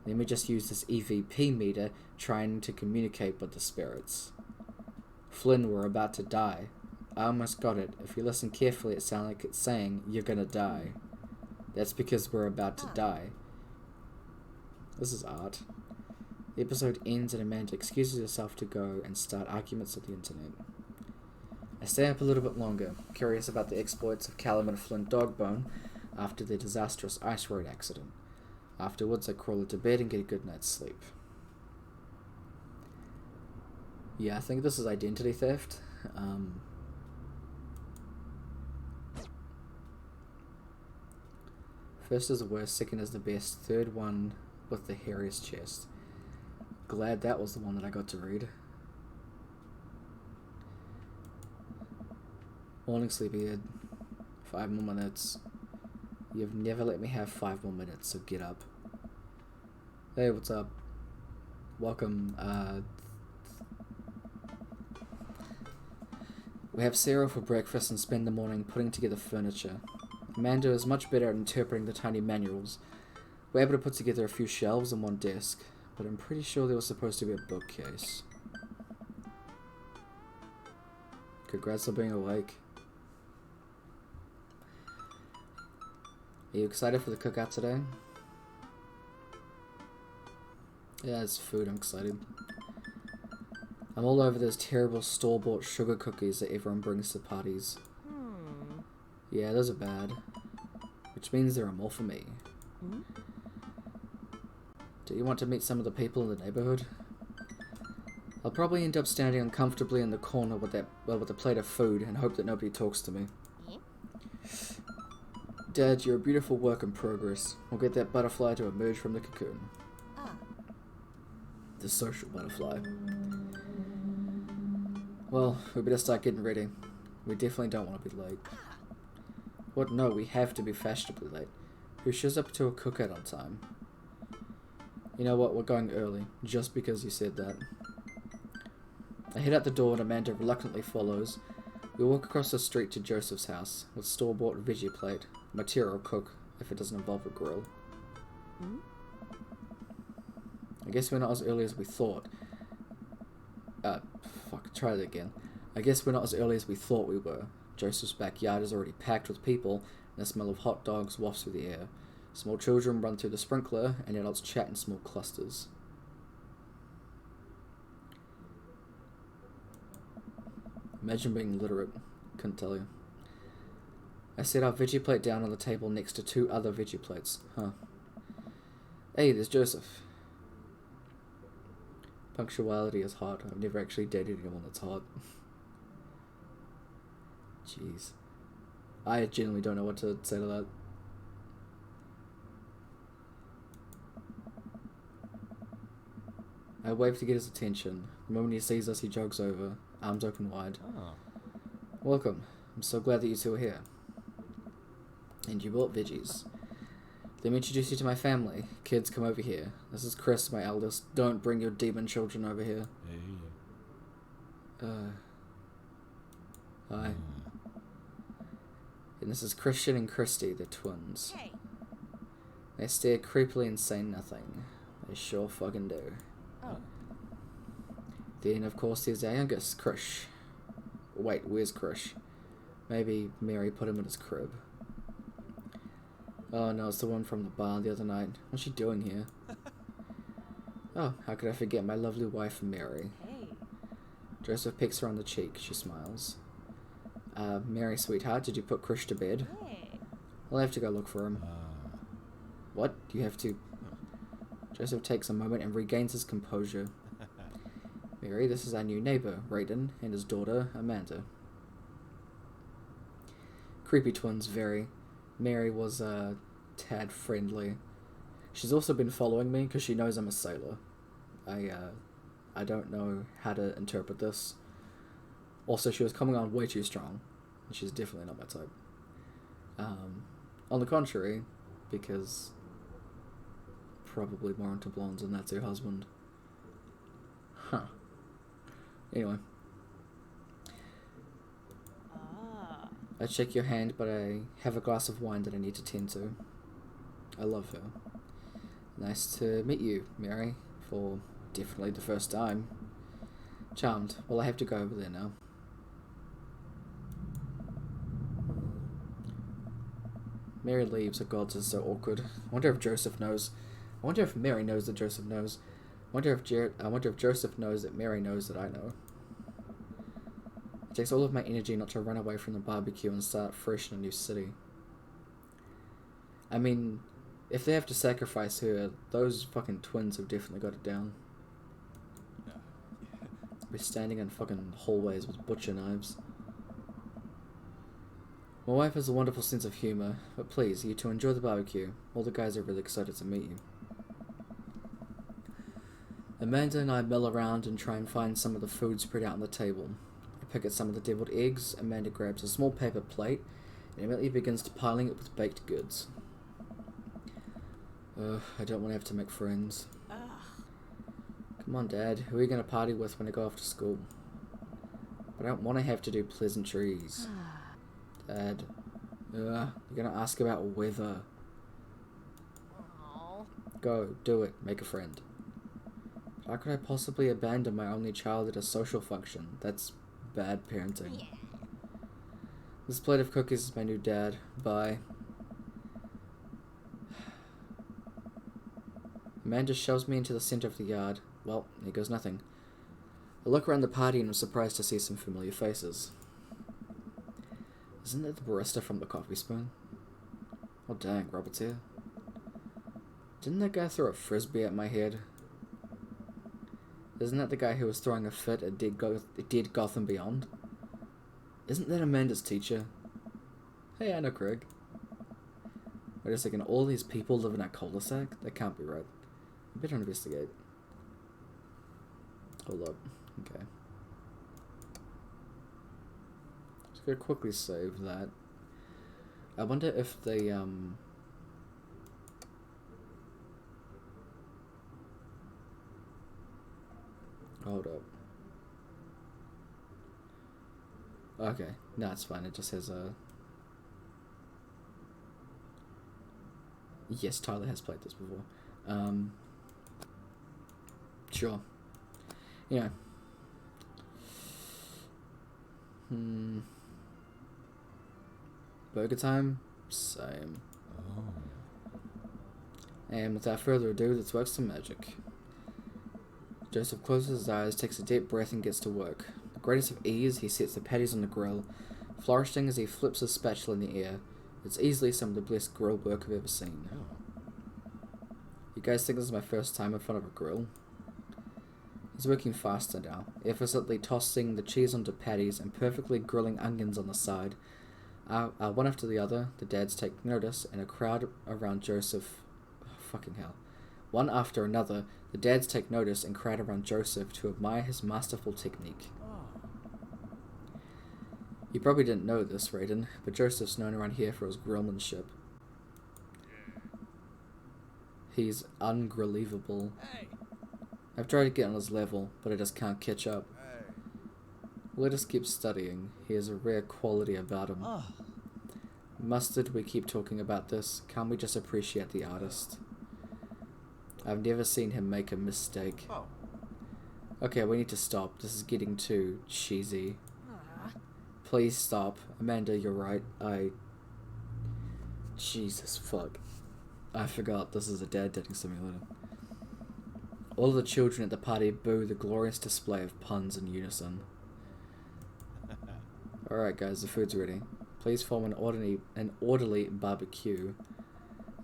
Let me just use this EVP meter trying to communicate with the spirits. Flynn, we're about to die. I almost got it. If you listen carefully, it sounds like it's saying, you're gonna die. That's because we're about to die. This is art. The episode ends and Amanda excuses herself to go and start arguments with the internet. I stay up a little bit longer, curious about the exploits of Callum and Flint Dogbone after their disastrous ice road accident. Afterwards, I crawl into bed and get a good night's sleep. Yeah, I think this is identity theft. First is the worst, second is the best, third one with the hairiest chest. Glad that was the one that I got to read. Morning, sleepyhead. 5 more minutes. You've never let me have 5 more minutes, so get up. Hey, what's up? Welcome, We have cereal for breakfast and spend the morning putting together furniture. Amanda is much better at interpreting the tiny manuals. We're able to put together a few shelves and one desk, but I'm pretty sure there was supposed to be a bookcase. Congrats on being awake. Are you excited for the cookout today? Yeah, it's food, I'm excited. I'm all over those terrible store-bought sugar cookies that everyone brings to parties. Yeah, those are bad. Which means there are more for me. Do you want to meet some of the people in the neighborhood? I'll probably end up standing uncomfortably in the corner with a plate of food and hope that nobody talks to me. Dad, you're a beautiful work in progress. We'll get that butterfly to emerge from the cocoon. The social butterfly. Well, we better start getting ready. We definitely don't want to be late. What? No, we have to be fashionably late. Who shows up to a cookout on time? You know what, we're going early, just because you said that. I head out the door and Amanda reluctantly follows. We walk across the street to Joseph's house, with store-bought veggie plate. Material cook, if it doesn't involve a grill. I guess we're not as early as we thought. Try that again. I guess we're not as early as we thought we were. Joseph's backyard is already packed with people, and the smell of hot dogs wafts through the air. Small children run through the sprinkler, and adults chat in small clusters. Imagine being literate. couldn't tell you. I set our veggie plate down on the table next to 2 other veggie plates. Huh. Hey, there's Joseph. Punctuality is hard. I've never actually dated anyone that's hard. Jeez. I genuinely don't know what to say to that. I wave to get his attention. The moment he sees us, he jogs over, arms open wide. Oh. Welcome. I'm so glad that you two are here. And you bought veggies. Let me introduce you to my family. Kids, come over here. This is Chris, my eldest. Don't bring your demon children over here. Hey. Hi. And this is Christian and Christy, the twins. Hey. They stare creepily and say nothing. They sure fucking do. Oh. Then, of course, there's our youngest, Krish. Wait, where's Krish? Maybe Mary put him in his crib. Oh no, it's the one from the bar the other night. What's she doing here? Oh, how could I forget my lovely wife, Mary? Hey. Joseph picks her on the cheek. She smiles. Mary, sweetheart, did you put Krish to bed? Hey. I'll have to go look for him. What? You have to... Joseph takes a moment and regains his composure. Mary, this is our new neighbor, Raiden, and his daughter, Amanda. Creepy twins, very. Mary was, tad friendly. She's also been following me because she knows I'm a sailor. I don't know how to interpret this. Also, she was coming on way too strong. And she's definitely not my type. On the contrary, because probably more into blondes and that's her husband. Huh. Anyway. Ah. I shake your hand, but I have a glass of wine that I need to tend to. I love her. Nice to meet you, Mary, for definitely the first time. Charmed. Well, I have to go over there now. Mary leaves. Oh god, this is so awkward. I wonder if Joseph knows. I wonder if Mary knows that Joseph knows. I wonder if Joseph knows that Mary knows that I know. It takes all of my energy not to run away from the barbecue and start fresh in a new city. I mean, if they have to sacrifice her, those fucking twins have definitely got it down. We're standing in fucking hallways with butcher knives. My wife has a wonderful sense of humour, but please, you two enjoy the barbecue. All the guys are really excited to meet you. Amanda and I mill around and try and find some of the food spread out on the table. I pick at some of the deviled eggs. Amanda grabs a small paper plate and immediately begins piling it with baked goods. I don't want to have to make friends. Ugh. Come on, Dad. Who are you going to party with when I go off to school? I don't want to have to do pleasantries. Dad. You're going to ask about weather. Aw. Go, do it. Make a friend. How could I possibly abandon my only child at a social function? That's bad parenting. Yeah. This plate of cookies is my new dad. Bye. Amanda shoves me into the center of the yard. Well, here goes nothing. I look around the party and am surprised to see some familiar faces. Isn't it the barista from the Coffee Spoon? Oh dang, Robert's here. Didn't that guy throw a frisbee at my head? Isn't that the guy who was throwing a fit at Dead Gotham Beyond? Isn't that Amanda's teacher? Hey, I know Craig. Wait a second, all these people live in a cul-de-sac? That can't be right. I better investigate. Hold up. Okay. Just gonna quickly save that. I wonder if they, Hold up. Okay. No, it's fine. It just has a... Yes, Tyler has played this before. Sure. Yeah. Burger time? Same. Oh. And without further ado, let's work some magic. Joseph closes his eyes, takes a deep breath and gets to work. The greatest of ease, he sets the patties on the grill, flourishing as he flips his spatula in the air. It's easily some of the best grill work I've ever seen. You guys think this is my first time in front of a grill? He's working faster now, effortlessly tossing the cheese onto patties and perfectly grilling onions on the side. One after the other, the dads take notice, and a crowd around Joseph... Oh, fucking hell. One after another, the dads take notice and crowd around Joseph to admire his masterful technique. You probably didn't know this, Raiden, but Joseph's known around here for his grillmanship. He's ungrillevable. I've tried to get on his level, but I just can't catch up. Let us keep studying. He has a rare quality about him. Mustard, we keep talking about this. Can't we just appreciate the artist? I've never seen him make a mistake. Okay, we need to stop. This is getting too cheesy. Please stop. Amanda, you're right. Jesus fuck. I forgot this is a dad dating simulator. All of the children at the party boo the glorious display of puns in unison. Alright guys, the food's ready. Please form an orderly barbecue.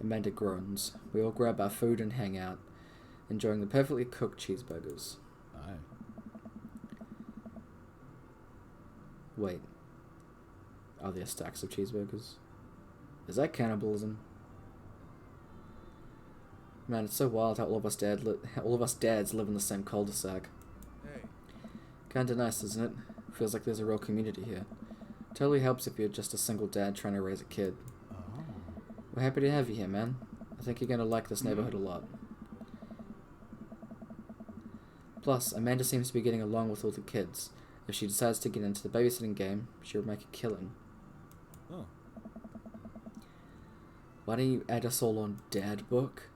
Amanda groans. We all grab our food and hang out, enjoying the perfectly cooked cheeseburgers. Wait. Are there stacks of cheeseburgers? Is that cannibalism? Man, it's so wild how all of us dads live in the same cul-de-sac. Kinda nice, isn't it? Feels like there's a real community here. Totally helps if you're just a single dad trying to raise a kid. We're happy to have you here, man. I think you're gonna like this neighborhood a lot. Plus, Amanda seems to be getting along with all the kids. If she decides to get into the babysitting game, she would make a killing. Why don't you add us all on Dad Book?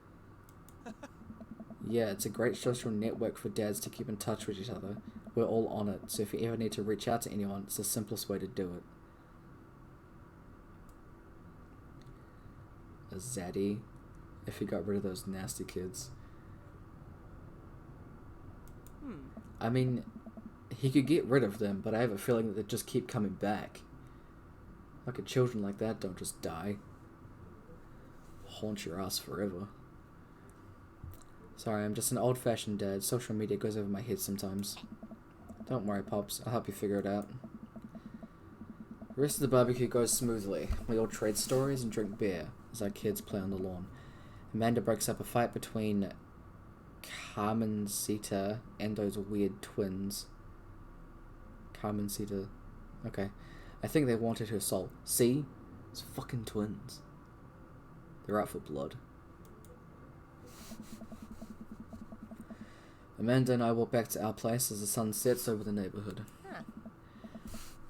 Yeah, it's a great social network for dads to keep in touch with each other. We're all on it, so if you ever need to reach out to anyone, it's the simplest way to do it. A zaddy, if he got rid of those nasty kids. I mean, he could get rid of them, but I have a feeling that they just keep coming back. Like children like that don't just die. Haunt your ass forever. Sorry, I'm just an old-fashioned dad. Social media goes over my head sometimes. Don't worry, Pops. I'll help you figure it out. The rest of the barbecue goes smoothly. We all trade stories and drink beer as our kids play on the lawn. Amanda breaks up a fight between Carmencita and those weird twins. Carmencita. Okay. I think they wanted her soul. See? It's fucking twins. They're out for blood. Amanda and I walk back to our place as the sun sets over the neighborhood.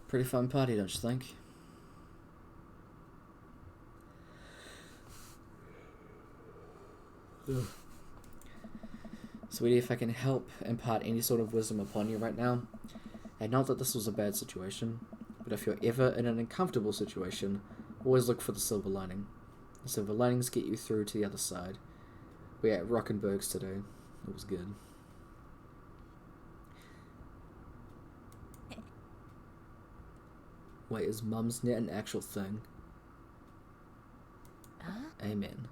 Pretty fun party, don't you think? Ugh. Sweetie, if I can help impart any sort of wisdom upon you right now, and not that this was a bad situation, but if you're ever in an uncomfortable situation, always look for the silver lining. The silver linings get you through to the other side. We ate Rockenbergs today. It was good. Wait, is Mum's Net an actual thing? Amen.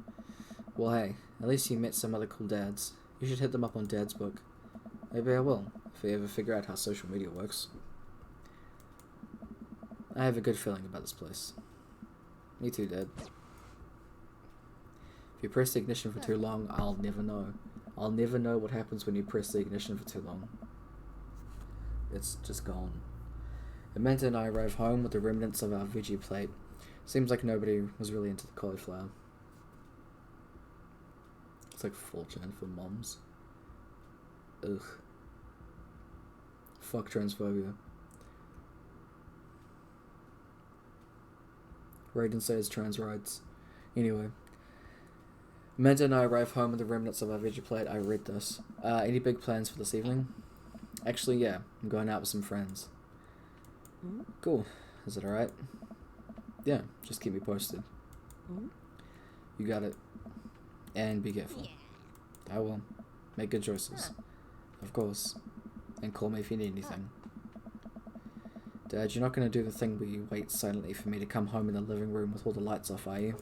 Well, hey, at least you met some other cool dads. You should hit them up on Dad's Book. Maybe I will, if I ever figure out how social media works. I have a good feeling about this place. Me too, Dad. If you press the ignition for too long, I'll never know. I'll never know what happens when you press the ignition for too long. It's just gone. Amanda and I arrive home with the remnants of our veggie plate. Seems like nobody was really into the cauliflower. It's like 4chan for moms. Ugh. Fuck transphobia. Raiden says trans rights. Anyway. Amanda and I arrive home with the remnants of our veggie plate. I read this. Any big plans for this evening? Actually, yeah. I'm going out with some friends. Cool. Is it alright? Yeah, just keep me posted. You got it. And be careful. I will. Make good choices. Of course. And call me if you need anything. Dad, you're not going to do the thing where you wait silently for me to come home in the living room with all the lights off, are you?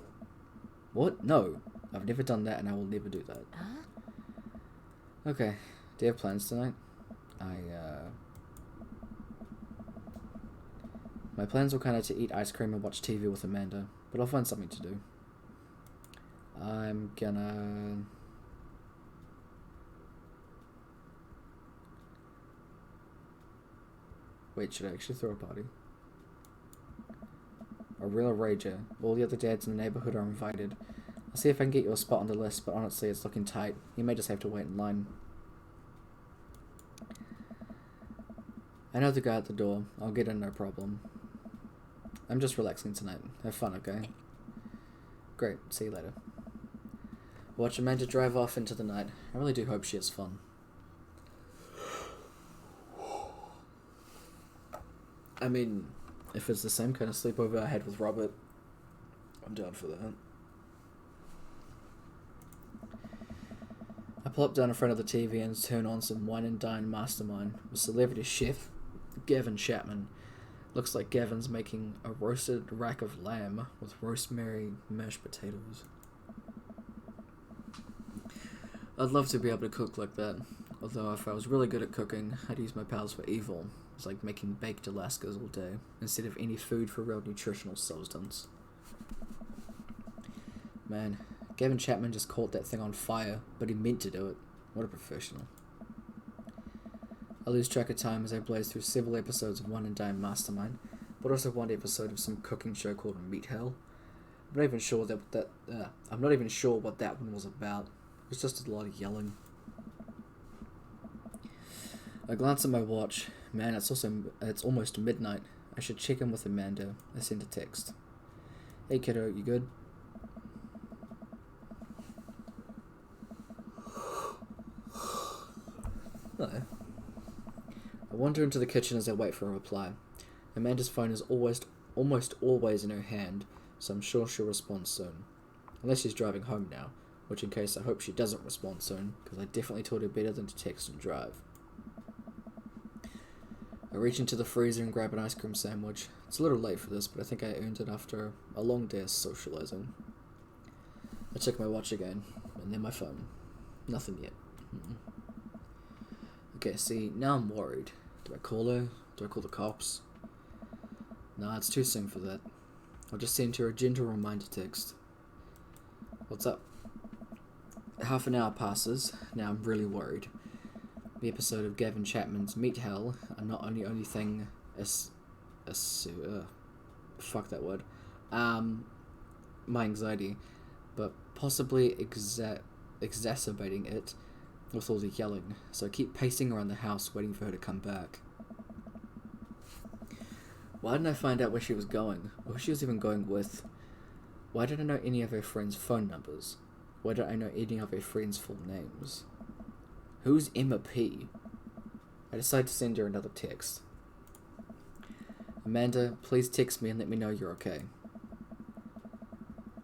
What? No. I've never done that and I will never do that. Huh? Okay. Do you have plans tonight? My plans were kind of to eat ice cream and watch TV with Amanda, but I'll find something to do. I'm gonna... Wait, should I actually throw a party? A real rager. All the other dads in the neighborhood are invited. I'll see if I can get you a spot on the list, but honestly, it's looking tight. You may just have to wait in line. I know the guy at the door. I'll get in, no problem. I'm just relaxing tonight. Have fun, okay? Great. See you later. Watch Amanda drive off into the night. I really do hope she has fun. I mean, if it's the same kind of sleepover I had with Robert, I'm down for that. I pull up down in front of the TV and turn on some Wine and Dine Mastermind with celebrity chef Gavin Chapman. Looks like Gavin's making a roasted rack of lamb with rosemary mashed potatoes. I'd love to be able to cook like that, although if I was really good at cooking, I'd use my powers for evil. It's like making baked Alaskas all day, instead of any food for real nutritional substance. Man, Gavin Chapman just caught that thing on fire, but he meant to do it. What a professional. I lose track of time as I blaze through several episodes of One and Dime Mastermind, but also one episode of some cooking show called Meat Hell. I'm not even sure what that one was about. It was just a lot of yelling. I glance at my watch. Man, it's almost midnight. I should check in with Amanda. I send a text. Hey kiddo, you good? No. I wander into the kitchen as I wait for a reply. Amanda's phone is almost always in her hand, so I'm sure she'll respond soon. Unless she's driving home now, which in case I hope she doesn't respond soon, because I definitely told her better than to text and drive. I reach into the freezer and grab an ice cream sandwich. It's a little late for this, but I think I earned it after a long day of socializing. I check my watch again, and then my phone. Nothing yet. Okay, see, now I'm worried. Do I call her? Do I call the cops? Nah, it's too soon for that. I'll just send her a gentle reminder text. What's up? Half an hour passes. Now I'm really worried. The episode of Gavin Chapman's Meat Hell are not only thing fuck that word. My anxiety, but possibly exacerbating it with all the yelling, so I keep pacing around the house waiting for her to come back. Why didn't I find out where she was going, or who she was even going with? Why did I know any of her friends' phone numbers? Why did I know any of her friends' full names? Who's Emma P? I decide to send her another text. Amanda, please text me and let me know you're okay.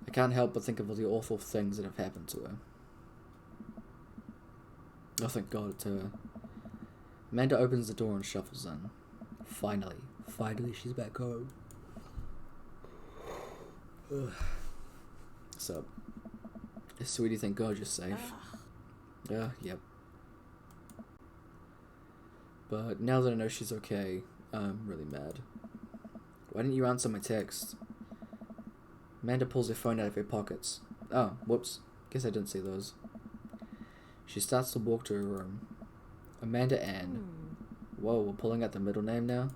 I can't help but think of all the awful things that have happened to her. Oh, thank God it's her. Amanda opens the door and shuffles in. Finally she's back home. Ugh. So, sweetie, thank God you're safe. Yep. But now that I know she's okay, I'm really mad. Why didn't you answer my text? Amanda pulls her phone out of her pockets. Oh, whoops. Guess I didn't see those. She starts to walk to her room. Amanda Ann. Whoa, we're pulling out the middle name now?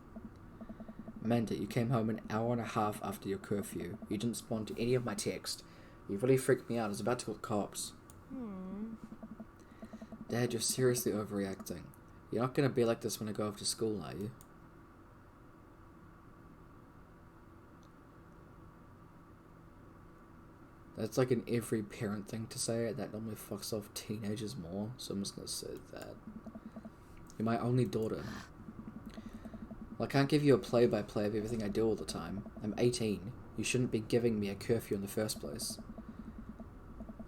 Amanda, you came home an hour and a half after your curfew. You didn't respond to any of my text. You really freaked me out. I was about to call the cops. Dad, you're seriously overreacting. You're not going to be like this when I go off to school, are you? That's like an every parent thing to say. That normally fucks off teenagers more, so I'm just going to say that. You're my only daughter. Well, I can't give you a play-by-play of everything I do all the time. I'm 18. You shouldn't be giving me a curfew in the first place.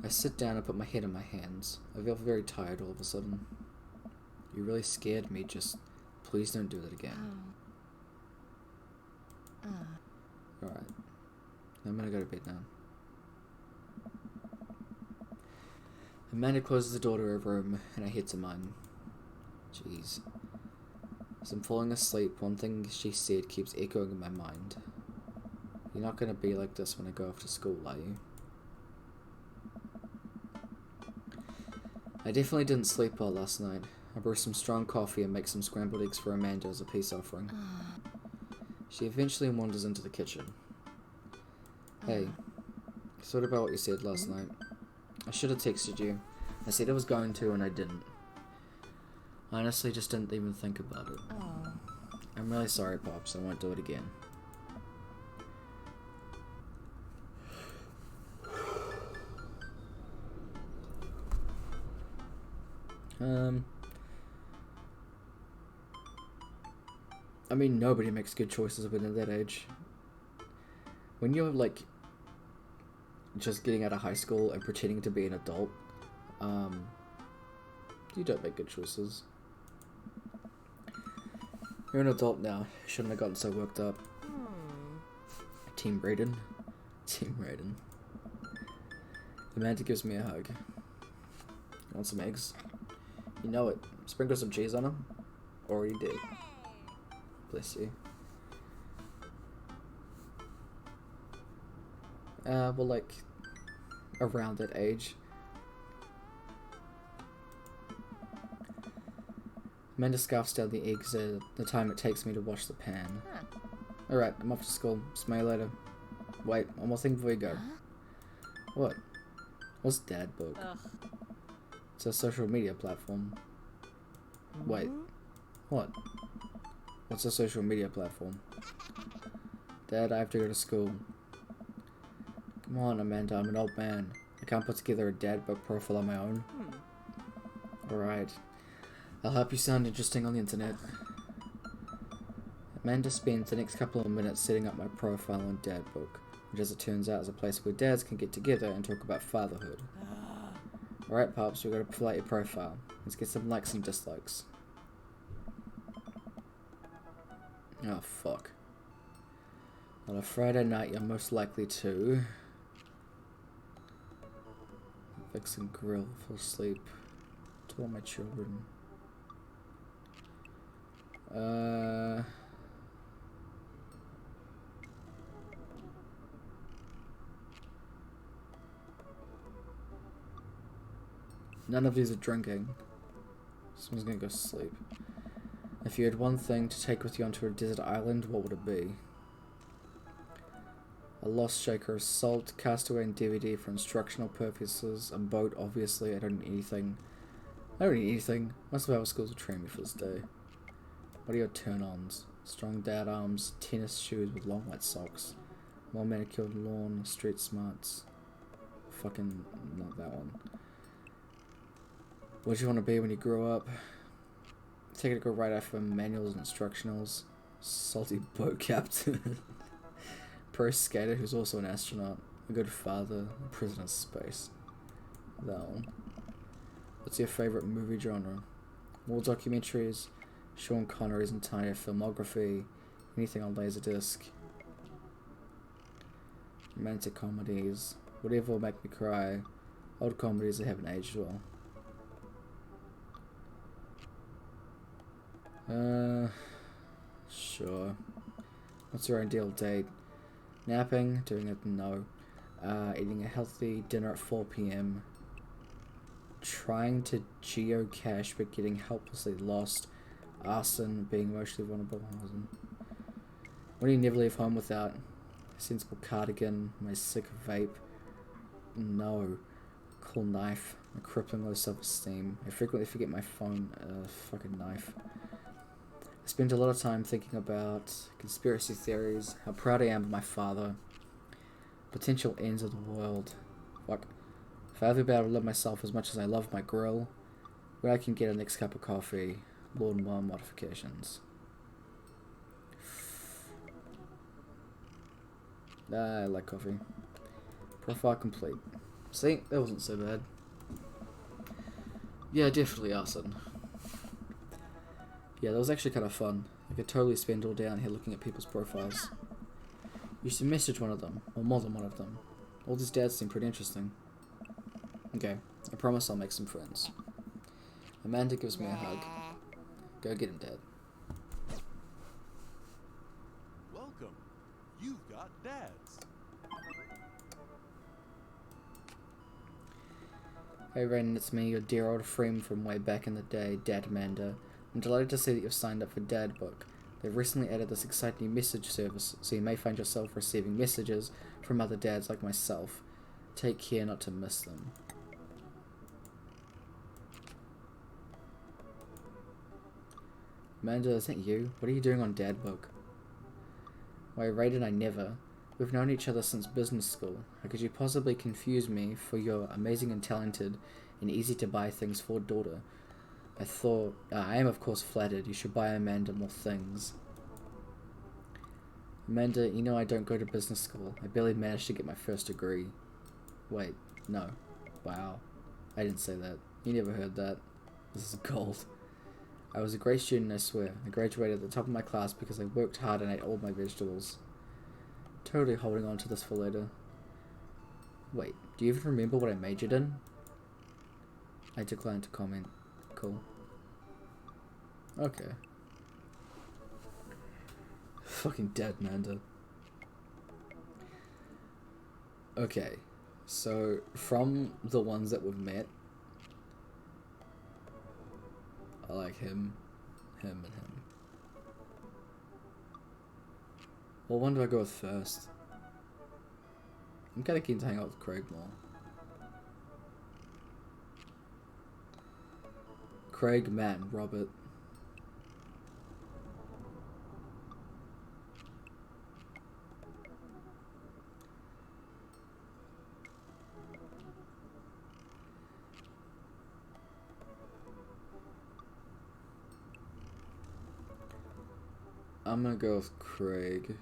I sit down and put my head in my hands. I feel very tired all of a sudden. You really scared me. Just please don't do that again. Alright. I'm gonna go to bed now. Amanda closes the door to her room, and I head to mine. Jeez. As I'm falling asleep, one thing she said keeps echoing in my mind. You're not gonna be like this when I go off to school, are you? I definitely didn't sleep well last night. I brew some strong coffee and make some scrambled eggs for Amanda as a peace offering. She eventually wanders into the kitchen. Hey, thought about what you said last night. I should have texted you. I said I was going to and I didn't. I honestly just didn't even think about it. I'm really sorry, Pops. I won't do it again. I mean, nobody makes good choices when they're that age. When you're, like, just getting out of high school and pretending to be an adult, you don't make good choices. You're an adult now. Shouldn't have gotten so worked up. Team Raiden. Team Raiden. Amanda gives me a hug. You want some eggs? You know it. Sprinkle some cheese on them. Already did. Bless you. Well, like, around that age. Amanda scarfs down the eggs at the time it takes me to wash the pan. Alright, I'm off to school. Smell you later. Wait, one more thing before you go. What? What's Dad Book? It's a social media platform. Wait. What? What's a social media platform? Dad, I have to go to school. Come on, Amanda, I'm an old man. I can't put together a Dad Book profile on my own. Alright. I'll help you sound interesting on the internet. Amanda spends the next couple of minutes setting up my profile on Dad Book, which as it turns out is a place where dads can get together and talk about fatherhood. Alright, Pops, we've got to fill out your profile. Let's get some likes and dislikes. Oh, fuck. On a Friday night, you're most likely to fix and grill, fall asleep, to all my children. None of these are drinking. Someone's gonna go sleep. If you had one thing to take with you onto a desert island, what would it be? A lost shaker of salt, castaway and DVD for instructional purposes, a boat, obviously. I don't need anything. I don't need anything. Most of our schools will train me for this day. What are your turn-ons? Strong dad arms, tennis shoes with long white socks, well manicured lawn, street smarts. Fucking not that one. What do you want to be when you grow up? Take it to go right after manuals and instructionals. Salty boat captain. Pro skater who's also an astronaut. A good father. A prisoner of space. That one. What's your favourite movie genre? War documentaries, Sean Connery's entire filmography, anything on Laserdisc, romantic comedies, whatever will make me cry, old comedies that haven't aged well. Sure. What's your ideal date? Napping? Doing it? No. Eating a healthy dinner at 4 PM. Trying to geocache but getting helplessly lost. Arson, being emotionally vulnerable. When do you never leave home without? A sensible cardigan, my sick vape. No. Cool knife. A crippling low self-esteem. I frequently forget my phone. Fucking knife. I spend a lot of time thinking about conspiracy theories, how proud I am of my father, potential ends of the world. Fuck. If I ever be able to love myself as much as I love my grill, where I can get a next cup of coffee, lawnmower modifications. I like coffee. Profile complete. See, that wasn't so bad. Yeah, definitely arson. Yeah, that was actually kind of fun. I could totally spend all day on here looking at people's profiles. You should message one of them, or more than one of them. All these dads seem pretty interesting. Okay, I promise I'll make some friends. Amanda gives me a hug. Go get him, Dad. Welcome. You've got dads. Hey Raiden, it's me, your dear old friend from way back in the day, Dad Amanda. I'm delighted to see that you've signed up for Dad Book. They've recently added this exciting new message service, so you may find yourself receiving messages from other dads like myself. Take care not to miss them. Amanda, is that you? What are you doing on Dad Book? Why, Raiden, I never. We've known each other since business school. How could you possibly confuse me for your amazing and talented and easy to buy things for daughter? I am of course flattered. You should buy Amanda more things. Amanda, you know I don't go to business school. I barely managed to get my first degree. Wait, no. Wow. I didn't say that. You never heard that. This is gold. I was a great student, I swear. I graduated at the top of my class because I worked hard and ate all my vegetables. Totally holding on to this for later. Wait, do you even remember what I majored in? I declined to comment. Cool. Okay. Fucking dead, Amanda. Okay, so from the ones that we've met, I like him, and him. Well, one do I go with first? I'm kinda keen to hang out with Craig more. Craig, Matt, and Robert. I'm gonna go with Craig,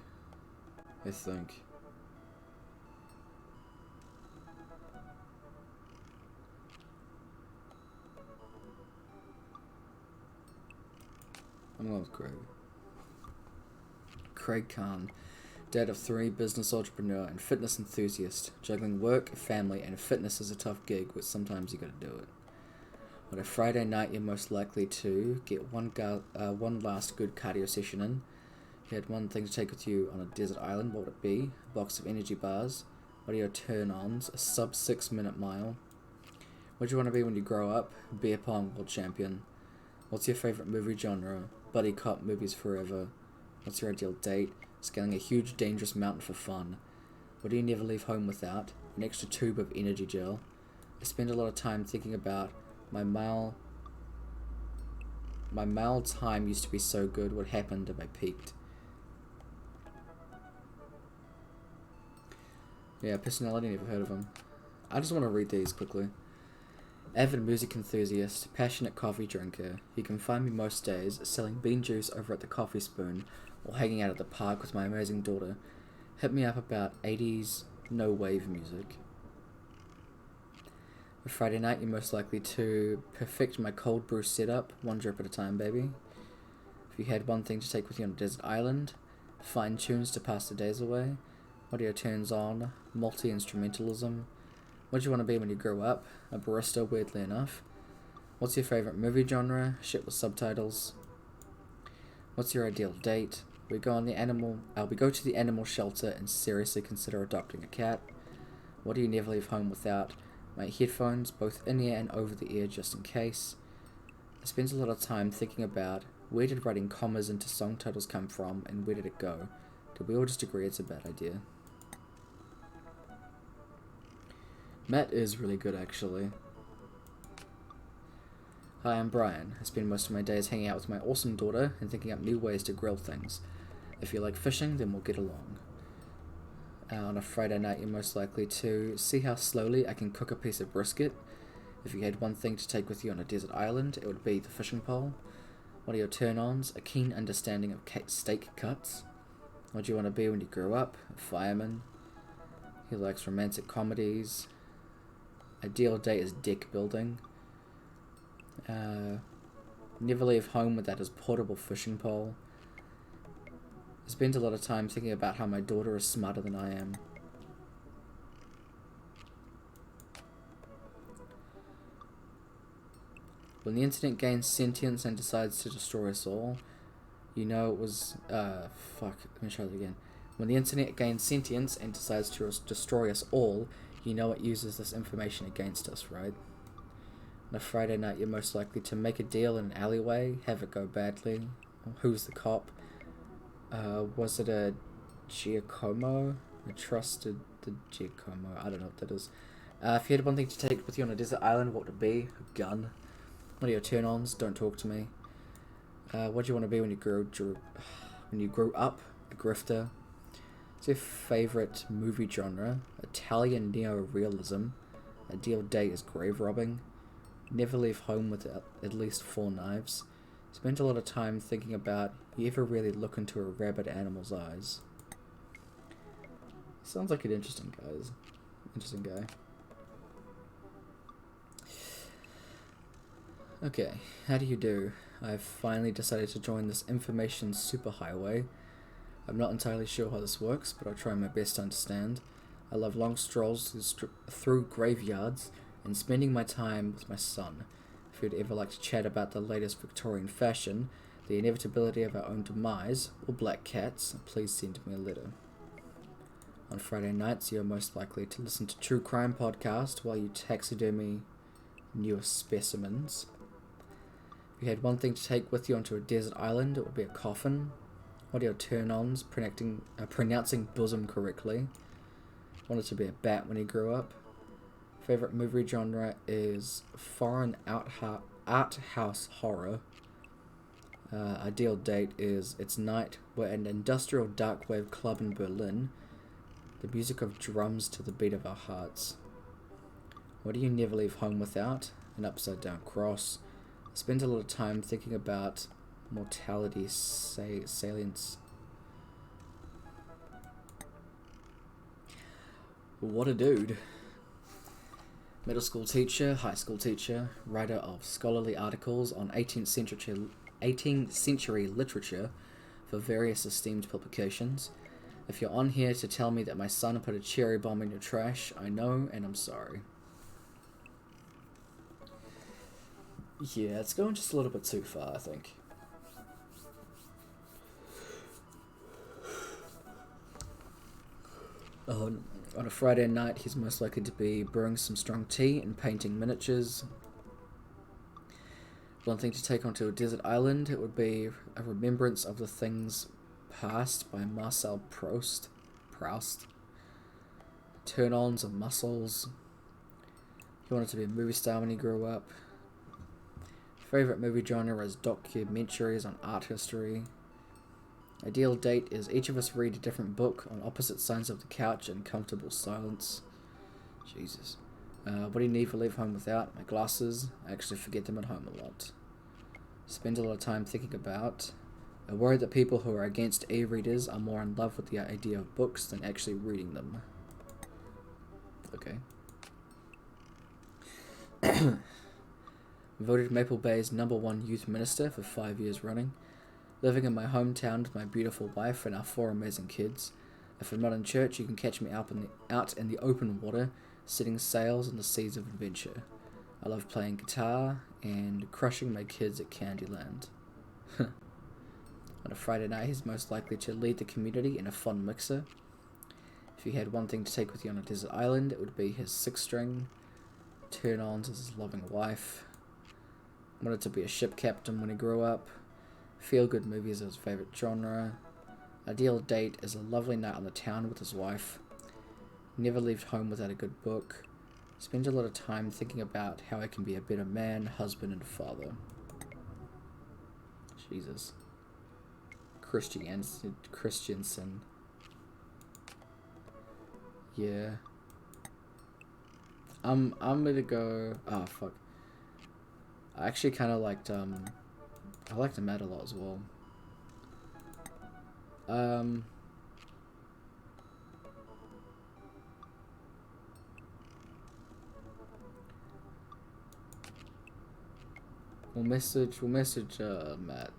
I think. I'm going with Craig. Craig Khan, dad of 3, business entrepreneur and fitness enthusiast. Juggling work, family, and fitness is a tough gig, but sometimes you gotta do it. On a Friday night, you're most likely to get one last good cardio session in. You had one thing to take with you on a desert island, what would it be? A box of energy bars. What are your turn-ons? A sub 6 minute mile. What do you want to be when you grow up? Beer pong world champion. What's your favourite movie genre? Buddy cop movies forever. What's your ideal date? Scaling a huge dangerous mountain for fun. What do you never leave home without? An extra tube of energy gel. I spend a lot of time thinking about my mile time used to be so good. What happened if I peaked? Yeah, personality, never heard of him. I just want to read these quickly. Avid music enthusiast, passionate coffee drinker. You can find me most days selling bean juice over at the Coffee Spoon or hanging out at the park with my amazing daughter. Hit me up about 80s no wave music. A Friday night, you're most likely to perfect my cold brew setup, one drip at a time, baby. If you had one thing to take with you on a desert island, fine tunes to pass the days away. What are your turns on? Multi-instrumentalism. What do you want to be when you grow up? A barista, weirdly enough. What's your favourite movie genre? Shit with subtitles. What's your ideal date? We go to the animal shelter and seriously consider adopting a cat. What do you never leave home without? My headphones, both in-ear and over-the-ear just in case. I spend a lot of time thinking about where did writing commas into song titles come from and where did it go? Did we all just agree it's a bad idea? Matt is really good, actually. Hi, I'm Brian. I spend most of my days hanging out with my awesome daughter and thinking up new ways to grill things. If you like fishing, then we'll get along. On a Friday night, you're most likely to see how slowly I can cook a piece of brisket. If you had one thing to take with you on a desert island, it would be the fishing pole. What are your turn-ons? A keen understanding of steak cuts. What do you want to be when you grow up? A fireman. He likes romantic comedies. Ideal date is deck building. Never leave home without his portable fishing pole. spend a lot of time thinking about how my daughter is smarter than I am. When the internet gains sentience and decides to destroy us all, you know it was... fuck, let me try that again. When the internet gains sentience and decides to destroy us all, you know it uses this information against us, right? On a Friday night, you're most likely to make a deal in an alleyway, have it go badly. Who's the cop? Was it a Giacomo? I trusted the Giacomo. I don't know what that is. If you had one thing to take with you on a desert island, what would it be? A gun. What are your turn-ons? Don't talk to me. What do you want to be when you grew up? A grifter. What's your favourite movie genre? Italian neo-realism. Ideal date is grave robbing. Never leave home with at least 4 knives. Spent a lot of time thinking about you ever really look into a rabid animal's eyes. Sounds like an interesting guy. Okay, how do you do? I've finally decided to join this information superhighway. I'm not entirely sure how this works, but I'll try my best to understand. I love long strolls through graveyards and spending my time with my son. If you'd ever like to chat about the latest Victorian fashion, the inevitability of our own demise, or black cats, please send me a letter. On Friday nights, you're most likely to listen to true crime podcast while you taxidermy newer specimens. If you had one thing to take with you onto a desert island, it would be a coffin. What are your turn-ons? Pronouncing bosom correctly. Wanted to be a bat when he grew up. Favorite movie genre is foreign art house horror. Ideal date is it's night. We're at an industrial dark wave club in Berlin. The music of drums to the beat of our hearts. What do you never leave home without? An upside down cross. Spend a lot of time thinking about mortality salience. What a dude. Middle school teacher, high school teacher, writer of scholarly articles on 18th century literature for various esteemed publications. If you're on here to tell me that my son put a cherry bomb in your trash, I know and I'm sorry. Yeah, it's going just a little bit too far, I think. On a Friday night, he's most likely to be brewing some strong tea and painting miniatures. One thing to take onto a desert island, it would be a remembrance of the things past by Marcel Proust. Turn-ons of muscles. He wanted to be a movie star when he grew up. Favorite movie genre is documentaries on art history. Ideal date is each of us read a different book on opposite sides of the couch in comfortable silence. Jesus. What do you need to leave home without? My glasses. I actually forget them at home a lot. Spend a lot of time thinking about. I worry that people who are against e-readers are more in love with the idea of books than actually reading them. Okay. Voted Maple Bay's #1 youth minister for 5 years running. Living in my hometown with my beautiful wife and our 4 amazing kids. If I'm not in church, you can catch me out in the open water, setting sails on the seas of adventure. I love playing guitar and crushing my kids at Candyland. On a Friday night, he's most likely to lead the community in a fun mixer. If you had one thing to take with you on a desert island, it would be his 6-string. Turn-ons is his loving wife. Wanted to be a ship captain when he grew up. Feel-good movies are his favourite genre. Ideal date is a lovely night on the town with his wife. Never left home without a good book. Spends a lot of time thinking about how I can be a better man, husband, and father. Jesus. Christiansen. Yeah. I'm gonna go... Oh, fuck. I actually kind of liked, I liked the Matt a lot as well. We'll message, Matt.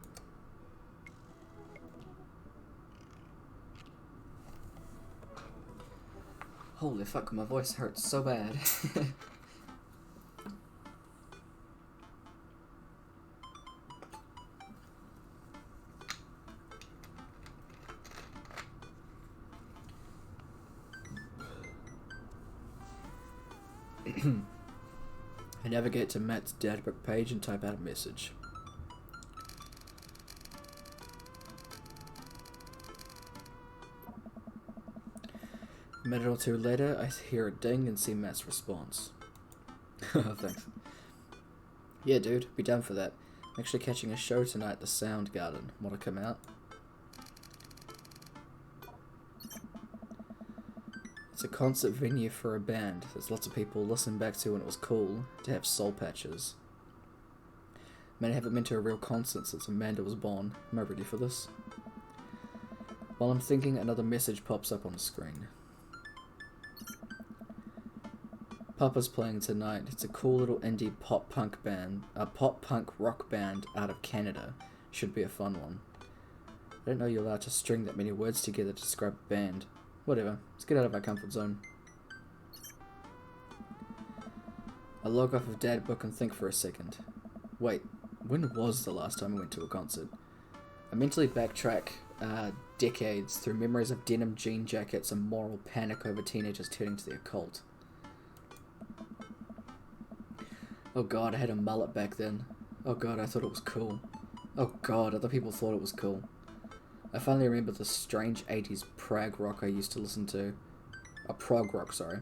Holy fuck, my voice hurts so bad. I navigate to Matt's dadbook page and type out a message. A minute or two later, I hear a ding and see Matt's response. Thanks. Yeah, dude, be down for that. I'm actually catching a show tonight at the Sound Garden. Want to come out? It's a concert venue for a band. There's lots of people listening back to when it was cool to have soul patches. Man, I haven't been to a real concert since Amanda was born. Am I ready for this? While I'm thinking, another message pops up on the screen. Papa's playing tonight. It's a cool little indie pop-punk rock band out of Canada. Should be a fun one. I didn't know you're allowed to string that many words together to describe a band. Whatever, let's get out of our comfort zone. I log off of Dadbook and think for a second. Wait, when was the last time I went to a concert? I mentally backtrack decades through memories of denim jean jackets and moral panic over teenagers turning to the occult. Oh god, I had a mullet back then. Oh god, I thought it was cool. Oh god, other people thought it was cool. I finally remember the strange 80s prog rock I used to listen to. Prog rock, sorry.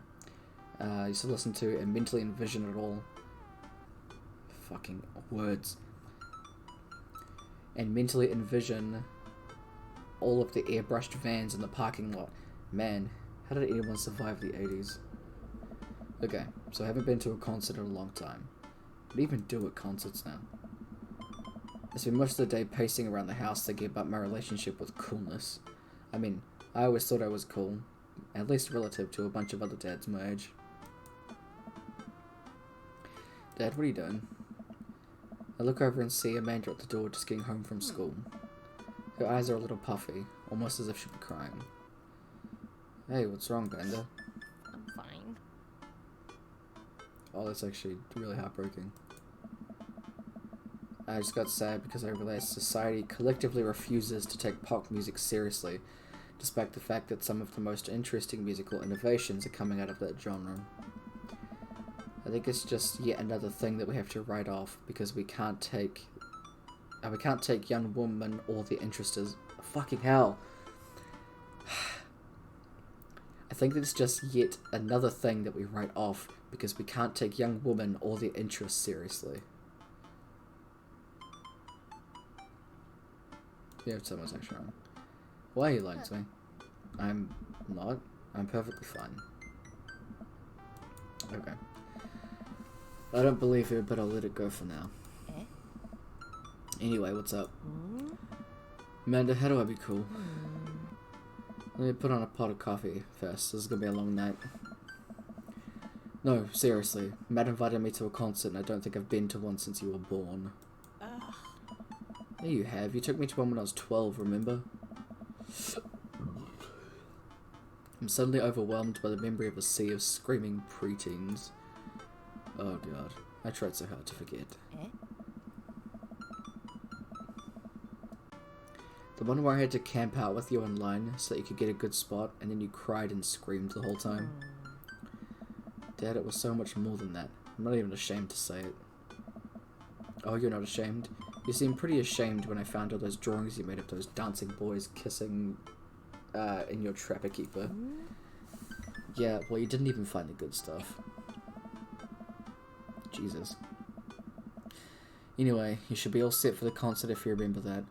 I used to listen to and mentally envision it all. Fucking words. And mentally envision all of the airbrushed vans in the parking lot. Man, how did anyone survive the 80s? Okay, so I haven't been to a concert in a long time. What do you even do at concerts now? I spend most of the day pacing around the house thinking about my relationship with coolness. I mean, I always thought I was cool, at least relative to a bunch of other dads my age. Dad, what are you doing? I look over and see Amanda at the door just getting home from school. Her eyes are a little puffy, almost as if she'd be crying. Hey, what's wrong, Amanda? I'm fine. Oh, that's actually really heartbreaking. I just got sad because I realized society collectively refuses to take pop music seriously, despite the fact that some of the most interesting musical innovations are coming out of that genre. I think it's just yet another thing that we have to write off because we can't take young women or their interests. Fucking hell. I think it's just yet another thing that we write off because we can't take young women or their interests seriously. You have someone's actually wrong. Why are you lying to me? I'm not. I'm perfectly fine. Okay. I don't believe you, but I'll let it go for now. Eh? Anyway, what's up? Mm? Amanda, how do I be cool? Let me put on a pot of coffee first. This is gonna be a long night. No, seriously. Matt invited me to a concert and I don't think I've been to one since you were born. Ugh. Yeah, you have. You took me to one when I was 12, remember? I'm suddenly overwhelmed by the memory of a sea of screaming preteens. Oh god, I tried so hard to forget. Eh? The one where I had to camp out with you online so that you could get a good spot and then you cried and screamed the whole time. Dad, it was so much more than that. I'm not even ashamed to say it. Oh, you're not ashamed? You seemed pretty ashamed when I found all those drawings you made of those dancing boys kissing in your Trapper Keeper. Yeah, well, you didn't even find the good stuff. Jesus. Anyway, you should be all set for the concert if you remember that.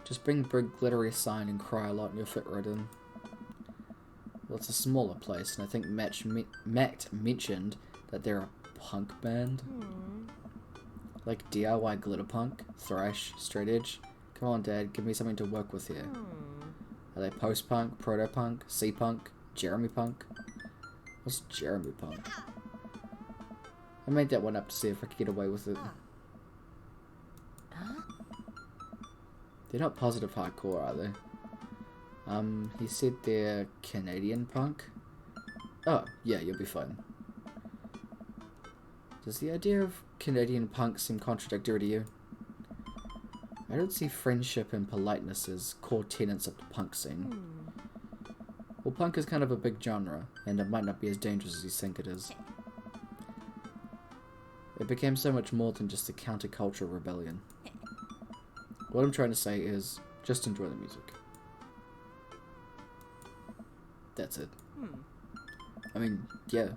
Just bring a big glittery sign and cry a lot and you'll fit right in. Well, it's a smaller place, and I think Matt mentioned that they're a punk band. Like DIY glitter punk, thrash, straight edge. Come on, Dad, give me something to work with here. Are they post-punk, proto-punk, C-punk, Jeremy punk? What's Jeremy punk? I made that one up to see if I could get away with it. Huh? They're not positive hardcore, are they? He said they're Canadian punk. Oh, yeah, you'll be fine. Does the idea of Canadian punk seem contradictory to you? I don't see friendship and politeness as core tenets of the punk scene. Well, punk is kind of a big genre, and it might not be as dangerous as you think it is. It became so much more than just a counterculture rebellion. What I'm trying to say is, just enjoy the music. That's it. I mean, yeah,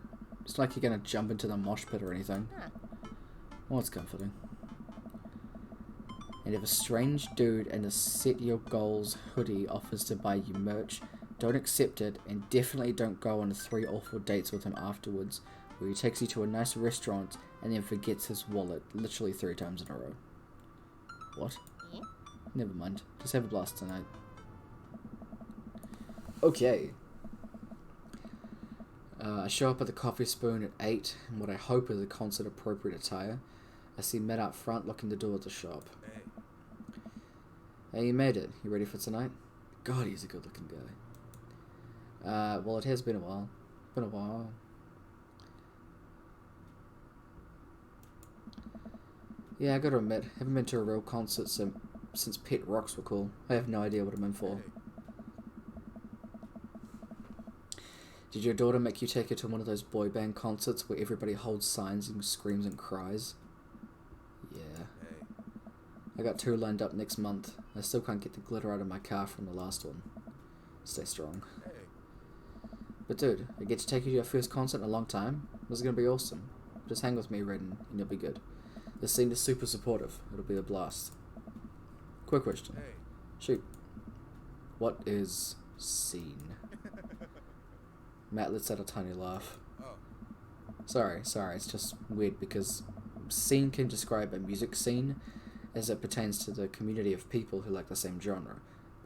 it's not like you're gonna jump into the mosh pit or anything. Well, it's comforting. And if a strange dude in a Set Your Goals hoodie offers to buy you merch, don't accept it, and definitely don't go on 3 awful dates with him afterwards, where he takes you to a nice restaurant and then forgets his wallet literally 3 times in a row. What? Yeah. Never mind. Just have a blast tonight. Okay. I show up at the Coffee Spoon at 8 in what I hope is a concert-appropriate attire. I see Matt out front locking the door of the shop. Hey, you made it. You ready for tonight? God, he's a good-looking guy. Well, it has been a while. Been a while. Yeah, I gotta admit, haven't been to a real concert since Pet Rocks were cool. I have no idea what I'm in for. Did your daughter make you take her to one of those boy band concerts where everybody holds signs and screams and cries? Yeah. I got 2 lined up next month. I still can't get the glitter out of my car from the last one. Stay strong. But dude, I get to take you to your first concert in a long time. This is gonna be awesome. Just hang with me, Raiden, and you'll be good. The scene is super supportive. It'll be a blast. Quick question. Shoot. What is scene? Matt lets out a tiny laugh. Sorry, it's just weird because scene can describe a music scene as it pertains to the community of people who like the same genre.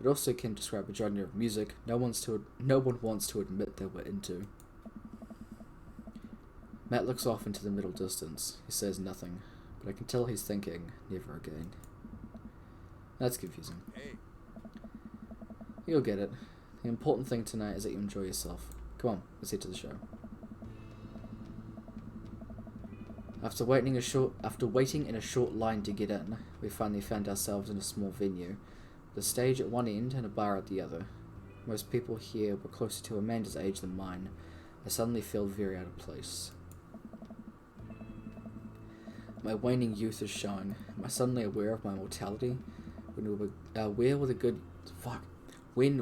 It also can describe a genre of music no one wants to admit they were into. Matt looks off into the middle distance. He says nothing, but I can tell he's thinking, never again. That's confusing. You'll get it. The important thing tonight is that you enjoy yourself. Come on, let's head to the show. After waiting in a short line to get in, we finally found ourselves in a small venue, with a stage at one end and a bar at the other. Most people here were closer to Amanda's age than mine. I suddenly feel very out of place. My waning youth is showing. Am I suddenly aware of my mortality? When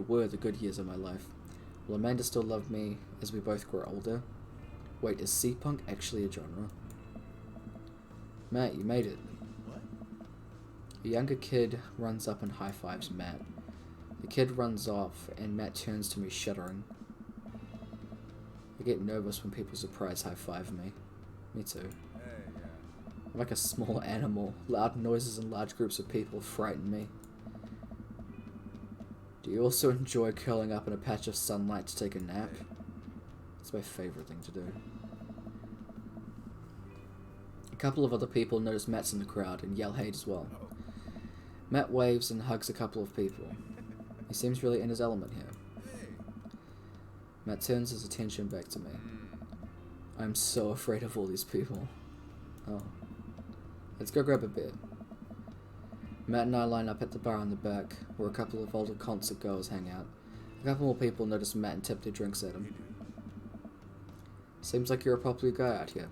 were the good years of my life? Will Amanda still love me as we both grow older? Wait, is C-punk actually a genre? Matt, you made it. What? A younger kid runs up and high-fives Matt. The kid runs off, and Matt turns to me shuddering. I get nervous when people surprise high-five me. Me too. I'm like a small animal. Loud noises and large groups of people frighten me. Do you also enjoy curling up in a patch of sunlight to take a nap? It's my favorite thing to do. A couple of other people notice Matt's in the crowd and yell hate as well. Matt waves and hugs a couple of people. He seems really in his element here. Matt turns his attention back to me. I'm so afraid of all these people. Oh. Let's go grab a beer. Matt and I line up at the bar in the back, where a couple of older concert goers hang out. A couple more people notice Matt and tip their drinks at him. Seems like you're a popular guy out here.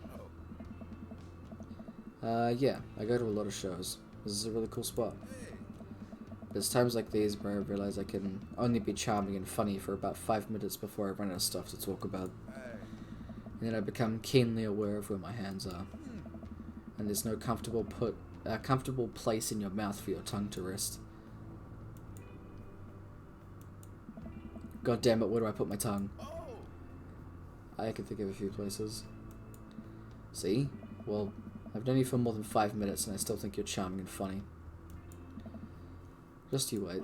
Yeah, I go to a lot of shows. This is a really cool spot. There's times like these where I realize I can only be charming and funny for about 5 minutes before I run out of stuff to talk about. And then I become keenly aware of where my hands are. And there's no comfortable place in your mouth for your tongue to rest. God damn it, where do I put my tongue? I can think of a few places. See? Well, I've known you for more than 5 minutes and I still think you're charming and funny. Just you wait.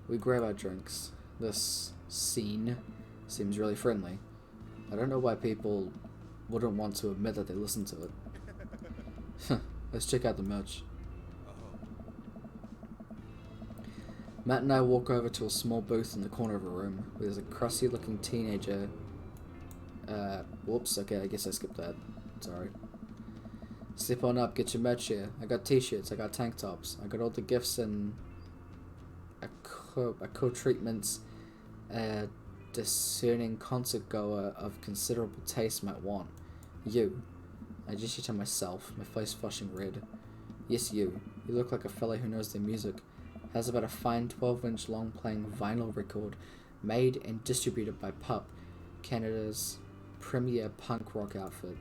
We grab our drinks. This scene seems really friendly. I don't know why people wouldn't want to admit that they listen to it. Let's check out the merch. Matt and I walk over to a small booth in the corner of a room where there's a crusty looking teenager. Whoops, okay, I guess I skipped that. Sorry. Step on up, get your merch here. I got t-shirts, I got tank tops, I got all the gifts and co-treatments a discerning concert goer of considerable taste might want. You. I gesture to myself, my face flushing red. Yes, you. You look like a fellow who knows their music. Has about a fine 12-inch long playing vinyl record made and distributed by Pup, Canada's premier punk rock outfit.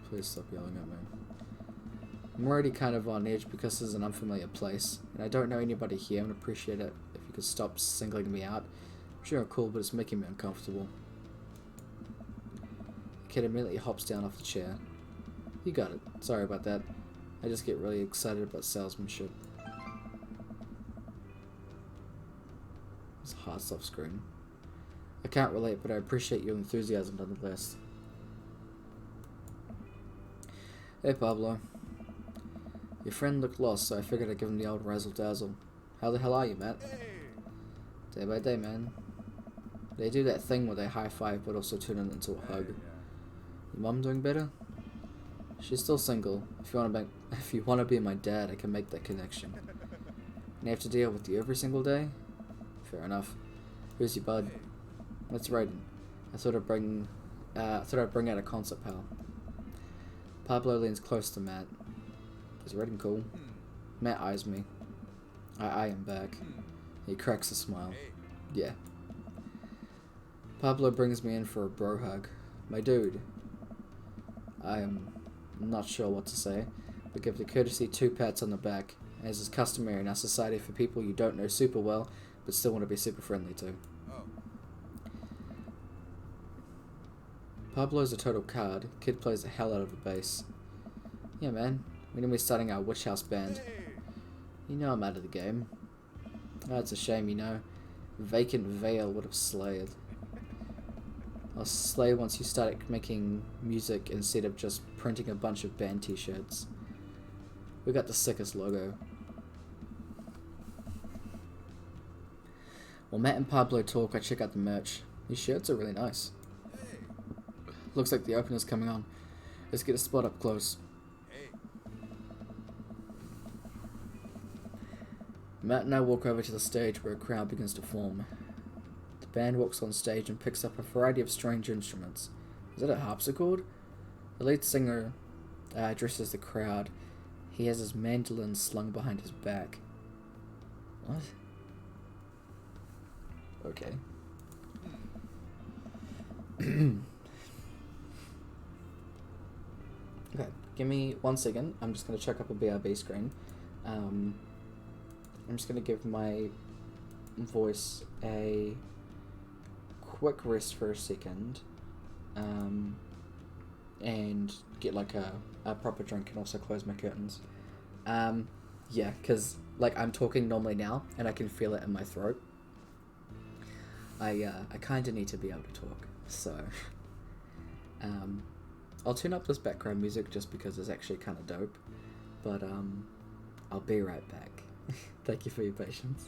Please stop yelling at me. I'm already kind of on edge because this is an unfamiliar place, and I don't know anybody here and appreciate it if you could stop singling me out. I'm sure I'm cool, but it's making me uncomfortable. The kid immediately hops down off the chair. You got it. Sorry about that. I just get really excited about salesmanship. There's hearts off screen. I can't relate, but I appreciate your enthusiasm nonetheless. Hey Pablo. Your friend looked lost, so I figured I'd give him the old razzle-dazzle. How the hell are you, Matt? Day by day, man. They do that thing where they high-five but also turn it into a hug. Your mom doing better? She's still single. If you want to be my dad, I can make that connection. And you have to deal with you every single day? Fair enough. Who's your bud? That's Raiden. I thought I'd bring out a concert pal. Pablo leans close to Matt. Is Raiden cool? Matt eyes me. I eye him back. He cracks a smile. Yeah. Pablo brings me in for a bro hug. My dude. I am not sure what to say, but give the courtesy 2 pats on the back, as is customary in our society for people you don't know super well, but still want to be super friendly to. Pablo's a total card. Kid plays the hell out of the bass. Yeah, man. We're gonna be starting our Witch House band. You know I'm out of the game. Oh, it's a shame, you know. Vacant Veil would have slayed. I'll slay once you start making music instead of just printing a bunch of band t-shirts. We got the sickest logo. While Matt and Pablo talk, I check out the merch. These shirts are really nice. Looks like the opener's coming on. Let's get a spot up close. Matt and I walk over to the stage where a crowd begins to form. The band walks on stage and picks up a variety of strange instruments. Is that a harpsichord? The lead singer addresses the crowd. He has his mandolin slung behind his back. What? Okay. Okay, give me 1 second. I'm just going to check up a BRB screen. I'm just going to give my voice a quick rest for a second. And get like a proper drink and also close my curtains. Yeah, because like I'm talking normally now and I can feel it in my throat. I kind of need to be able to talk, so I'll turn up this background music just because it's actually kind of dope, but I'll be right back. Thank you for your patience.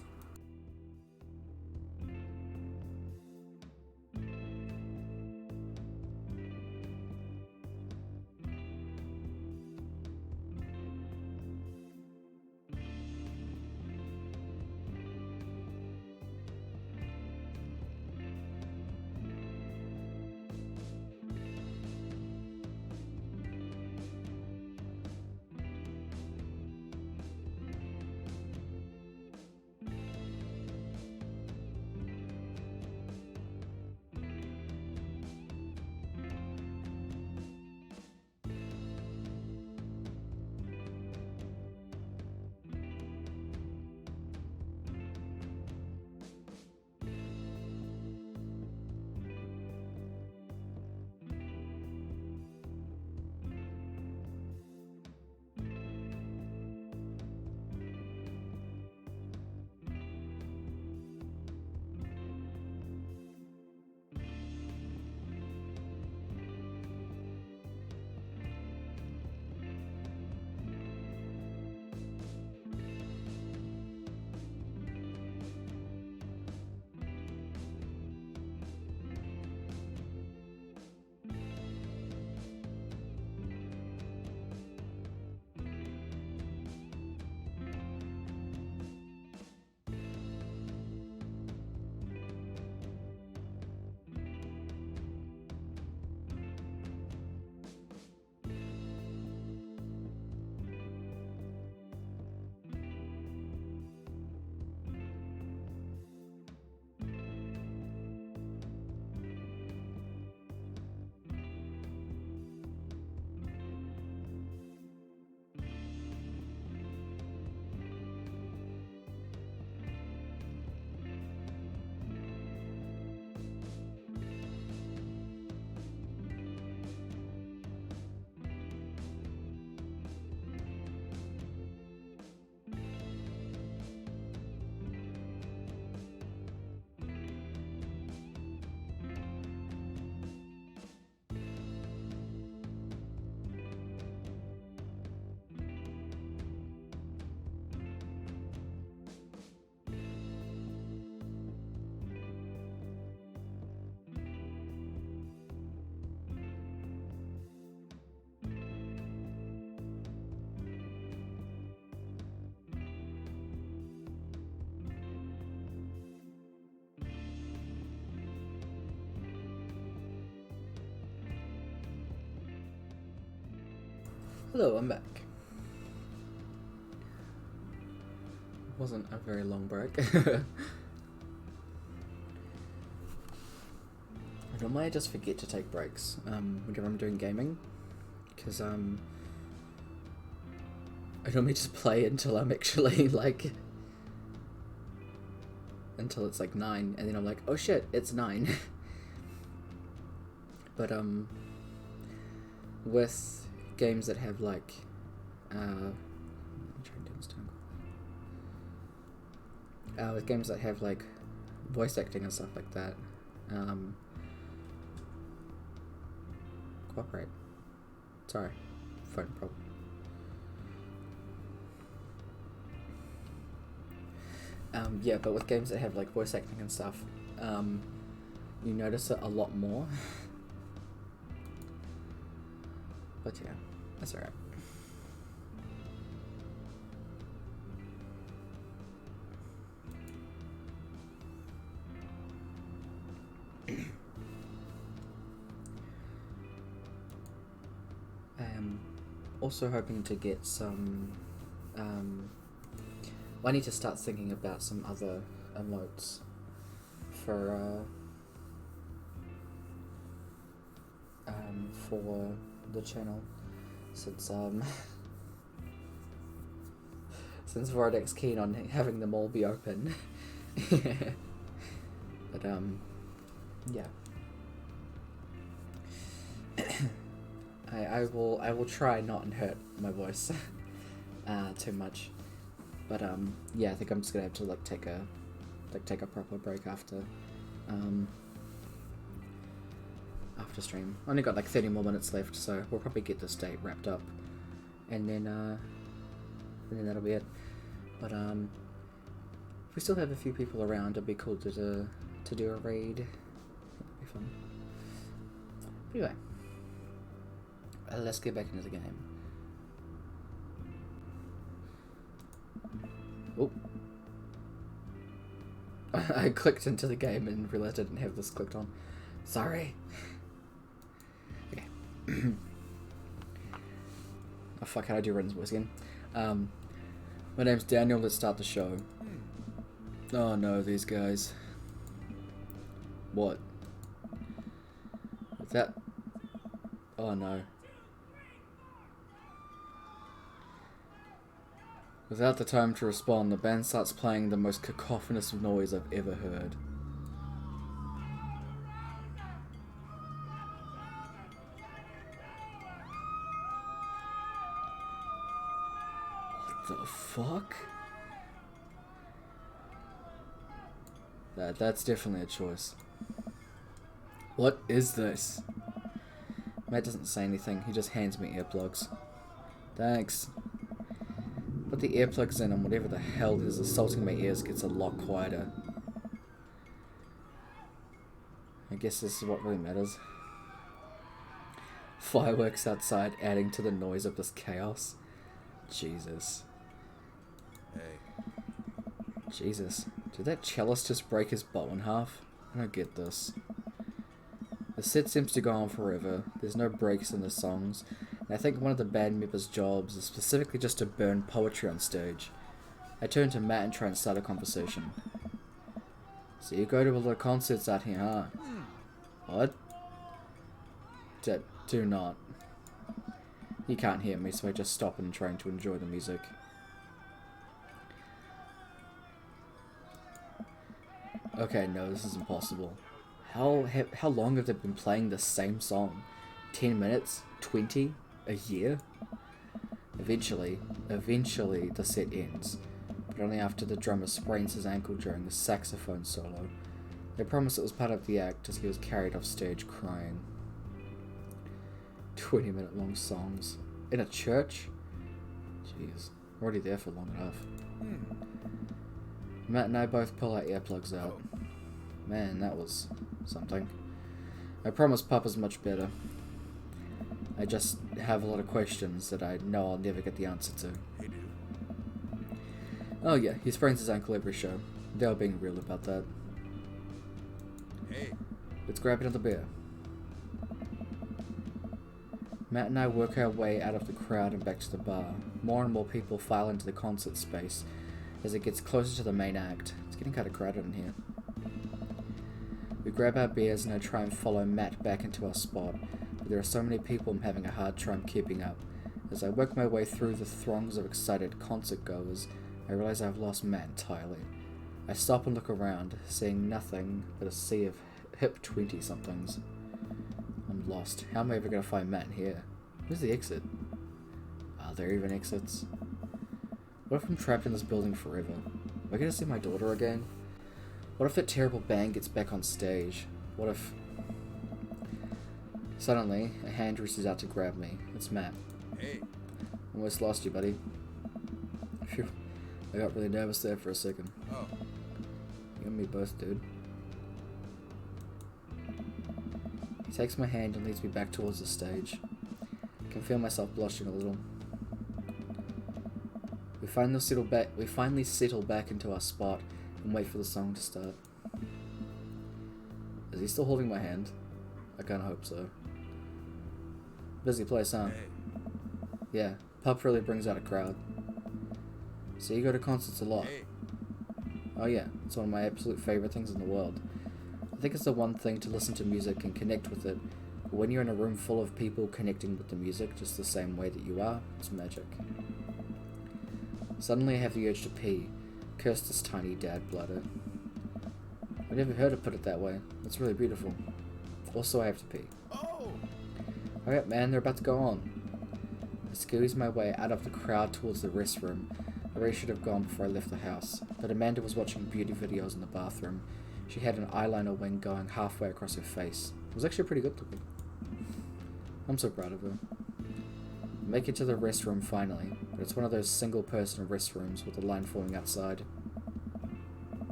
Hello, I'm back. Wasn't a very long break. Normally I just forget to take breaks whenever I'm doing gaming, because I normally just play until I'm actually like until it's like 9, and then I'm like, oh shit, it's 9. But with games that have like let me try and do this tongue. With games that have like voice acting and stuff like that, cooperate. Sorry, phone problem. Yeah, but with games that have like voice acting and stuff, you notice it a lot more. But yeah, that's alright. I'm also hoping to get some I need to start thinking about some other emotes for the channel, since since Vardek's keen on having them all be open. But yeah. I will try not and hurt my voice too much. But yeah, I think I'm just gonna have to take a proper break after stream. Only got like 30 more minutes left, so we'll probably get this date wrapped up, and then that'll be it. But if we still have a few people around, it'd be cool to do a raid. It'd be fun. But anyway, let's get back into the game. Oh. I clicked into the game and realized I didn't have this clicked on. Sorry. Okay. Oh fuck, how do I do Raiden's voice again? My name's Daniel, let's start the show. Oh no, these guys. What? That... Oh no. Without the time to respond, the band starts playing the most cacophonous noise I've ever heard. What the fuck? That's definitely a choice. What is this? Matt doesn't say anything, he just hands me earplugs. Thanks. Put the earplugs in and whatever the hell is assaulting my ears gets a lot quieter. I guess this is what really matters. Fireworks outside adding to the noise of this chaos. Jesus. Hey. Jesus. Did that cellist just break his bow in half? I don't get this. The set seems to go on forever. There's no breaks in the songs. And I think one of the band members' jobs is specifically just to burn poetry on stage. I turn to Matt and try and start a conversation. So you go to a lot of concerts out here, huh? What? Do not. He can't hear me, so I just stop and try to enjoy the music. Okay, no, this is impossible. How long have they been playing the same song? 10 minutes? 20? A year? Eventually the set ends, but only after the drummer sprains his ankle during the saxophone solo. They promise it was part of the act as he was carried off stage crying. 20-minute long songs. In a church? Jeez, we're already there for long enough. Matt and I both pull our earplugs out. Man, that was something. I promise Papa's much better. I just have a lot of questions that I know I'll never get the answer to. Hey, dude. Oh yeah, he sprains his ankle every show. They were being real about that. Hey. Let's grab another beer. Matt and I work our way out of the crowd and back to the bar. More and more people file into the concert space as it gets closer to the main act. It's getting kind of crowded in here. We grab our beers and I try and follow Matt back into our spot, but there are so many people I'm having a hard time keeping up. As I work my way through the throngs of excited concert goers, I realize I've lost Matt entirely. I stop and look around, seeing nothing but a sea of hip 20-somethings. I'm lost. How am I ever going to find Matt in here? Where's the exit? Are there even exits? What if I'm trapped in this building forever? Am I going to see my daughter again? What if that terrible band gets back on stage? What if... Suddenly, a hand reaches out to grab me. It's Matt. Hey. Almost lost you, buddy. Phew. I got really nervous there for a second. Oh. You and me both, dude. He takes my hand and leads me back towards the stage. I can feel myself blushing a little. We finally settle back into our spot and wait for the song to start. Is he still holding my hand? I kinda hope so. Busy place, huh? Hey. Yeah, pub really brings out a crowd. So you go to concerts a lot? Hey. Oh yeah, it's one of my absolute favourite things in the world. I think it's the one thing to listen to music and connect with it, but when you're in a room full of people connecting with the music just the same way that you are, it's magic. Suddenly I have the urge to pee. Curse this tiny dad bladder. I never heard it put it that way. It's really beautiful. Also, I have to pee. Oh. Alright man, they're about to go on. I squeeze my way out of the crowd towards the restroom. I really should have gone before I left the house, but Amanda was watching beauty videos in the bathroom. She had an eyeliner wing going halfway across her face. It was actually pretty good looking. I'm so proud of her. I make it to the restroom finally, but it's one of those single-person restrooms with a line forming outside.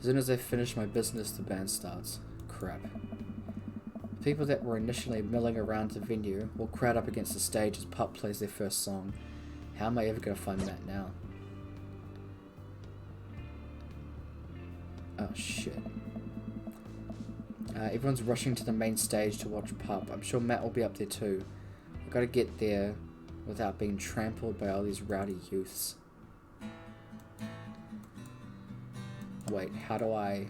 As soon as I finish my business, the band starts. Crap. The people that were initially milling around the venue will crowd up against the stage as Pup plays their first song. How am I ever going to find Matt now? Oh shit. Everyone's rushing to the main stage to watch Pup. I'm sure Matt will be up there too. I've got to get there without being trampled by all these rowdy youths. Wait, how do I...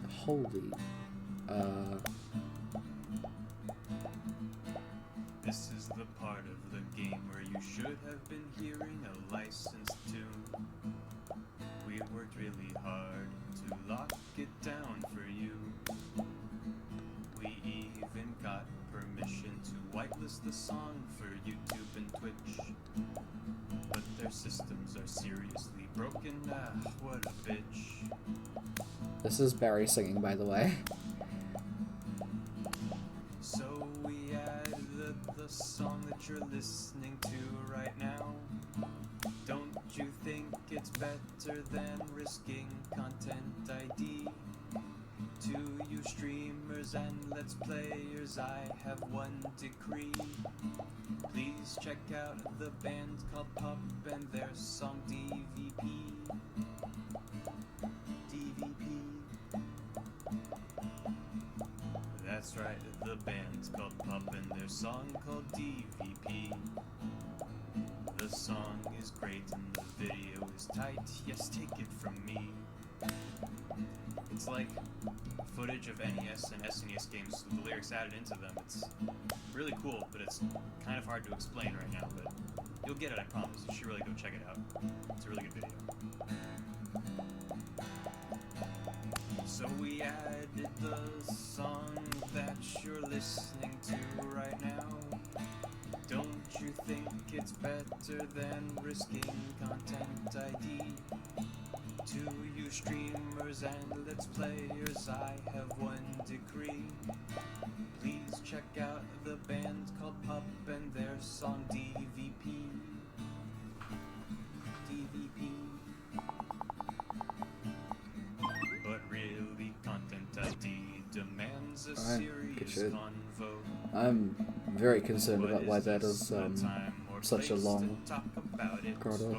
Holy... This is the part of the game where you should have been hearing a licensed tune. We worked really hard to lock it down for you. We even got permission to whitelist the song for YouTube and Twitch. But their systems are seriously broken. Ah, what a bitch. This is Barry singing, by the way. So we added the song that you're listening to right now. Don't you think it's better than risking content ID? To you streamers and let's players, I have one decree. Please check out the band called Pup and their song DVP. DVP. That's right, the band's called Pup and their song called DVP. The song is great and the video is tight, yes, take it from me. It's like footage of NES and SNES games with the lyrics added into them. It's really cool, but it's kind of hard to explain right now, but you'll get it, I promise. You should really go check it out. It's a really good video. So we added the song that you're listening to right now. Don't you think it's better than risking content ID? To you streamers and let's players, I have one decree. Please check out the band called Pup and their song DVP. DVP. But really, content ID demands a serious convo. I'm very concerned about why that is such a long corridor.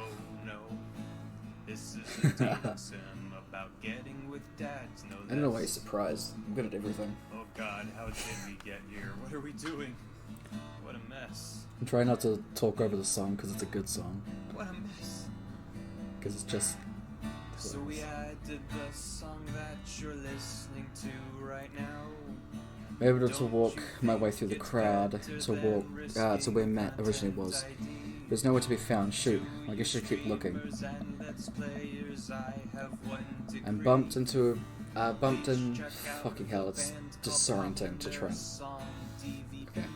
This is a sim about getting with dads. No, I don't know why you're surprised. I'm good at everything. Oh God, how did we get here? What are we doing? What a mess. I'm trying not to talk over the song because it's a good song. What a mess. Because it's just... So we added the song that you're listening to right now. I'm able to walk my way through the crowd to walk to where Matt originally was. There's nowhere to be found. Shoot, I guess I should keep looking. I'm bumped in... Fucking hell, it's disorienting to try. Okay.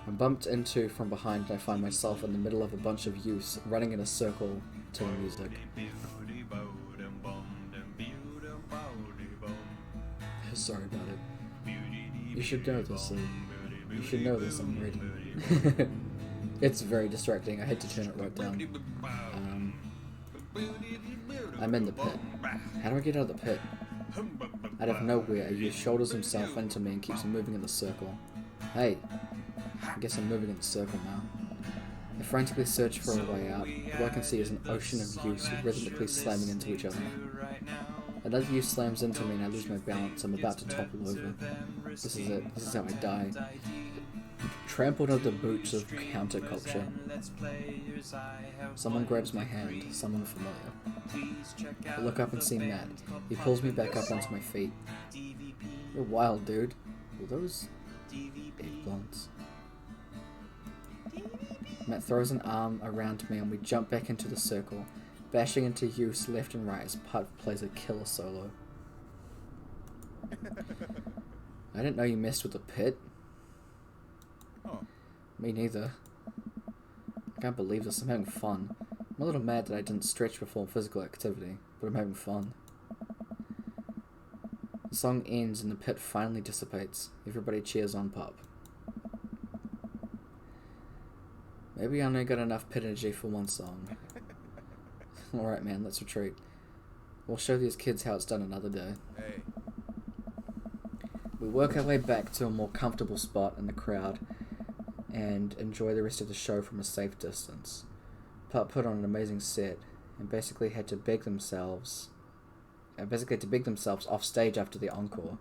I'm bumped into from behind and I find myself in the middle of a bunch of youths running in a circle to the music. Sorry about it. You should know this. You should know this. I'm ready. It's very distracting. I had to turn it right down. I'm in the pit. How do I get out of the pit? Out of nowhere, a youth shoulders himself into me and keeps moving in the circle. Hey, I guess I'm moving in the circle now. I frantically search for a way out. All I can see is an ocean of youths rhythmically slamming into each other. Another youth slams into me and I lose my balance. I'm about to topple over. This is it. This is how I die. Trampled under the boots of counterculture. Someone grabs my hand. Someone familiar. I look up and see Matt. He pulls me back up onto my feet. You're wild, dude. Were those eggplants? Matt throws an arm around me and we jump back into the circle, bashing into youths left and right as Putt plays a killer solo. I didn't know you messed with the pit. Oh. Me neither. I can't believe this. I'm having fun. I'm a little mad that I didn't stretch before physical activity, but I'm having fun. The song ends and the pit finally dissipates. Everybody cheers on Pup. Maybe I only got enough pit energy for one song. Alright man, let's retreat. We'll show these kids how it's done another day. Hey. We work our way back to a more comfortable spot in the crowd and enjoy the rest of the show from a safe distance. Pup put on an amazing set and basically had to beg themselves off stage after the encore.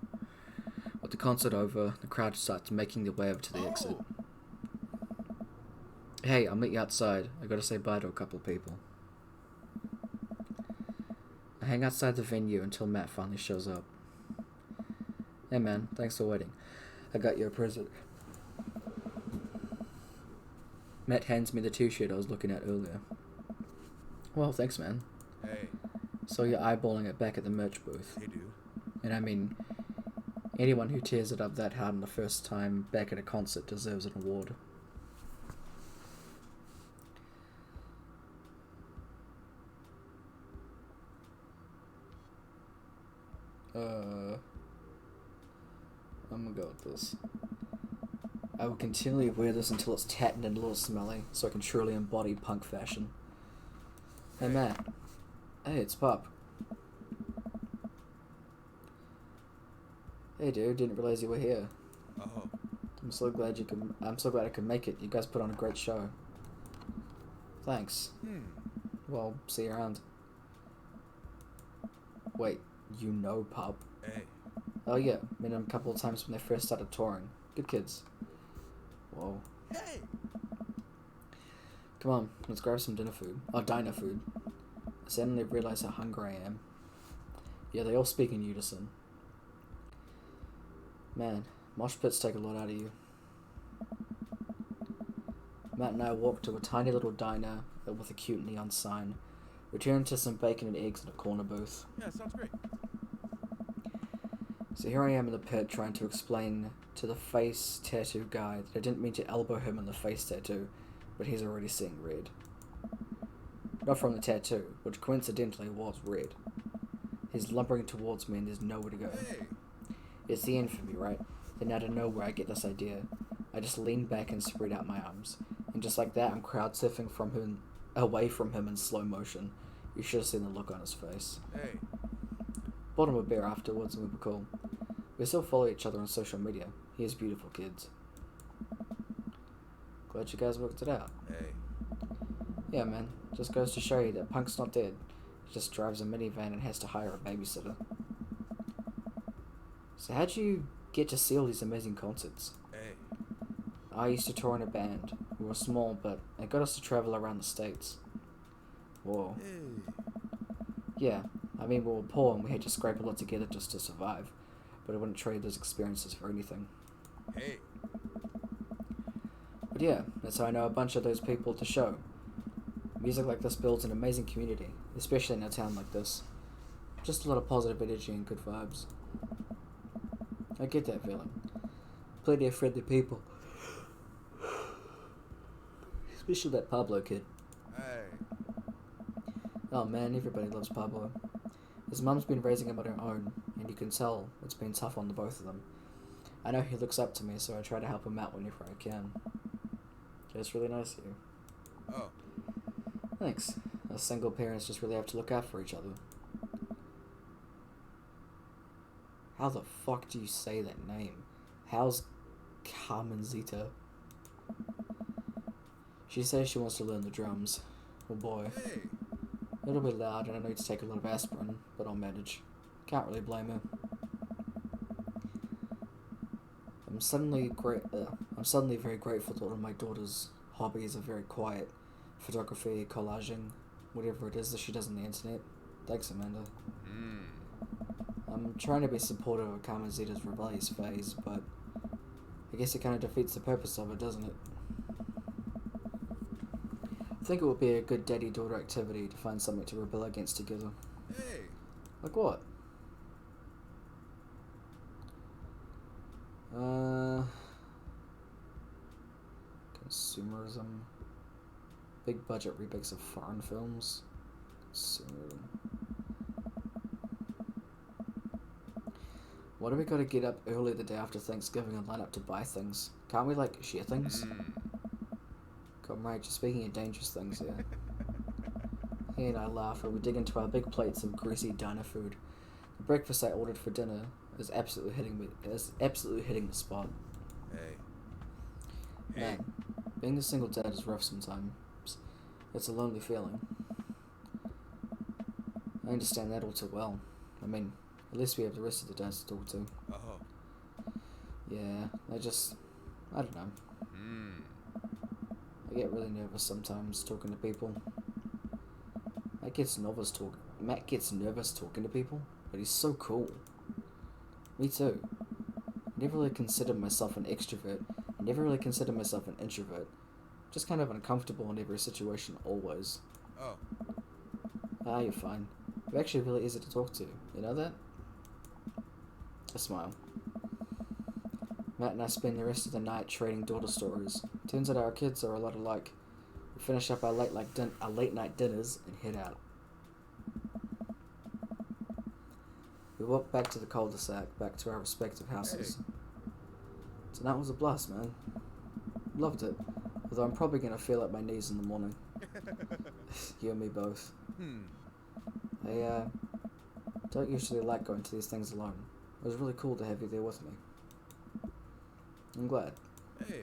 With the concert over, the crowd starts making their way over to the exit. Hey, I'll meet you outside. I gotta say bye to a couple of people. I hang outside the venue until Matt finally shows up. Hey man, thanks for waiting. I got you a present. Matt hands me the t-shirt I was looking at earlier. Well, thanks man. Hey. So you're eyeballing it back at the merch booth. Hey, dude. And I mean, anyone who tears it up that hard on the first time back at a concert deserves an award. I'm gonna go with this. I will continually wear this until it's tattered and a little smelly, so I can truly embody punk fashion. Hey Matt. Hey, it's Pup. Hey dude, didn't realize you were here. Oh. I'm so glad I could make it. You guys put on a great show. Thanks. Well, see you around. Wait, you know Pup? Hey. Oh yeah, met him a couple of times when they first started touring. Good kids. Whoa. Hey. Come on, let's grab some diner food. I suddenly realize how hungry I am. Yeah, they all speak in unison. Man, mosh pits take a lot out of you. Matt and I walked to a tiny little diner with a cute neon sign. We turned to some bacon and eggs in a corner booth. Yeah, sounds great. So here I am in the pit trying to explain to the face tattoo guy that I didn't mean to elbow him in the face tattoo, but he's already seeing red. Not from the tattoo, which coincidentally was red. He's lumbering towards me and there's nowhere to go. Hey. It's the end for me, right? Then out of nowhere I get this idea. I just lean back and spread out my arms. And just like that, I'm crowd surfing away from him in slow motion. You should have seen the look on his face. Hey. Bought him a beer afterwards and we were cool. We still follow each other on social media. He has beautiful kids. Glad you guys worked it out. Hey. Yeah, man. Just goes to show you that punk's not dead. He just drives a minivan and has to hire a babysitter. So how'd you get to see all these amazing concerts. Hey. I used to tour in a band. We were small, but it got us to travel around the States. Whoa. Hey. Yeah, I mean, we were poor and we had to scrape a lot together just to survive, but I wouldn't trade those experiences for anything. Hey. But yeah, that's how I know a bunch of those people at the show. Music like this builds an amazing community, especially in a town like this. Just a lot of positive energy and good vibes. I get that feeling. Plenty of friendly people. Especially that Pablo kid. Hey. Oh man, everybody loves Pablo. His mum's been raising him on her own, and you can tell it's been tough on the both of them. I know he looks up to me, so I try to help him out whenever I can. It's really nice of you. Oh. Thanks. Us single parents just really have to look out for each other. How the fuck do you say that name? How's Carmencita? She says she wants to learn the drums. Oh boy. Hey. It'll be loud and I need to take a lot of aspirin, but I'll manage. Can't really blame her. I'm suddenly very grateful that one of my daughter's hobbies are very quiet. Photography, collaging, whatever it is that she does on the internet. Thanks, Amanda. I'm trying to be supportive of Carmencita's rebellious phase, but I guess it kind of defeats the purpose of it, doesn't it? I think it would be a good daddy-daughter activity to find something to rebel against together. Hey. Like what? Consumerism. Big budget remakes of foreign films. Consumerism. Why do we gotta get up early the day after Thanksgiving and line up to buy things? Can't we, like, share things? Comrade, you're speaking of dangerous things here. He and I laugh and we dig into our big plates of greasy diner food. The breakfast I ordered for dinner is absolutely hitting the spot. Hey. Man, being a single dad is rough sometimes. It's a lonely feeling. I understand that all too well. I mean, at least we have the rest of the dads to talk to. Oh. Yeah, I don't know. I get really nervous sometimes talking to people. Matt gets nervous talking to people, but he's so cool. Me too. I never really considered myself an extrovert. I never really considered myself an introvert. Just kind of uncomfortable in every situation, always. Oh. Ah, you're fine. You're actually really easy to talk to. You know that? I smile. Matt and I spend the rest of the night trading daughter stories. Turns out our kids are a lot alike. We finish up our late night dinners and head out. We walk back to the cul-de-sac, back to our respective houses. Tonight was a blast, man. Loved it. Although I'm probably gonna feel at my knees in the morning. You and me both. I don't usually like going to these things alone. It was really cool to have you there with me. I'm glad. Hey.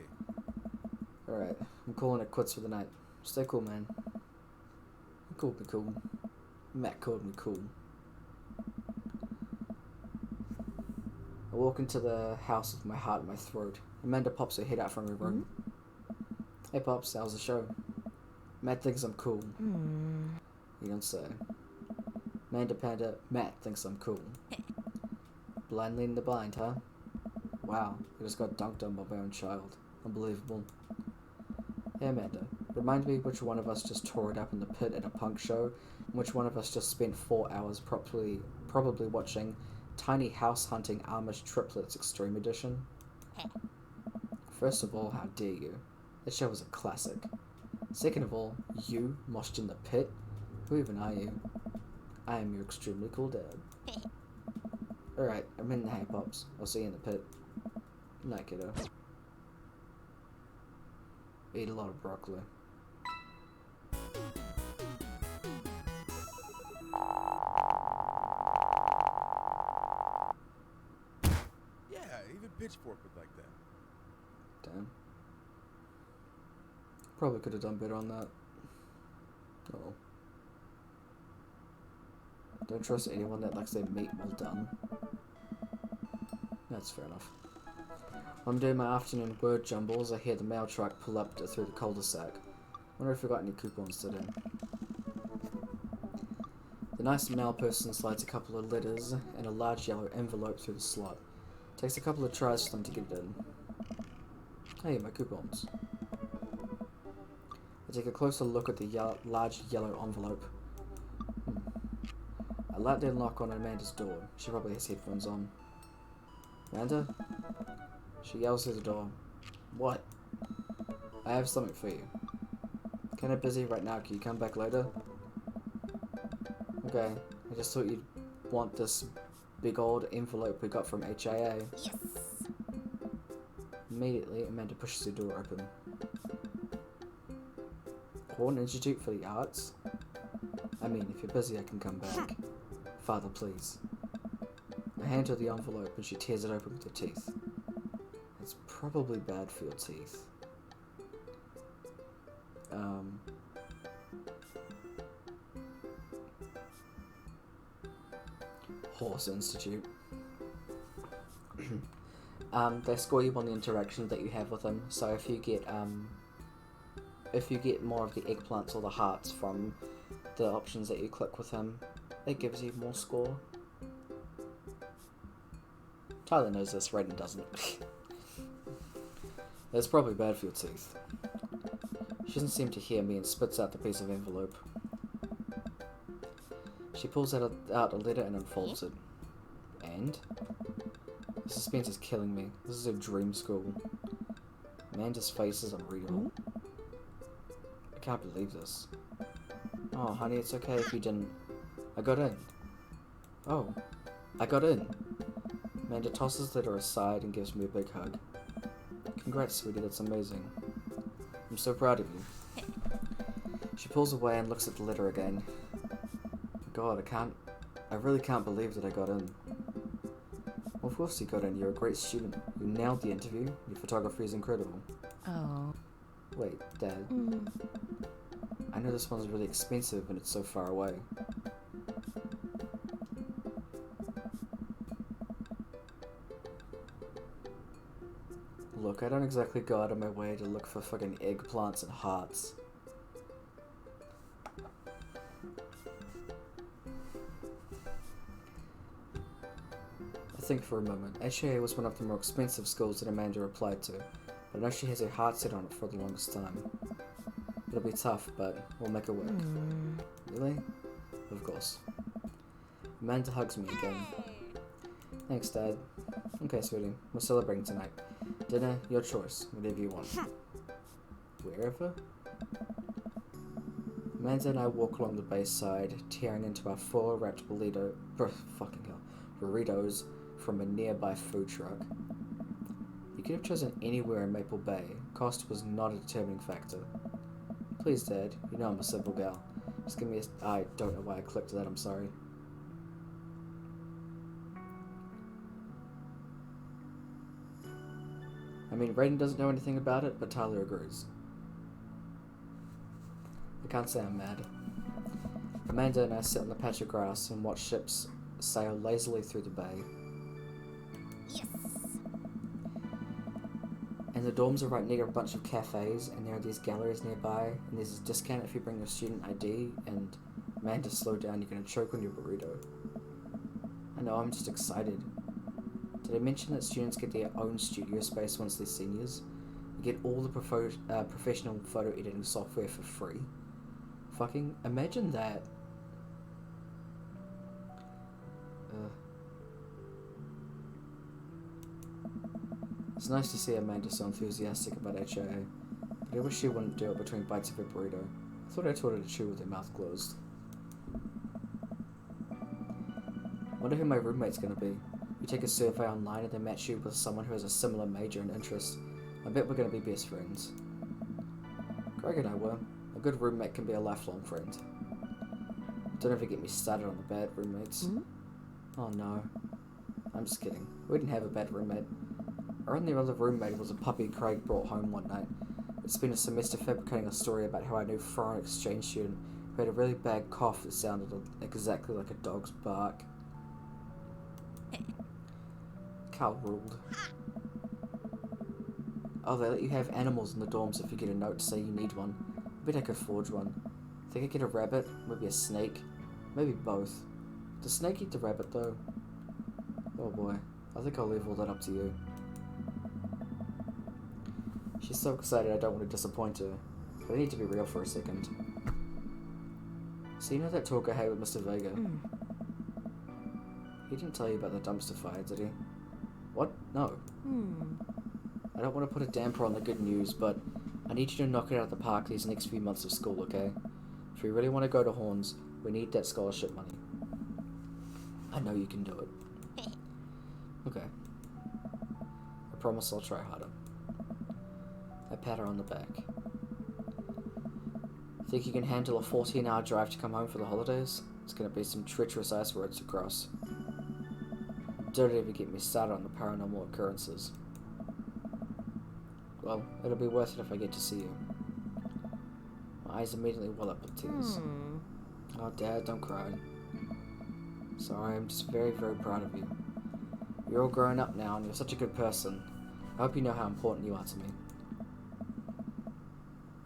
Alright, I'm calling it quits for the night. Stay cool, man. You called me cool. Matt called me cool. I walk into the house with my heart in my throat. Amanda pops her head out from her room. Hey Pops, how's the show? Matt thinks I'm cool. You don't say. Amanda Panda, Matt thinks I'm cool. Blind leading the blind, huh? Wow, I just got dunked on by my own child. Unbelievable. Hey Amanda, remind me which one of us just tore it up in the pit at a punk show, and which one of us just spent 4 hours probably watching Tiny House Hunting Amish Triplets Extreme Edition? First of all, how dare you? That show was a classic. Second of all, you moshed in the pit? Who even are you? I am your extremely cool dad. Alright, I'm in the hay, Pops. I'll see you in the pit. Night, kiddo. Eat a lot of broccoli. Yeah, even Pitchfork would like that. Damn. Probably could have done better on that. Oh. Don't trust anyone that likes their meat well done. That's fair enough. While I'm doing my afternoon word jumbles, I hear the mail truck pull up through the cul-de-sac. Wonder if we got any coupons today. The nice mail person slides a couple of letters and a large yellow envelope through the slot. Takes a couple of tries for them to get it in. Hey, my coupons. I take a closer look at the large yellow envelope. A light didn't knock on Amanda's door. She probably has headphones on. Amanda? She yells through the door. What? I have something for you. Kinda busy right now, can you come back later? Okay, I just thought you'd want this big old envelope we got from HIA. Yes. Immediately, Amanda pushes the door open. Horn Institute for the Arts? I mean, if you're busy, I can come back. Father, please. I hand her the envelope and she tears it open with her teeth. It's probably bad for your teeth. Horse Institute. They score you on the interactions that you have with them. So if you get more of the eggplants or the hearts from the options that you click with him, it gives you more score. Tyler knows this, Raiden doesn't. It's probably bad for your teeth. She doesn't seem to hear me and spits out the piece of envelope. She pulls out a letter and unfolds it. And? The suspense is killing me. This is a dream school. Amanda's face is unreal. I can't believe this. Oh, honey, it's okay if you didn't. I got in. Oh, I got in. Amanda tosses the letter aside and gives me a big hug. Congrats, sweetie, that's amazing. I'm so proud of you. She pulls away and looks at the letter again. God, I really can't believe that I got in. Well, of course you got in, you're a great student. You nailed the interview, your photography is incredible. Oh. Wait, Dad. I know this one's really expensive and it's so far away. Look, I don't exactly go out of my way to look for fucking eggplants and hearts. I think for a moment. HIA was one of the more expensive schools that Amanda applied to, but I know she has her heart set on it for the longest time. It'll be tough, but we'll make it work. Really? Of course. Amanda hugs me again. Thanks, Dad. Okay, sweetie. We're celebrating tonight. Dinner, your choice. Whatever you want. Wherever? Amanda and I walk along the bay side, tearing into our full wrapped burritos from a nearby food truck. You could have chosen anywhere in Maple Bay. Cost was not a determining factor. Please, Dad. You know I'm a simple gal. Just give me a... I don't know why I clicked that, I'm sorry. I mean, Raiden doesn't know anything about it, but Tyler agrees. I can't say I'm mad. Amanda and I sit on the patch of grass and watch ships sail lazily through the bay. Yes. And the dorms are right near a bunch of cafes, and there are these galleries nearby, and there's a discount if you bring your student ID, and Amanda, slow down, you're gonna choke on your burrito. I know, I'm just excited. Did I mention that students get their own studio space once they're seniors? You get all the professional photo editing software for free. Fucking imagine that. It's nice to see Amanda so enthusiastic about HIA, but I wish she wouldn't do it between bites of her burrito. I thought I told her to chew with her mouth closed. Wonder who my roommate's gonna be. You take a survey online and they match you with someone who has a similar major and interest. I bet we're gonna be best friends. Greg and I were. A good roommate can be a lifelong friend. Don't ever get me started on the bad roommates. Oh no. I'm just kidding. We didn't have a bad roommate. Our only other roommate was a puppy Craig brought home one night. I'd spent a semester fabricating a story about how I knew a foreign exchange student who had a really bad cough that sounded exactly like a dog's bark. Carl ruled. Oh, they let you have animals in the dorms if you get a note to say you need one. I bet I could forge one. Think I get a rabbit? Maybe a snake? Maybe both. Does snake eat the rabbit though? Oh boy. I think I'll leave all that up to you. She's so excited I don't want to disappoint her. But I need to be real for a second. So you know that talk I had with Mr. Vega? He didn't tell you about the dumpster fire, did he? What? No. I don't want to put a damper on the good news, but I need you to knock it out of the park these next few months of school, okay? If we really want to go to Horns, we need that scholarship money. I know you can do it. Okay. I promise I'll try harder. I pat her on the back. Think you can handle a 14-hour drive to come home for the holidays? It's gonna be some treacherous ice roads to cross. Don't ever get me started on the paranormal occurrences. Well, it'll be worth it if I get to see you. My eyes immediately well up with tears. Oh, Dad, don't cry. Sorry, I'm just very, very proud of you. You're all grown up now, and you're such a good person. I hope you know how important you are to me.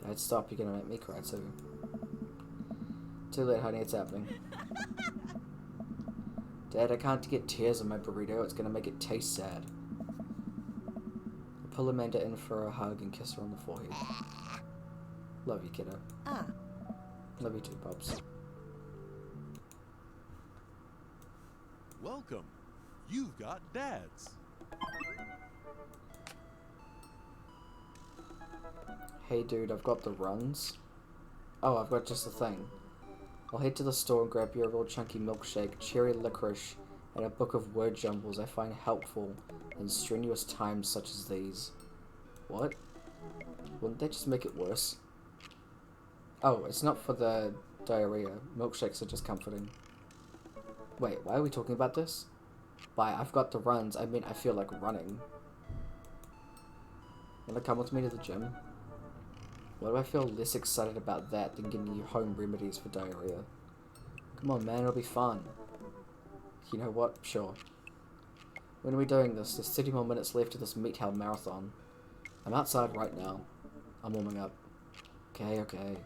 Dad, stop, you're gonna make me cry too. Too late, honey, it's happening. Dad, I can't get tears on my burrito, it's gonna make it taste sad. I pull Amanda in for a hug and kiss her on the forehead. Love you, kiddo. Love you too, Pops. Welcome. You've got dads. Hey dude, I've got the runs. Oh, I've got just the thing. I'll head to the store and grab you a real chunky milkshake, cherry licorice, and a book of word jumbles I find helpful in strenuous times such as these. What? Wouldn't that just make it worse? Oh, it's not for the diarrhea. Milkshakes are just comforting. Wait, why are we talking about this? By I've got the runs, I mean I feel like running. Wanna come with me to the gym? Why do I feel less excited about that than getting you home remedies for diarrhea? Come on, man, it'll be fun. You know what? Sure. When are we doing this? There's 30 more minutes left of this Meat Hell marathon. I'm outside right now. I'm warming up. Okay, okay.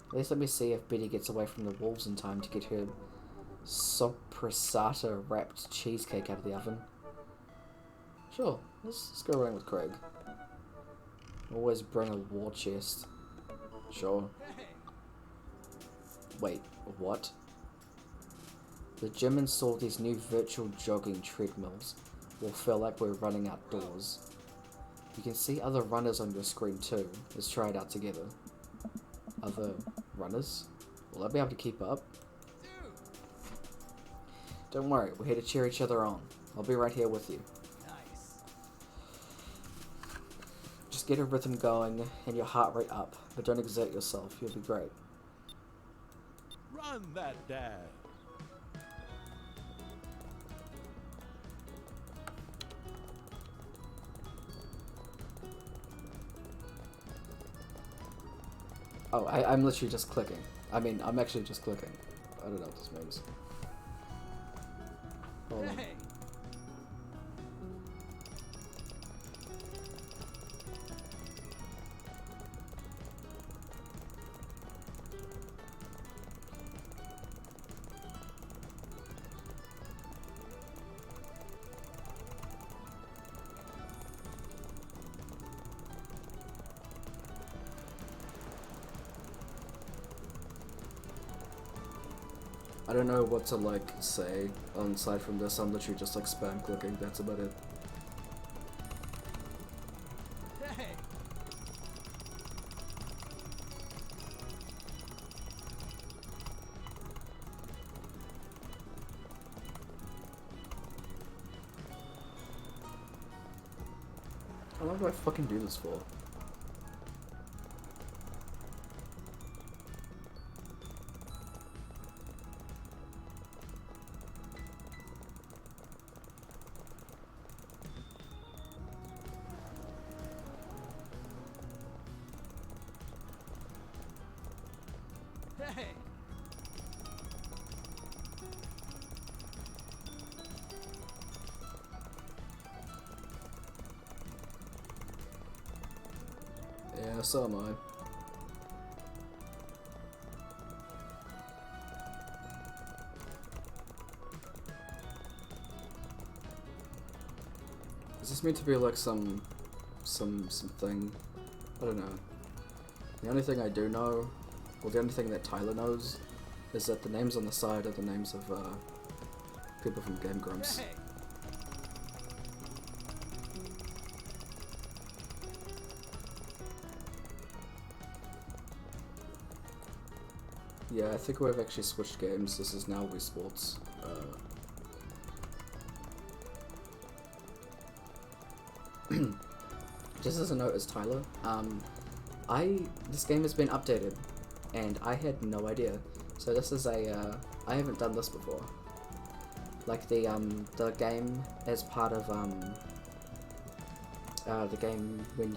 At least let me see if Betty gets away from the wolves in time to get her soppressata wrapped cheesecake out of the oven. Sure, let's go running with Craig. Always bring a war chest. Sure. Wait, what? The gym installed these new virtual jogging treadmills. We'll feel like we're running outdoors. You can see other runners on your screen too. Let's try it out together. Other runners? Will I be able to keep up? Don't worry, we're here to cheer each other on. I'll be right here with you. Just get a rhythm going and your heart rate up, but don't exert yourself. You'll be great. Run that dad. Oh, I'm literally just clicking. I mean, I'm actually just clicking. I don't know what this means. Hold on. I don't know what to like say aside from this. I'm literally just like spam clicking. That's about it. How long do I fucking do this for? Yeah, so am I. Is this meant to be like some thing? I don't know. The only thing I do know, or the only thing that Tyler knows, is that the names on the side are the names of people from Game Grumps. Yeah, I think we've actually switched games. This is now Wii Sports. Just as a note, as Tyler, this game has been updated, and I had no idea. So this is I haven't done this before. Like the game as part of the game when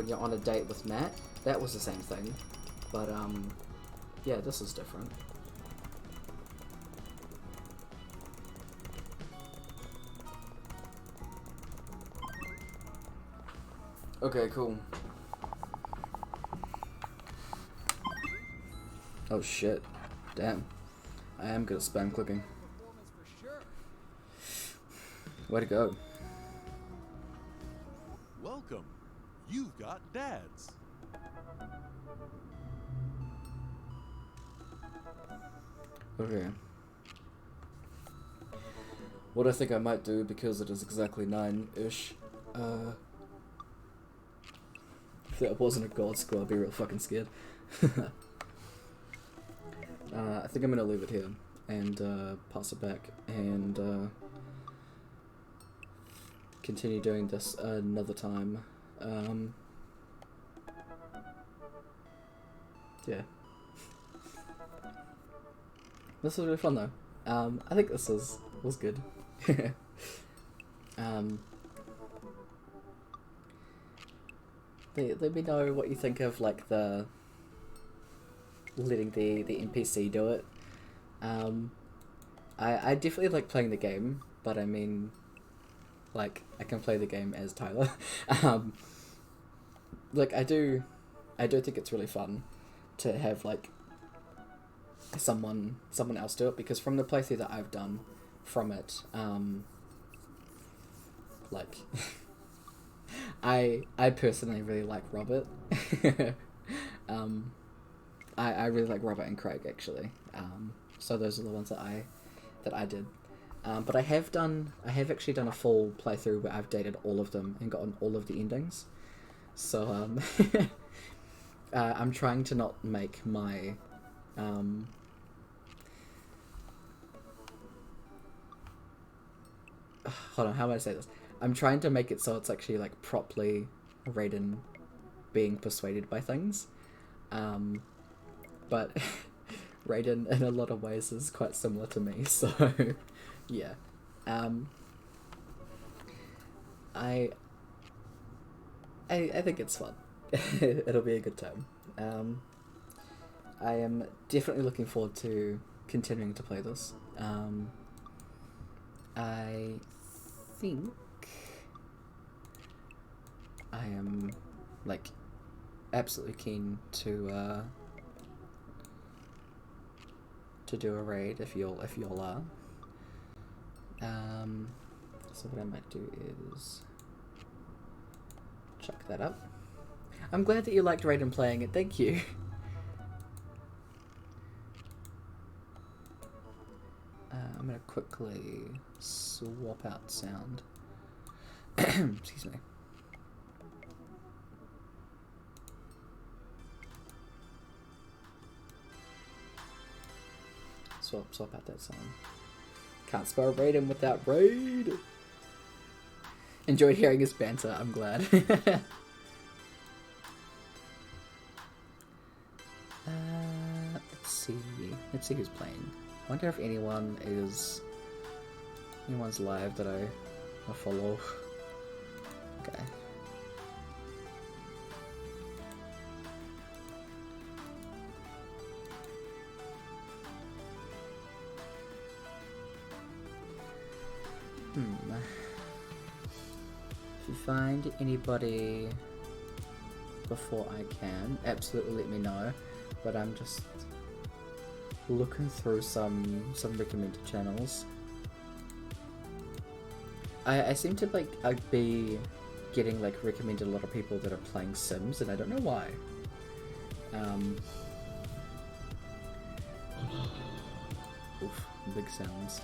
you're on a date with Matt. That was the same thing, but yeah, this is different. Okay, cool. Oh shit. Damn. I am good at spam clicking. Way to go. Welcome. You've got dads. Okay. What I think I might do, because it is exactly 9-ish, if that wasn't a god score, I'd be real fucking scared. I think I'm gonna leave it here and pass it back and continue doing this another time. Yeah. This was really fun though. I think this was good. Let me know what you think of like the letting the NPC do it. I definitely like playing the game, but I mean, like, I can play the game as Tyler. Like I do think it's really fun to have like someone else do it, because from the playthrough that I've done from it, like I personally really like Robert. I really like Robert and Craig actually. So those are the ones that I did. But I have actually done a full playthrough where I've dated all of them and gotten all of the endings. So I'm trying to not make my hold on, how do I say this? I'm trying to make it so it's actually like properly Raiden being persuaded by things. But Raiden in a lot of ways is quite similar to me, so yeah. I think it's fun. It'll be a good time. I am definitely looking forward to continuing to play this. I think I am like absolutely keen to do a raid if y'all are. So what I might do is chuck that up. I'm glad that you liked Raiden playing it, thank you. I'm gonna quickly swap out sound. Excuse me. Swap out that sound. Can't spell Raiden without raid. Enjoyed hearing his banter, I'm glad. Let's see who's playing. I wonder if anyone's live that I follow. Okay. If you find anybody before I can, absolutely let me know. But I'm just looking through some recommended channels. I seem to be getting recommended a lot of people that are playing Sims, and I don't know why. Oof, big sounds.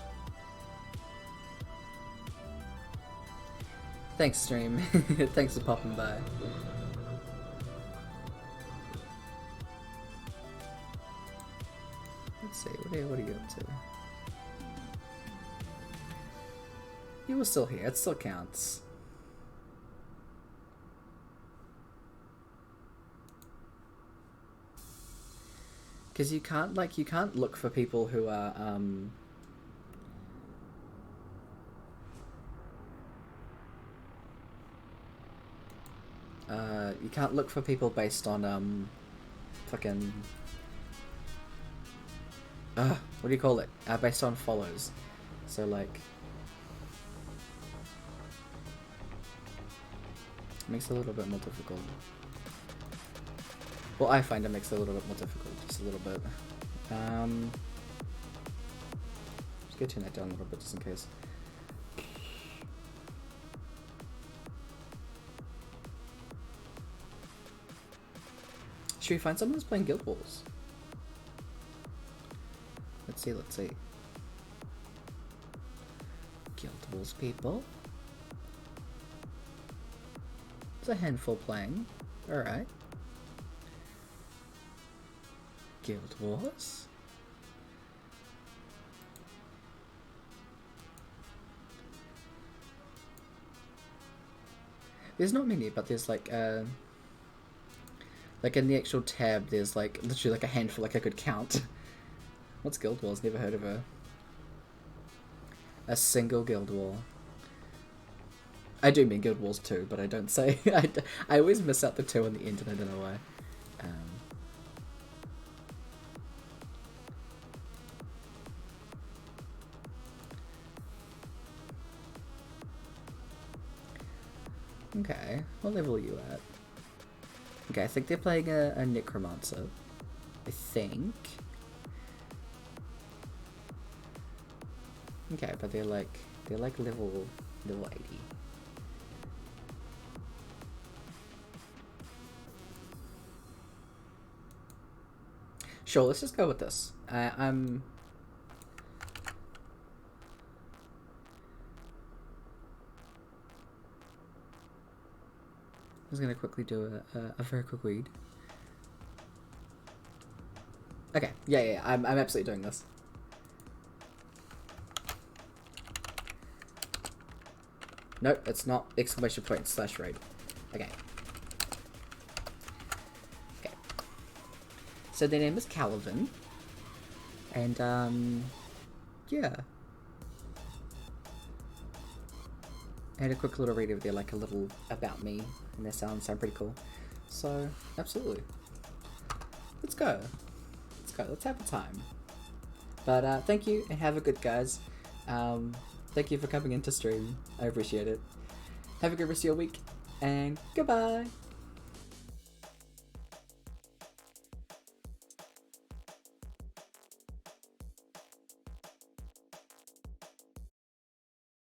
Thanks, stream. Thanks for popping by. Let's see, what are you up to? You were still here, it still counts. Because you can't look for people who are, you can't look for people based on, fucking, what do you call it? Based on follows. So, like, it makes it a little bit more difficult. Well, I find it makes it a little bit more difficult, just a little bit. Just gonna turn that down a little bit, just in case. Should we find someone who's playing Guild Wars? Let's see. Guild Wars people. There's a handful playing. Alright. Guild Wars? There's not many, but there's like in the actual tab there's literally a handful I could count. What's Guild Wars? Never heard of a single Guild War. I do mean Guild Wars 2, but I don't say. I always miss out the 2 in the end, and I don't know why. Okay, what level are you at? Okay, I think they're playing a Necromancer. I think. Okay, but they're level 80. Sure, let's just go with this. I'm just gonna quickly do a very quick read. Okay, yeah, I'm absolutely doing this. Nope, it's not exclamation point / raid. Okay. Okay. So their name is Calvin. And, yeah. I had a quick little read of their, a little about me, and their sound pretty cool. So, absolutely. Let's go. Let's have a time. But, thank you, and have a good, guys. Thank you for coming into stream. I appreciate it. Have a good rest of your week, and goodbye!